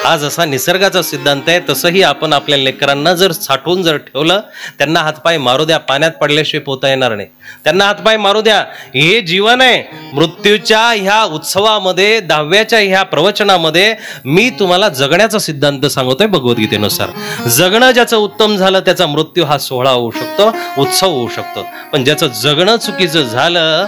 हा जसा निसर्गाचा सिद्धांत आहे तसंही आपण आपल्या लेकरांना जर साठवून जर ठेवलं, त्यांना हातपाय मारू द्या. पाण्यात पडल्याशिवाय पोहता येणार नाही. त्यांना हातपाय मारू द्या. हे जीवन आहे. मृत्यूच्या ह्या उत्सवामध्ये 10व्याच्या ह्या प्रवचनामध्ये मी तुम्हाला जगण्याचा सिद्धांत सांगतोय भगवद्गीतेनुसार. जगणं ज्याचं उत्तम झालं त्याचा मृत्यू हा सोहळा होऊ शकतो, उत्सव होऊ शकतो. पण ज्याचं जगणं चुकीचं झालं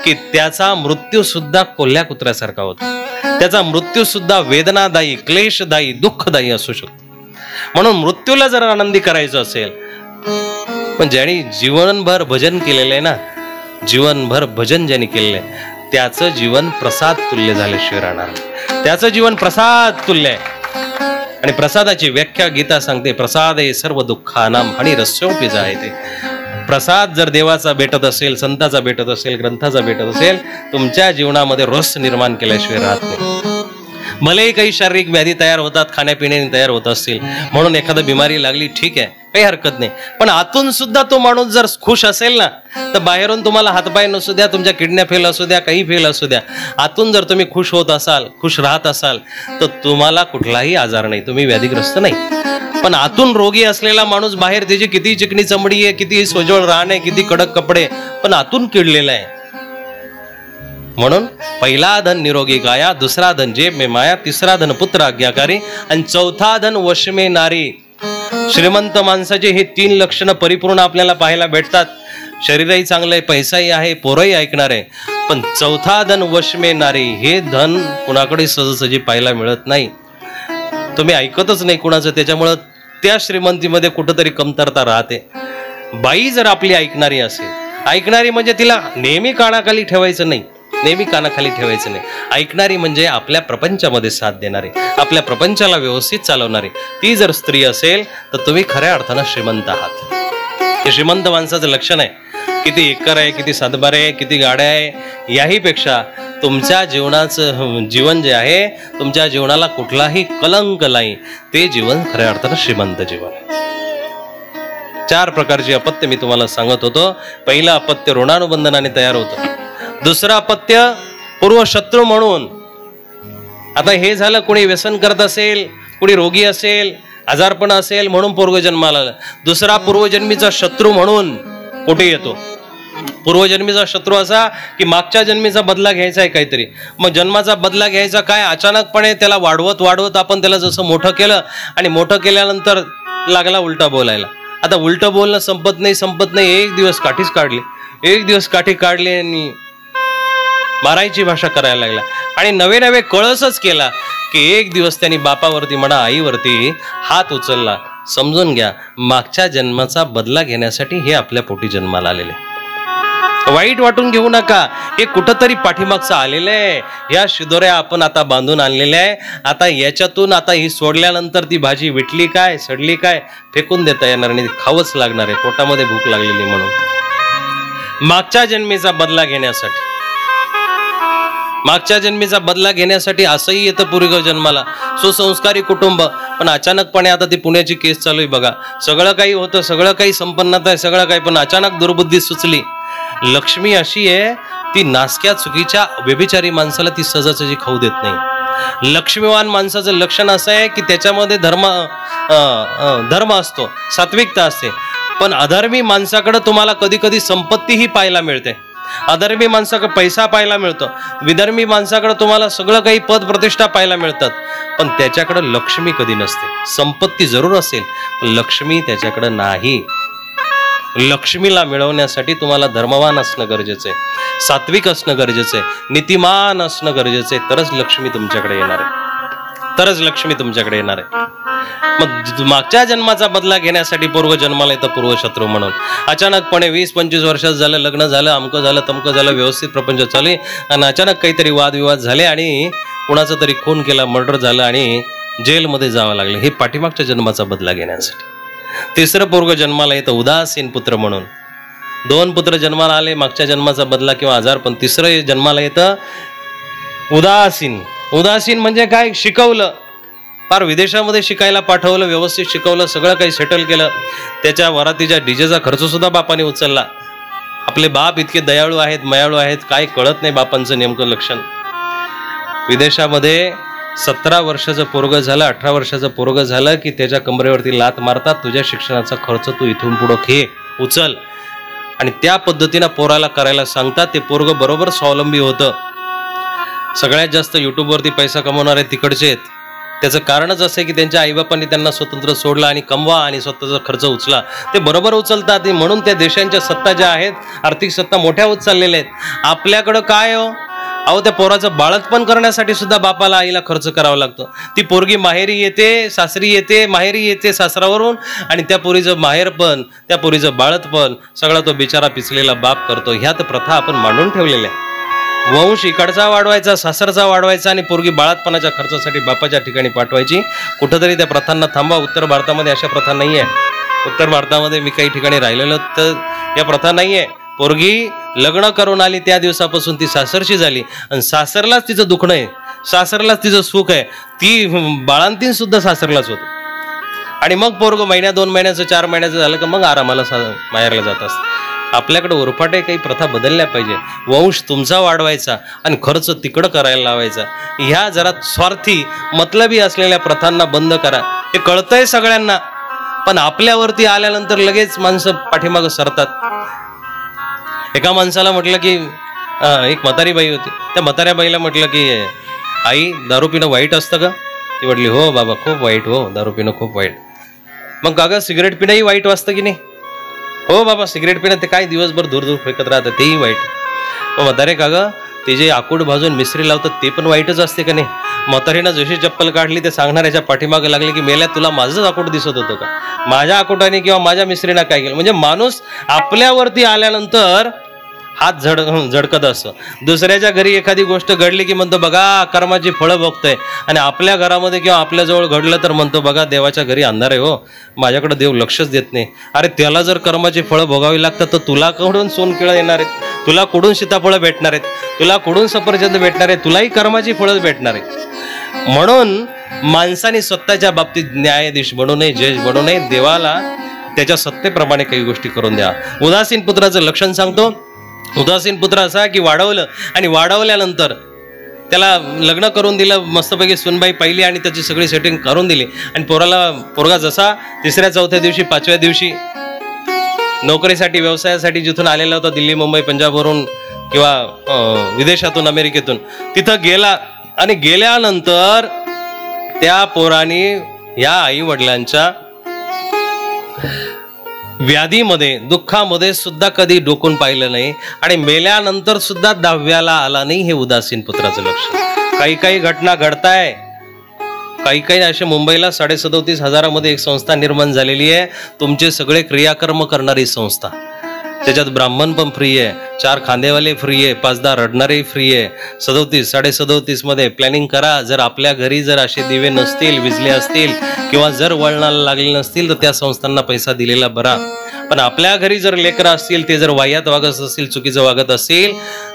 की त्याचा मृत्यू सुद्धा कोल्ह्या कुत्र्यासारखा होतो. त्याचा मृत्यू सुद्धा वेदनादायी, क्लेशदायी, दुःखदायी असू शकतो. म्हणून मृत्यूला जर आनंदी करायचं असेल, पण ज्यांनी जीवनभर भजन केलेलं आहे ना, जीवनभर भजन ज्यांनी केलेलं आहे त्याचं जीवन प्रसाद तुल्य झाल्याशिवाय राहणार. त्याचं जीवन प्रसाद तुल्य आहे. आणि प्रसादाची व्याख्या गीता सांगते, प्रसाद आहे सर्व दुःखानाम आणि रस्योपी जायते. प्रसाद जर देवाचा भेटत असेल, संताचा भेटत असेल, ग्रंथाचा भेटत असेल, तुमच्या जीवनामध्ये रस निर्माण केल्याशिवाय राहत नाही. भलेही काही शारीरिक व्याधी तयार होतात, खाण्यापिण्याने तयार होत असतील, म्हणून एखादा बिमारी लागली, ठीक आहे, काही हरकत नाही. पण आतून सुद्धा तो माणूस जर खुश असेल ना, तर बाहेरून तुम्हाला हातपाय नसू द्या, तुमच्या किडन्या फेल असू द्या, काही फेल असू द्या, आतून जर तुम्ही खुश होत असाल, खुश राहत असाल, तर तुम्हाला कुठलाही आजार नाही, तुम्ही व्याधीग्रस्त नाही. पण आतून रोगी असलेला माणूस, बाहेर त्याची किती चिकनी चमडी आहे, किती सोजवळ राहण आहे, किती कडक कपडे, पण आतून किडलेला आहे. म्हणून पहिला धन निरोगी काया, दुसरा धन जेब में माया, तिसरा धन पुत्र आज्ञाकारी आणि चौथा धन वश में नारी. श्रीमंत माणसाचे हे 3 लक्षणं परिपूर्ण आपल्याला पाहायला भेटतात. शरीरही चांगलं आहे, पैसाही आहे, पोरही ऐकणार आहे, पण चौथा धन वश में नारी हे धन कुणाकडे सहजासहजी पाहायला मिळत नाही. तुम्ही ऐकतच नाही कुणाचं, त्याच्यामुळं त्या श्रीमंतीमध्ये कुठंतरी कमतरता राहते. बाई जर आपली ऐकणारी असेल, ऐकणारी म्हणजे तिला नेहमी कानाखाली ठेवायचं नाही, नेहमी कानाखाली ठेवायचं नाही, ऐकणारी म्हणजे आपल्या प्रपंचामध्ये साथ देणारी, आपल्या प्रपंचाला व्यवस्थित चालवणारी, ती जर स्त्री असेल तर तुम्ही खऱ्या अर्थानं श्रीमंत आहात. हे श्रीमंत माणसाचं लक्षण आहे. किती एकर आहे, किती सातबार आहे, किती गाड्या आहे, याही पेक्षा तुमच्या जीवनाचं जीवन जे आहे, तुमच्या जीवनाला कुठलाही कलंक नाही, ते जीवन खऱ्या अर्थानं श्रीमंत जीवन. 4 प्रकारची अपत्य मी तुम्हाला सांगत होतो. पहिलं अपत्य ऋणानुबंधनाने तयार होतं, दुसरं अपत्य पूर्वशत्रू म्हणून. आता हे झालं, कोणी व्यसन करत असेल, कोणी रोगी असेल, आजारपण असेल म्हणून पोरग जन्माला आलं. दुसरा पूर्वजन्मीचा शत्रू म्हणून पोटी येतो. पूर्वजन्मीचा शत्रू असा की मागच्या जन्मीचा बदला घ्यायचा आहे काहीतरी, मग जन्माचा बदला घ्यायचा काय, अचानकपणे त्याला वाढवत वाढवत आपण त्याला जसं मोठं केलं आणि मोठं केल्यानंतर लागला उलटा बोलायला. आता उलटं बोलणं संपत नाही, एक दिवस काठीच काढली, एक दिवस काठी काढली आणि मारायची भाषा करायला लागला आणि नवे कळसच केला की एक दिवस त्यांनी बापावरती म्हणा आईवरती हात उचलला. समजून घ्या, मागच्या जन्माचा बदला घेण्यासाठी हे आपल्या पोटी जन्माला आलेले. वाईट वाटून घेऊ नका, हे कुठंतरी पाठीमागचं आलेलं आहे. या शिदोऱ्या आपण आता बांधून आणलेल्या आहे. आता याच्यातून आता ही सोडल्यानंतर ती भाजी विटली काय, सडली काय, फेकून देता येणार नाही, खावंच लागणार आहे, पोटामध्ये भूक लागलेली म्हणून. मागच्या जन्मीचा बदला घेण्यासाठी, मागच्या जन्मीचा बदला घेण्यासाठी असंही येतं पूर्वी जन्माला. सुसंस्कारी कुटुंब, पण अचानकपणे आता ती पुण्याची केस चालू आहे बघा. सगळं काही होतं, सगळं काही संपन्नता आहे, सगळं काही, पण अचानक दुर्बुद्धी सुचली. लक्ष्मी अशी आहे, ती नासक्या चुकीच्या व्यभिचारी माणसाला ती सहजासहजी खाऊ देत नाही. लक्ष्मीवान माणसाचं लक्षण असं आहे की त्याच्यामध्ये धर्म असतो, सात्विकता असते. पण अधर्मी माणसाकडे तुम्हाला कधी कधी संपत्तीही पाहायला मिळते, अधर्मी माणसाकडे पैसा पाहायला मिळतो, विधर्मी माणसाकडे तुम्हाला सगळं काही पद प्रतिष्ठा पाहायला मिळतात, पण त्याच्याकडे लक्ष्मी कधी नसते. संपत्ती जरूर असेल पण लक्ष्मी त्याच्याकडे नाही. लक्ष्मीला मिळवण्यासाठी तुम्हाला धर्मवान असणं गरजेचं आहे, सात्विक असणं गरजेचं आहे, नीतिमान असणं गरजेचं आहे, तरच लक्ष्मी तुमच्याकडे येणार आहे, तरच लक्ष्मी तुमच्याकडे येणार आहे. मग मागच्या जन्माचा बदला घेण्यासाठी पूर्व जन्माला येतं पूर्वशत्रू म्हणून. अचानकपणे 20-25 वर्षाचं झालं, लग्न झालं, अमकं झालं, तमकं झालं, व्यवस्थित प्रपंच चालू आहे आणि अचानक काहीतरी वादविवाद झाले आणि कुणाचा तरी खून केला, मर्डर झालं आणि जेलमध्ये जावं लागलं, हे पाठीमागच्या जन्माचा बदला घेण्यासाठी. तिसरं पूर्व जन्माला येतं उदासीन पुत्र म्हणून. 2 पुत्र जन्माला आले, मागच्या जन्माचा बदला किंवा आजारपण. तिसरं जन्माला येतं उदासीन. उदासीन म्हणजे काय, शिकवलं, फार विदेशामध्ये शिकायला पाठवलं, व्यवस्थित शिकवलं, सगळं काही सेटल केलं, त्याच्या वरातीच्या डीजेचा खर्च सुद्धा बापाने उचलला. आपले बाप इतके दयाळू आहेत, मयाळू आहेत, काय कळत नाही बापांचं नेमकं लक्षण. विदेशामध्ये 17 वर्षाचं पोरगं झालं, 18 वर्षाचं पोरगं झालं की त्याच्या कमरेवरती लात मारतात, तुझ्या शिक्षणाचा खर्च तू इथून पुढं घे, उचल, आणि त्या पद्धतीनं पोराला करायला सांगतात. ते पोरगं बरोबर स्वावलंबी होतं. सगळ्यात जास्त युट्यूबवरती पैसा कमवणारे तिकडचे आहेत. त्याचं कारणच असं आहे की त्यांच्या आईबापांनी त्यांना स्वतंत्र सोडला आणि कमवा आणि स्वतःचा खर्च उचला. ते बरोबर उचलतात, म्हणून त्या देशांच्या सत्ता ज्या आहेत, आर्थिक सत्ता मोठ्या होत चाललेल्या आहेत. आपल्याकडं काय हो, अहो त्या पोराचं बाळतपण करण्यासाठी सुद्धा बापाला आईला खर्च करावा लागतो. ती पोरगी माहेरी येते, सासरी येते, माहेरी येते सासरावरून, आणि त्या पोरीचं माहेरपण, त्या पोरीचं बाळतपण सगळा तो बिचारा पिचलेला बाप करतो. ह्यात प्रथा आपण मांडून ठेवलेल्या आहे. वंश इकडचा वाढवायचा, सासरचा वाढवायचा आणि पोरगी बाळातपणाच्या खर्चासाठी बापाच्या ठिकाणी पाठवायची. कुठंतरी त्या प्रथांना थांबवा. उत्तर भारतामध्ये अशा प्रथा नाही आहे. उत्तर भारतामध्ये मी काही ठिकाणी राहिलेलो तर या प्रथा नाही आहे. पोरगी लग्न करून आली त्या दिवसापासून ती सासरची झाली आणि सासरलाच तिचं दुखणं आहे. सासरलाच तिचं सुख आहे, ती बाळांतीन सुद्धा सासरलाच होते. आणि मग पोरग महिन्या 2 महिन्याचं 4 महिन्याचं झालं का मग आरामाला माहेरला जात असतं. आपल्याकडे उरफाटे काही प्रथा बदलल्या पाहिजे. वंश तुमचा वाढवायचा आणि खर्च तिकडं करायला लावायचा. ह्या जरा स्वार्थी मतलबी असलेल्या प्रथांना बंद करा. हे कळतंय सगळ्यांना, पण आपल्यावरती आल्यानंतर लगेच माणसं पाठीमागं सरतात. एका माणसाला म्हटलं की एक म्हातारी बाई होती, त्या म्हाताऱ्या बाईला म्हटलं की आई दारू पिणं वाईट असतं का? ती म्हटली हो बाबा खूप वाईट, हो दारू पिणं खूप वाईट. मग काका सिगरेट पिणंही वाईट वाजतं की नाही? हो बाबा सिगरेट पिणं ते काय दिवसभर दूर दूर फेकत राहतं तेही वाईट. मग म्हातारे काका ते जे आकूड भाजून मिसरी लावतात ते पण वाईटच असते का नाही? म्हातारीनं जशी चप्पल काढली ते सांगणाऱ्याच्या पाठीमागे लागले की मेल्या तुला माझंच आकूड दिसत होतं का? माझ्या आकुटाने किंवा माझ्या मिसरीनं काय केलं? म्हणजे माणूस आपल्यावरती आल्यानंतर हात झडकत असं. दुसऱ्याच्या घरी एखादी गोष्ट घडली की म्हणतो बघा कर्माची फळं भोगतोय, आणि आपल्या घरामध्ये किंवा आपल्याजवळ घडलं तर म्हणतो बघा देवाच्या घरी अंधार आहे हो, माझ्याकडे देव लक्षच देत नाही. अरे त्याला जर कर्माची फळं भोगावी लागतात तर तुला कुठून सोनकेळं येणार आहेत? तुला कुठून सीताफळं भेटणार आहेत? तुला कुठून सफरचंद भेटणार आहे? तुलाही कर्माची फळं भेटणार आहेत. म्हणून माणसाने स्वतःच्या बाबतीत न्यायाधीश बनू नये, जज बनू नये. देवाला त्याच्या सत्तेप्रमाणे काही गोष्टी करून द्या. उदासीन पुत्राचं लक्षण सांगतो. उदासीन पुत्र असा की वाढवलं आणि वाढवल्यानंतर त्याला लग्न करून दिलं, मस्तपैकी सुनबाई पाहिली आणि त्याची सगळी सेटिंग करून दिली. आणि पोरगा जसा 3ऱ्या 4थ्या दिवशी 5व्या दिवशी नोकरीसाठी व्यवसायासाठी जिथून आलेला होता, दिल्ली मुंबई पंजाबवरून किंवा विदेशातून अमेरिकेतून, तिथं गेला. आणि गेल्यानंतर त्या पोराने या आई वडिलांच्या व्याधीमध्ये दुःखामध्ये सुद्धा कधी डोकून पाहिलं नाही, आणि मेल्यानंतर सुद्धा 10व्याला आला नाही. हे उदासीन पुत्राचं लक्षण. काही घटना घडताय. काही असे मुंबईला 37,500 एक संस्था निर्माण झालेली आहे, तुमचे सगळे क्रियाकर्म करणारी संस्था. त्याच्यात ब्राह्मण पण फ्री आहे, 4 खांदेवाले फ्री आहे, 5-10 रडणारे फ्री आहे. 37 मध्ये प्लॅनिंग करा. जर आपल्या घरी जर असे दिवे नसतील, विजले असतील किंवा जर वळणाला लागले नसतील तर त्या संस्थांना पैसा दिलेला बरा. पण आपल्या घरी जर लेकरं असतील, ते जर वाह्यात वागत असतील, चुकीचं वागत असतील,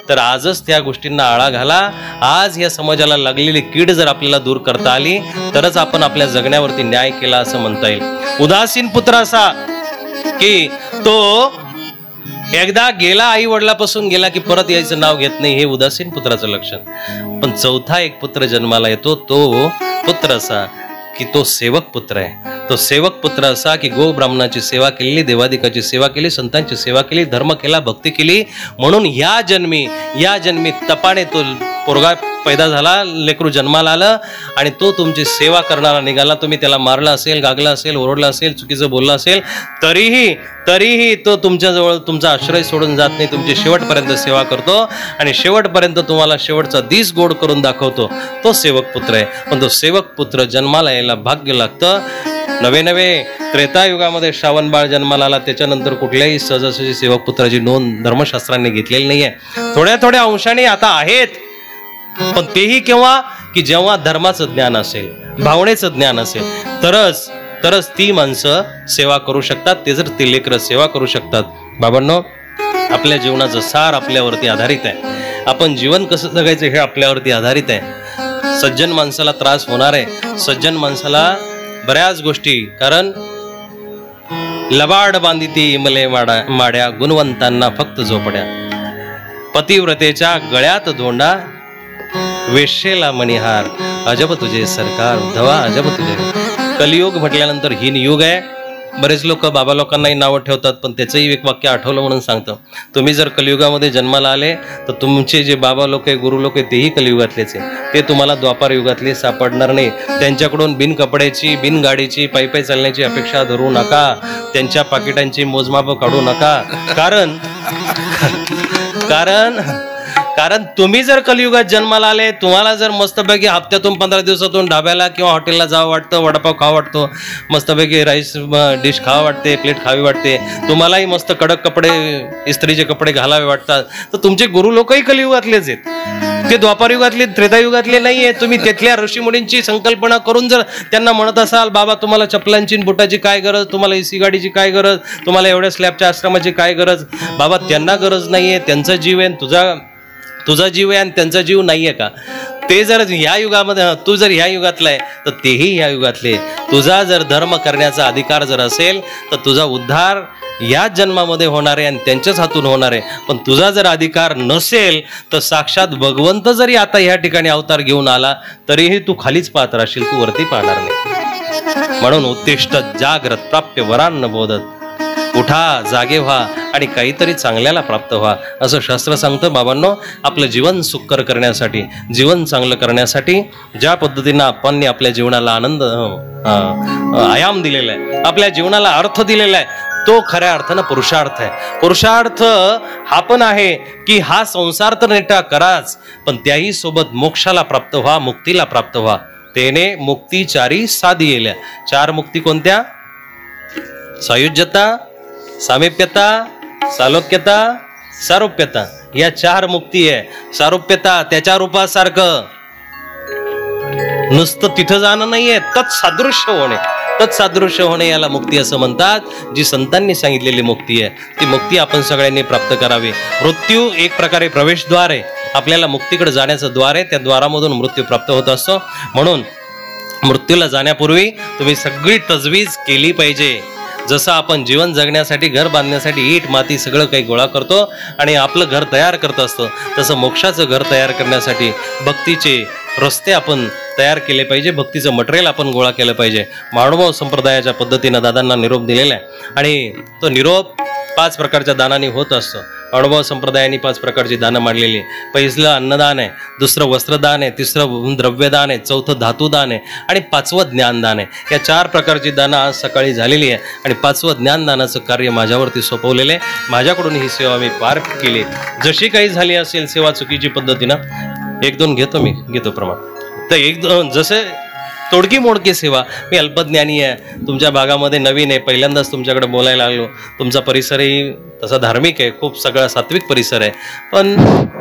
तर आजच त्या गोष्टींना आळा घाला. आज या समाजाला लागलेली कीड जर आपल्याला दूर करता आली तरच आपण आपल्या जगण्यावरती न्याय केला असं म्हणता येईल. उदासीन पुत्र असा की तो एकदा गेला, आई वडिलापासून गेला की परत यायचं नाव घेत नाही. हे उदासीन पुत्राचं लक्षण. पण 4था एक पुत्र जन्माला येतो, तो पुत्र असा की तो सेवक पुत्र आहे. तो सेवक पुत्र असा की गो ब्राह्मणाची सेवा केलेली, देवादिकाची सेवा केली, संतांची सेवा केली, धर्म केला, भक्ती केली. म्हणून या जन्मी तपाने तो पोरगा पैदा झाला, लेकरू जन्माला आलं, आणि तो तुमची सेवा करणारा निघाला. तुम्ही त्याला मारला असेल, गागला असेल, ओरडला असेल, चुकीचं बोलला असेल, तरीही तो तुमच्याजवळ तुमचा आश्रय सोडून जात नाही. तुमची शेवटपर्यंत सेवा करतो आणि शेवटपर्यंत तुम्हाला शेवटचा दिस गोड करून दाखवतो. तो सेवक पुत्र आहे. पण तो सेवक पुत्र जन्माला यायला भाग्य लागतं. नवे त्रेतायुगामध्ये श्रावण बाळ जन्माला आला, त्याच्यानंतर कुठल्याही सहजासहजी सेवक पुत्राची नोंद धर्मशास्त्रांनी घेतलेली नाहीये. थोड्या अंशाने आता आहेत, पण तेही केव्हा की जेव्हा धर्माचं ज्ञान असेल, भावनेचं ज्ञान असेल, तरच ती माणसं सेवा करू शकतात. ते जर ती लेकरं सेवा करू शकतात. बाबांनो, आपल्या जीवनाचं सार आपल्यावरती आधारित आहे. आपण जीवन कसं जगायचं हे आपल्यावरती आधारित आहे. सज्जन माणसाला त्रास होणार आहे. सज्जन माणसाला बऱ्याच गोष्टी, कारण लबाड बांधिती इमले माड्या, गुणवंतांना फक्त झोपड्या. पतिव्रतेच्या गळ्यात धोंडा, वेशेला मणिहार, अजब तुझे सरकार धवा, अजब तुझे. कलियुग म्हटल्यानंतर हीन युग आहे. बरेच लोक बाबा लोकांनाही नावं ठेवतात, पण त्याचंही एक वाक्य आठवलं म्हणून सांगतो. तुम्ही जर कलियुगामध्ये जन्माला आले तर तुमचे जे बाबा लोक आहे, गुरु लोक आहे, तेही कलियुगातलेच आहे. ते तुम्हाला द्वापार युगातले सापडणार नाही. त्यांच्याकडून बिन कपड्याची, बिन गाडीची, पायी चालण्याची अपेक्षा धरू नका. त्यांच्या पाकिटांची मोजमाप काढू नका. कारण तुम्ही जर कलियुगात जन्माला आले, तुम्हाला जर मस्तपैकी हप्त्यातून 15 दिवसातून ढाब्याला किंवा हॉटेलला जावं वाटतं, वडापाव खावं वाटतो, मस्तपैकी राईस डिश खावं वाटते, प्लेट खावी वाटते, तुम्हालाही मस्त कडक कपडे, इस्त्रीचे कपडे घालावे वाटतात, तर तुमचे गुरु लोकही कलियुगातलेच आहेत. ते द्वापारयुगातले, त्रेतायुगातले नाही आहेत. तुम्ही तिथल्या ऋषीमुनींची संकल्पना करून जर त्यांना म्हणत असाल, बाबा तुम्हाला चपलांची बुटाची काय गरज, तुम्हाला एसी गाडीची काय गरज, तुम्हाला एवढ्या स्लॅबच्या आश्रमाची काय गरज, बाबा त्यांना गरज नाहीये. त्यांचा जीव आहे, तुझा जीव आहे आणि त्यांचा जीव नाहीये का? ते जर ह्या युगामध्ये, तू जर ह्या युगातला आहे तर तेही ह्या युगातले. तुझा जर धर्म करण्याचा अधिकार जर असेल तर तुझा उद्धार याच जन्मामध्ये होणार आहे आणि त्यांच्याच हातून होणार आहे. पण तुझा जर अधिकार नसेल तर साक्षात भगवंत जरी आता ह्या ठिकाणी अवतार घेऊन आला तरीही तू खालीच पाहत राहशील, तू वरती पाहणार नाही. म्हणून उत्तिष्ठ जाग्रत प्राप्य वरान्न बोधत, उठा, जागे व्हा आणि काहीतरी चांगल्याला प्राप्त व्हा, असं शास्त्र सांगतं. बाबांनो, आपलं जीवन सुखकर करण्यासाठी, जीवन चांगलं करण्यासाठी ज्या पद्धतीनं आपण आपल्या जीवनाला आनंद आयाम दिलेला आहे, आपल्या जीवनाला अर्थ दिलेला आहे, तो खऱ्या अर्थानं पुरुषार्थ आहे. पुरुषार्थ हा पण आहे की हा संसार तर नेटा कराच, पण त्याही सोबत मोक्षाला प्राप्त व्हा, मुक्तीला प्राप्त व्हा. तेने मुक्ती चारी साधी येल्या. 4 मुक्ती कोणत्या? सायुज्यता, सामिप्यता, सालोक्यता, सारूप्यता. या 4 मुक्ती आहे. सारूप्यता त्याच्या रूपासारखं नुसतं तिथं जाणं नाहीये, तत्सादृश्य होणे. तत्सादृश्य होणे याला मुक्ती असं म्हणतात. जी संतांनी सांगितलेली मुक्ती आहे ती मुक्ती आपण सगळ्यांनी प्राप्त करावी. मृत्यू एक प्रकारे प्रवेशद्वार आहे, आपल्याला मुक्तीकडे जाण्याचं द्वार आहे. त्या द्वारामधून मृत्यू प्राप्त होत असतो. म्हणून मृत्यूला जाण्यापूर्वी तुम्ही सगळी तजवीज केली पाहिजे. जसं आपण जीवन जगण्यासाठी, घर बांधण्यासाठी ईट माती सगळं काही गोळा करतो आणि आपलं घर तयार करत असतो, तसं मोक्षाचं घर तयार करण्यासाठी भक्तीचे रस्ते आपण तयार केले पाहिजे, भक्तीचं मटेरियल आपण गोळा केलं पाहिजे. महानुभाव संप्रदायाच्या पद्धतीनं दादांना निरोप दिलेला आहे आणि तो निरोप 5 प्रकारच्या दानाने होत असतो. अनुभव संप्रदायाने 5 प्रकारची दानं मांडलेली. पहिलं अन्नदान आहे, दुसरं वस्त्रदान आहे, तिसरं द्रव्यदान आहे, चौथं धातुदान आहे आणि 5वं ज्ञानदान आहे. या 4 प्रकारची दानं आज सकाळी झालेली आहे आणि 5वं ज्ञानदानाचं कार्य माझ्यावरती सोपवलेलं आहे. माझ्याकडून ही सेवा मी पार केली. जशी काही झाली असेल सेवा चुकीची पद्धतीनं 1-2 घेतो प्रमाण. तर 1-2 जसे तोडकी मोडकी सेवा. मी अल्पज्ञानी आहे, तुमच्या भागामध्ये नवीन आहे, पहिल्यांदाच तुमच्याकडे बोलायला लागलो. तुमचा परिसरही तसा धार्मिक आहे, खूप सगळा सात्विक परिसर आहे, पण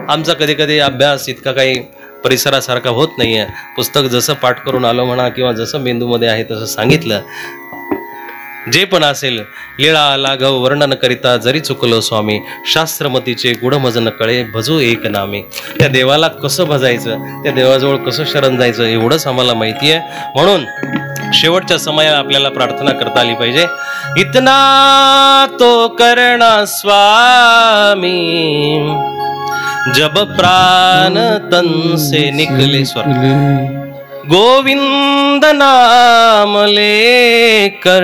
आमचा कधी कधी अभ्यास इतका काही परिसरासारखा होत नाही आहे. पुस्तक जसं पाठ करून आलो म्हणा किंवा जसं मेंदूमध्ये आहे तसं सांगितलं. जे पण असेल लीळा लाघव वर्णन करिता जरी चुकलो स्वामी, शास्त्रमतीचे गुढमजन कळे भजू एक नामे. त्या देवाला कसं भजायचं, त्या देवाजवळ कसं शरण जायचं एवढंच आम्हाला माहिती आहे. म्हणून शेवटच्या समयाला आपल्याला प्रार्थना करता आली पाहिजे. इतना तो करना स्वामी जब प्राण तन से निकले स्वर, गोविंद नाम लेकर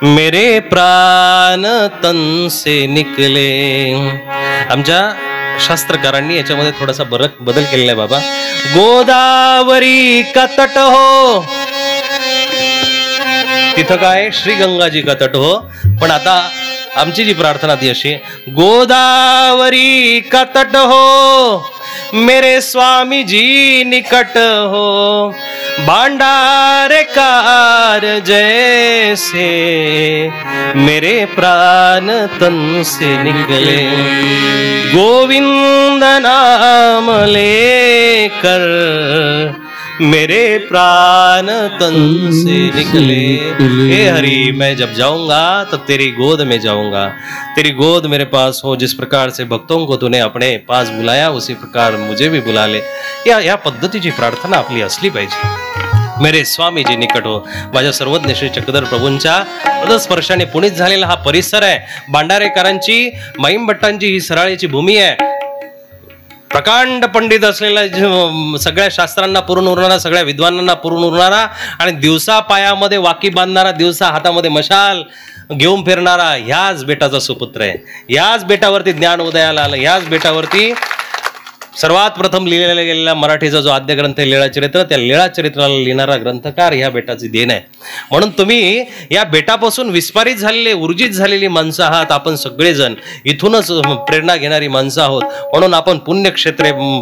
मेरे प्राण तन से निकले. आमच्या शास्त्रकारांनी याच्यामध्ये थोडासा बदल केलेला आहे बाबा. गोदावरी का तट हो, तिथं काय श्री गंगाजी का तट हो, पण आता आमची जी प्रार्थना ती अशी, गोदावरी का तट हो मेरे स्वामी जी निकट हो, भांडारे कार जैसे मेरे प्राण तन से निकले, गोविंद नाम लेकर मेरे प्राण तन से निकले. हे हरि, मैं जब जाऊंगा तो तेरी गोद में जाऊंगा, तेरी गोद मेरे पास हो. जिस प्रकार से भक्तों को तूने अपने पास बुलाया उसी प्रकार मुझे भी बुला ले. या पद्धतीची प्रार्थना आपली असली पाहिजे. मेरे स्वामीजी निकट हो. माझ्या सर्वज्ञ श्री चक्रधर प्रभूंच्या पदस्पर्शाने पुनीत झालेला हा परिसर आहे. भांडारेकरांची, माईमभट्टांची ही सराळीची भूमी आहे. प्रकांड पंडित असलेला, सगळ्या शास्त्रांना पुरून उरणारा, सगळ्या विद्वानांना पुरून उरणारा आणि दिवसा पायामध्ये वाकी बांधणारा, दिवसा हातामध्ये मशाल घेऊन फिरणारा ह्याच बेटाचा सुपुत्र आहे. याच बेटावरती ज्ञान उदयाला आलं. याच बेटावरती सर्वात प्रथम लिहिलेला गेलेला मराठीचा जो आद्य ग्रंथ आहे लीळाचरित्र, त्या लीळाचरित्राला लिहिणारा ग्रंथकार ह्या बेटाची देण आहे. म्हणून तुम्ही या बेटापासून विस्फारित झालेले, ऊर्जित झालेली माणसं आहात. आपण सगळेजण इथूनच प्रेरणा घेणारी माणसं आहोत. म्हणून आपण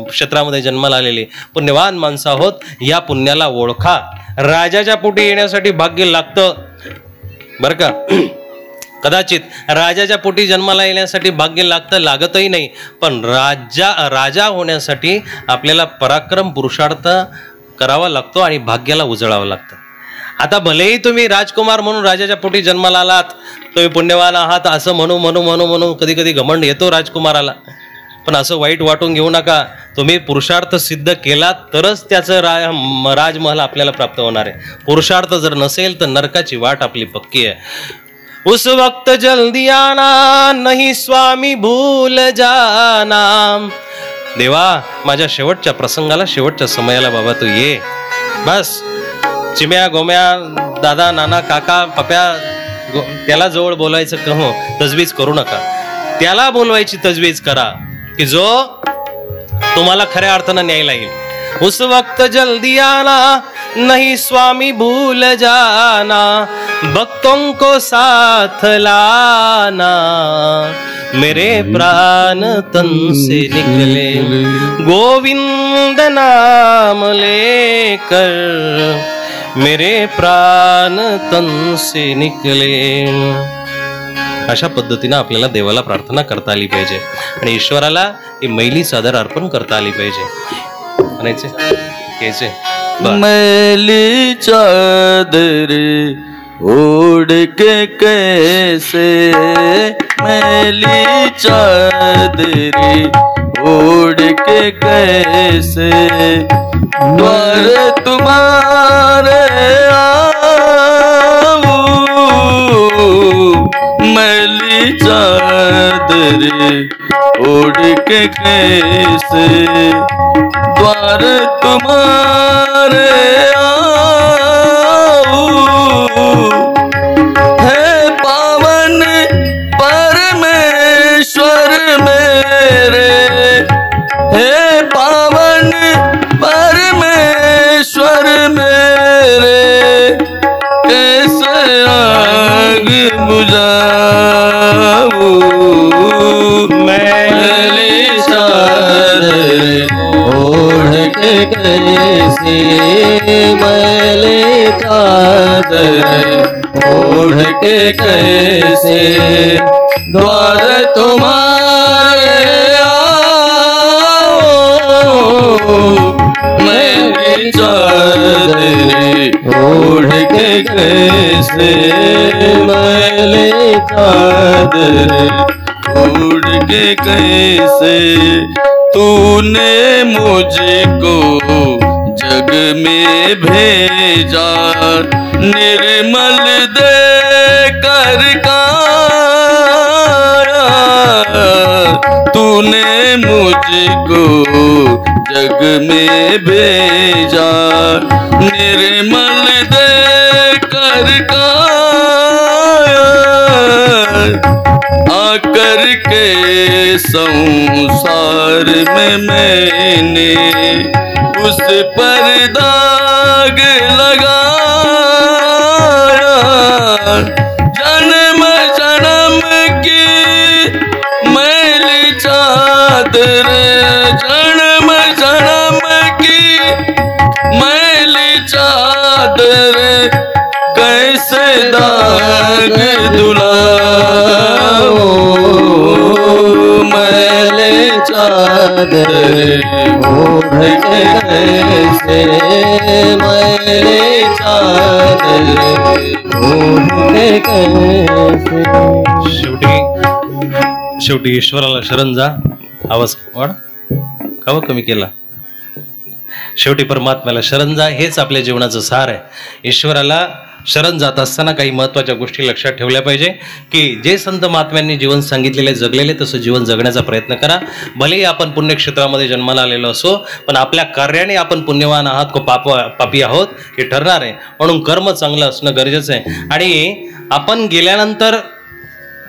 क्षेत्रामध्ये जन्माला आलेली पुण्यवान माणसं आहोत. या पुण्याला ओळखा. राजाच्या पोटी येण्यासाठी भाग्य लागतं बरं का. कदाचित राजाच्या पोटी जन्माला येण्यासाठी भाग्य लागतं, लागतही नाही, पण राजा होण्यासाठी आपल्याला पराक्रम पुरुषार्थ करावा लागतो आणि भाग्याला उजळावं लागतं. आता भलेही तुम्ही राजकुमार म्हणून राजाच्या पोटी जन्माला आलात, तुम्ही पुण्यवान आहात असं म्हणू कधी कधी घमंड येतो राजकुमाराला. पण असं वाईट वाटून घेऊ नका. तुम्ही पुरुषार्थ सिद्ध केला तरच त्याचं राजमहल आपल्याला प्राप्त होणार आहे. पुरुषार्थ जर नसेल तर नरकाची वाट आपली पक्की आहे. उस वक्त जल्दी आना नहीं स्वामी भूल जाना. देवा माझ्या शेवटच्या प्रसंगाला, शेवटच्या समयाला बाबा तू ये. बस चिम्या गोम्या दादा नाना काका पप्या त्याला जवळ बोलायचं कहो तजवीज करू नका. त्याला बोलवायची तजवीज करा की जो तुम्हाला खऱ्या अर्थानं न्यायला येईल. उस वक्त जल्दी आना नहीं स्वामी भूल जाना, भक्तों को साथ लाना. मेरे प्राण तन से निकले गोविंद नाम लेकर, मेरे प्राण तन से निकले. अशा पद्धतीने आपल्याला देवाला प्रार्थना करता आली पाहिजे आणि ईश्वराला ही मैली चादर अर्पण करता आली पाहिजे. म्हणायचे घ्यायचे. मैली चादर ओढ़ के कैसे, मैली चादर ओढ़ के कैसे द्वार तुम्हारे आऊं. मैली चादर ओढ़ के कैसे द्वार तुम्हारे आऊं. है पावन परमेश्वर मेरे, है पावन परमेश्वर मेरे, कैसे आग बुझाऊं. मैली चादर ओढ़ के कैसे, मैली चादर ओढ़ के कैसे द्वार तुम्हारे आऊं. मैली चादर ओढ़ के कैसे, मैली चादर ओढ़ के कैसे. तूने मुझको जग में भेजा निर्मल दे कर काया. तूने मुझको जग में भेजा निर्मल दे कर काया. आकर के संसार में मैंने उस पर दाग लगाया. जन्म जन्म की मैली चादर, जन्म जन्म की मैली चादर, कैसे दाग धुलाऊं. मैली चादर ओढ़ के कैसे, मैली चादर ओढ़ के कैसे. शेवटी ईश्वराला शरण जा. आवाज वाढ का कमी केला. शेवटी परमात्म्याला शरण जा, हेच आपल्या जीवनाचं सार आहे. ईश्वराला शरण जात असताना काही महत्त्वाच्या गोष्टी लक्षात ठेवल्या पाहिजे की जे संत महात्म्यांनी जीवन सांगितलेले जगलेले तसं जीवन जगण्याचा प्रयत्न करा. भलेही आपण पुण्यक्षेत्रामध्ये जन्माला आलेलो असो, पण आपल्या कार्याने आपण पुण्यवान आहात को पापी आहोत हे ठरणार आहे. म्हणून कर्म चांगलं असणं गरजेचं आहे. आणि आपण गेल्यानंतर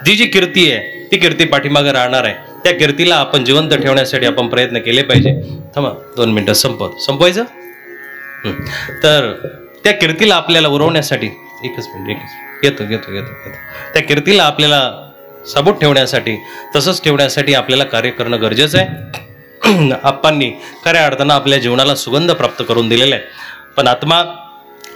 जी कीर्ती आहे ती कीर्ती पाठीमागे राहणार आहे. त्या कीर्तीला आपण जिवंत ठेवण्यासाठी आपण प्रयत्न केले पाहिजे. थांबा 2 मिनिटं संपवायचं. तर त्या कीर्तीला आपल्याला उरवण्यासाठी एकच मिनिट घेतो. त्या कीर्तीला आपल्याला सबूत ठेवण्यासाठी, तसंच ठेवण्यासाठी आपल्याला कार्य करणं गरजेचं आहे. आप्पांनी खऱ्या अर्थानं आपल्या जीवनाला सुगंध प्राप्त करून दिलेला आहे. पण आत्मा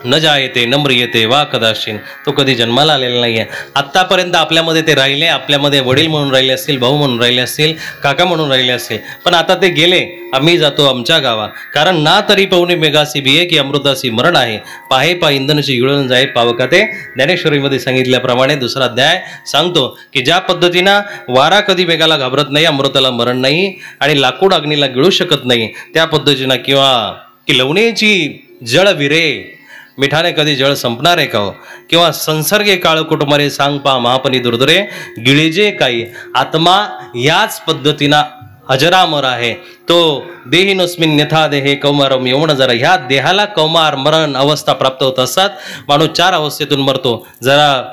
न जायते न म्रियते वा कदाचिन, तो कधी जन्माला आलेला नाही आहे. आत्तापर्यंत आपल्यामध्ये ते राहिले, आपल्यामध्ये वडील म्हणून राहिले असतील, भाऊ म्हणून राहिले असतील, काका म्हणून राहिले असतील, पण आता ते गेले. आम्ही जातो आमच्या गावा, कारण ना तरी पवनी मेघासी बिये की अमृतासी मरण आहे, पाहे पा इंधनची गिळून जाय पावका. ते ज्ञानेश्वरीमध्ये सांगितल्याप्रमाणे दुसरा अध्याय सांगतो की ज्या पद्धतीनं वारा कधी मेघाला घाबरत नाही, अमृताला मरण नाही आणि लाकूड अग्नीला गिळू शकत नाही, त्या पद्धतीनं किंवा की लवणेची जळ विरे, मिठाने कधी जळ संपणार आहे का हो, किंवा संसर्गे काळ कुटुंबारे सांग पा महापनी दुर्दरे गिळीजे काही. आत्मा याच पद्धतीनं अजरामर आहे. तो देहिनोस्मिन यथा देहे कौमारम यौवन जरा, ह्या देहाला कौमार मरण अवस्था प्राप्त होत असतात. माणूस 4 अवस्थेतून मरतो. जरा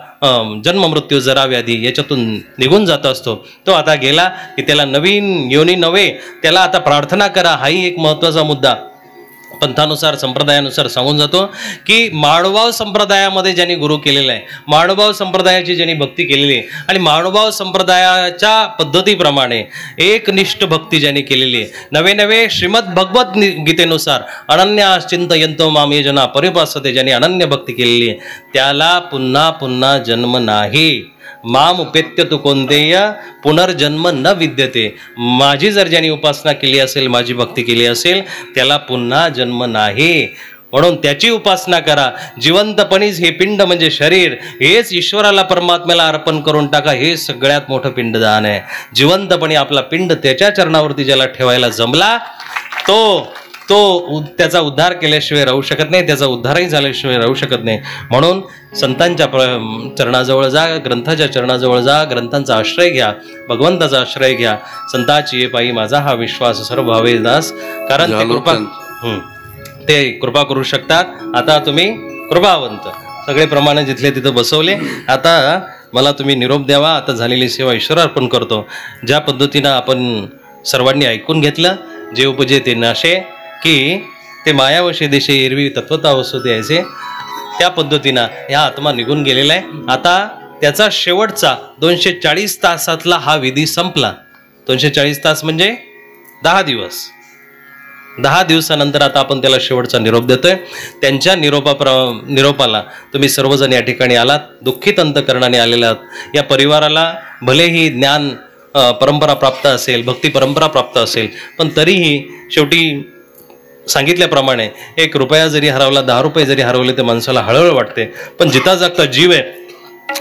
जन्म मृत्यू जरा व्याधी याच्यातून निघून जात असतो. तो आता गेला की त्याला नवीन योनी नव्हे, त्याला आता प्रार्थना करा. हाही एक महत्त्वाचा मुद्दा पंथानुसार संप्रदायानुसार सांगून जातो की माणूभाव संप्रदायामध्ये ज्यांनी गुरु केलेला आहे, माणूभाव संप्रदायाची ज्यांनी भक्ती केलेली आहे आणि माणूभाव संप्रदायाच्या पद्धतीप्रमाणे एकनिष्ठ भक्ती ज्यांनी केलेली आहे, नवे नवे श्रीमद भगवत गीतेनुसार अनन्या चिंतयंतो माम ये जना परिपासते, ज्यांनी अनन्य भक्ती केलेली आहे, त्याला पुन्हा पुन्हा जन्म नाही. माम उपेत्य तू कोणतेय पुनर्जन्म न विद्यते. माझी जर ज्यांनी उपासना केली असेल, माझी भक्ती केली असेल, त्याला पुन्हा जन्म नाही. म्हणून त्याची उपासना करा. जिवंतपणीच हे पिंड म्हणजे शरीर, हेच ईश्वराला परमात्म्याला अर्पण करून टाका. हे सगळ्यात मोठं पिंडदान आहे. जिवंतपणी आपला पिंड त्याच्या चरणावरती ज्याला ठेवायला जमला, तो त्याचा उद्धार केल्याशिवाय राहू शकत नाही, त्याचा उद्धारही झाल्याशिवाय राहू शकत नाही. म्हणून संतांच्या चरणाजवळ जा, ग्रंथाच्या चरणाजवळ जा, ग्रंथांचा आश्रय घ्या, भगवंताचा आश्रय घ्या. संताची ये पायी माझा हा विश्वास सर्व भावे दास, कारण ते कृपा करू शकतात. आता तुम्ही कृपावंत सगळे प्रमाणे जिथले तिथं बसवले. आता मला तुम्ही निरोप द्यावा. आता झालेली सेवा ईश्वर अर्पण करतो. ज्या पद्धतीनं आपण सर्वांनी ऐकून घेतलं, जे उपजे ते नाशे, की ते मायावशे देशे एरवी तत्वता वस्तू द्यायचे, त्या पद्धतीनं ह्या आत्मा निघून गेलेला आहे. आता त्याचा शेवटचा 240 तासातला हा विधी संपला. 240 तास म्हणजे 10 दिवस. 10 दिवसानंतर आता आपण त्याला शेवटचा निरोप देतोय. त्यांच्या निरोपाला तुम्ही सर्वजण या ठिकाणी आलात, दुःखित अंतकरणाने आलेला आहात. या परिवाराला भलेही ज्ञान परंपरा प्राप्त असेल, भक्ती परंपरा प्राप्त असेल, पण तरीही शेवटी सांगितल्याप्रमाणे 1 रुपया जरी हरवला, 10 रुपये जरी हरवले, तर माणसाला हळहळ वाटते. पण जिता जागता जीव आहे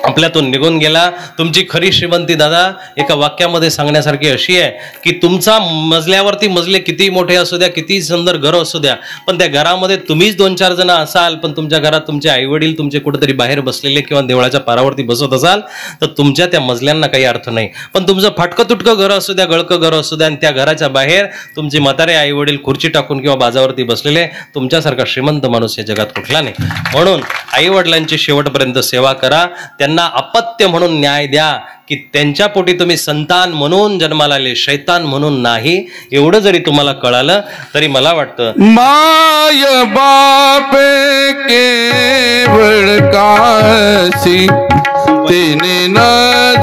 आपल्यातून निघून गेला. तुमची खरी श्रीमंती दादा एका वाक्यामध्ये सांगण्यासारखी अशी आहे की तुमचा मजल्यावरती मजले किती मोठे असू द्या, किती सुंदर घर असू द्या, पण त्या घरामध्ये तुम्हीच 2-4 जण असाल, पण तुमच्या घरात तुमचे आईवडील तुमचे कुठेतरी बाहेर बसलेले किंवा देवळाच्या पारावरती बसत असाल, तर तुमच्या त्या मजल्यांना काही अर्थ नाही. पण तुमचं फाटकं तुटकं घर असू द्या, गळकं घर असू द्या, आणि त्या घराच्या बाहेर तुमचे म्हातारे आईवडील खुर्ची टाकून किंवा बाजावरती बसलेले, तुमच्यासारखा श्रीमंत माणूस या जगात कुठला नाही. म्हणून आईवडिलांची शेवटपर्यंत सेवा करा. त्यांना अपत्य म्हणून न्याय द्या की त्यांच्या पोटी तुम्ही संतान म्हणून जन्माला आले, शैतान म्हणून नाही. एवढं जरी तुम्हाला कळालं तरी मला वाटतं माय बापे केवळ काशी, तिने न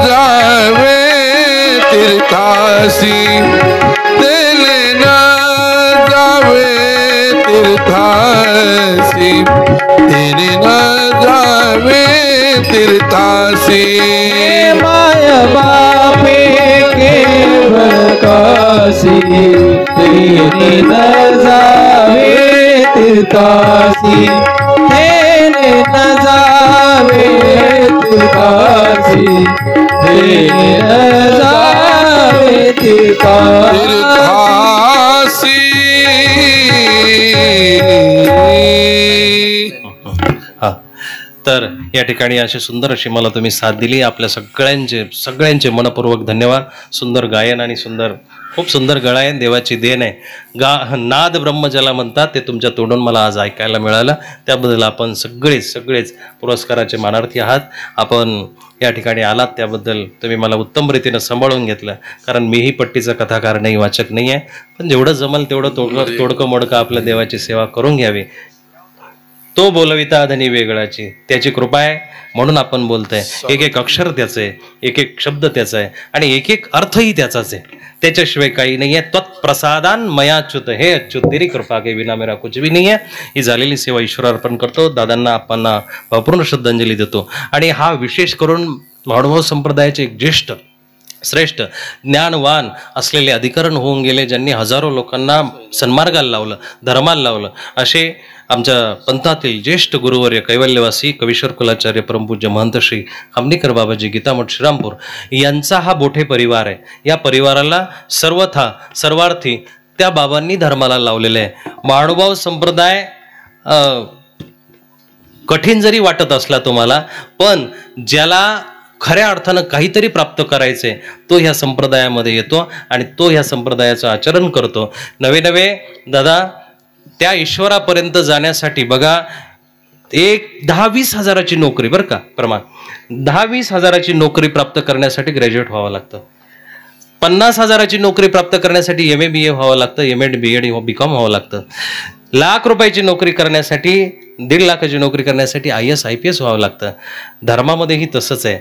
जावे तीर्थासी, तिने न जावे तीर्थासी, तिने न जावे तीर्थासी. माया बापे केवळ काशी, तेने न जावे तीर्थासी, तेने न जावे तीर्थासी, तेने न जावे तीर्थासी. तर या ठिकाणी अशी सुंदर अशी मला तुम्ही साथ दिली. आपल्या सगळ्यांचे मनपूर्वक धन्यवाद. सुंदर गायन आणि खूप सुंदर गळा आहे, देवाची देण आहे. नाद ब्रह्म ज्याला म्हणतात ते तुमच्या तोंडून मला आज ऐकायला मिळालं. त्याबद्दल आपण सगळेच पुरस्काराचे मानार्थी आहात. आपण या ठिकाणी आलात त्याबद्दल तुम्ही मला उत्तम रीतीनं सांभाळून घेतलं. कारण मीही पट्टीचा कथाकार नाही, वाचक नाही आहे, पण जेवढं जमल तेवढं तोडकं मोडकं आपल्या देवाची सेवा करून घ्यावी. तो बोलविता धनी वेगळाची, त्याची कृपा आहे म्हणून आपण बोलतोय. एक एक अक्षर त्याचं आहे, एक एक शब्द त्याचा आहे आणि एक एक अर्थही त्याचाच आहे. त्याच्याशिवाय काही नाही आहे. त्वत्प्रसादान मयाच्युत, हे अच्युत तेरी कृपा के विना मेरा कुछ भी नाही आहे. ही झालेली सेवा ईश्वर अर्पण करतो. दादांना आपणा अपूर्ण श्रद्धांजली देतो. आणि हा विशेष करून महानुभाव संप्रदायाचे एक ज्येष्ठ श्रेष्ठ ज्ञानवान असलेले अधिकरण होऊन गेले, ज्यांनी हजारो लोकांना सन्मार्गाला लावलं, धर्माला लावलं, असे आमच्या पंथातील ज्येष्ठ गुरुवर्य कैवल्यवासी कवीश्वर कुलाचार्य परमपूज्य महंत श्री खामणेकर बाबाजी गीतामठ श्रीरामपूर यांचा हा मोठे परिवार आहे. या परिवाराला सर्वार्थी त्या बाबांनी धर्माला लावलेले आहे. महानुभाव संप्रदाय कठीण जरी वाटत असला तुम्हाला, पण ज्याला खऱ्या अर्थानं काहीतरी प्राप्त करायचे तो ह्या संप्रदायामध्ये येतो आणि तो ह्या संप्रदायाचं आचरण करतो. नवे नवे दादा त्या ईश्वरापर्यंत जाण्यासाठी बघा, एक 10-20 हजाराची नोकरी, बरं का प्रमाण, 10-20 हजाराची नोकरी प्राप्त करण्यासाठी ग्रॅज्युएट व्हावं लागतं. 50 हजाराची नोकरी प्राप्त करण्यासाठी MA BA व्हावं लागतं, MAd BAd BCom व्हावं लागतं. लाख रुपयाची नोकरी करण्यासाठी, 1.5 लाखाची नोकरी करण्यासाठी IAS IPS व्हावं लागतं. धर्मामध्येही तसंच आहे.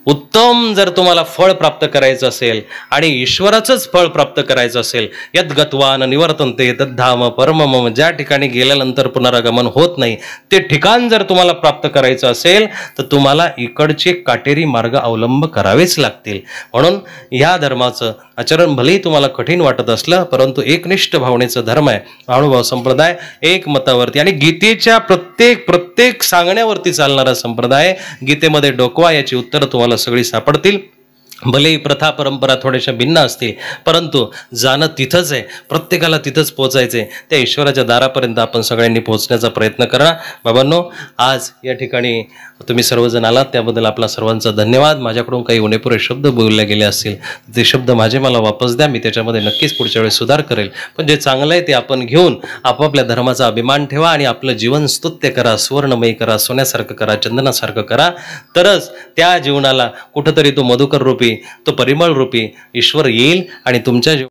उत्तम जर तुम्हाला फळ प्राप्त करायचं असेल आणि ईश्वराचंच फळ प्राप्त करायचं असेल, यद गत्वान निवर्तन्ते तद्धाम परमम, ज्या ठिकाणी गेल्यानंतर पुनरागमन होत नाही ते ठिकाण जर तुम्हाला प्राप्त करायचं असेल तर तुम्हाला इकडचे काटेरी मार्ग अवलंब करावेच लागतील. म्हणून ह्या धर्माचं आचरण भलेही तुम्हाला कठीण वाटत असलं, परंतु एकनिष्ठ भावनेचं धर्म आहे महानुभाव संप्रदाय. एक मतावरती आणि गीतेच्या प्रत्येक सांगण्यावरती चालणारा संप्रदाय. गीतेमध्ये डोकवा याची उत्तरं तुम्हाला सगळी सापडतील. भलेही प्रथा परंपरा थोड्याशा भिन्न असतील, परंतु जाणं तिथंच आहे. प्रत्येकाला तिथंच पोहोचायचंय. त्या ईश्वराच्या दारापर्यंत आपण सगळ्यांनी पोहोचण्याचा प्रयत्न करा. बाबांनो, आज या ठिकाणी तुम्ही सर्वजण आलात त्याबद्दल आपला सर्वांचा धन्यवाद. माझ्याकडून काही उणेपुरे शब्द बोलले गेले असतील ते शब्द माझे मला वापस द्या. मी त्याच्यामध्ये नक्कीच पुढच्या वेळेस सुधार करेल. पण जे चांगलं आहे ते आपण घेऊन आपापल्या धर्माचा अभिमान ठेवा आणि आपलं जीवन स्तुत्य करा, सुवर्णमयी करा, सोन्यासारखं करा, चंदनासारखं करा. तरच त्या जीवनाला कुठंतरी तो मधुकर रूपी, तो परिमळ रूपी ईश्वर येईल आणि तुमच्या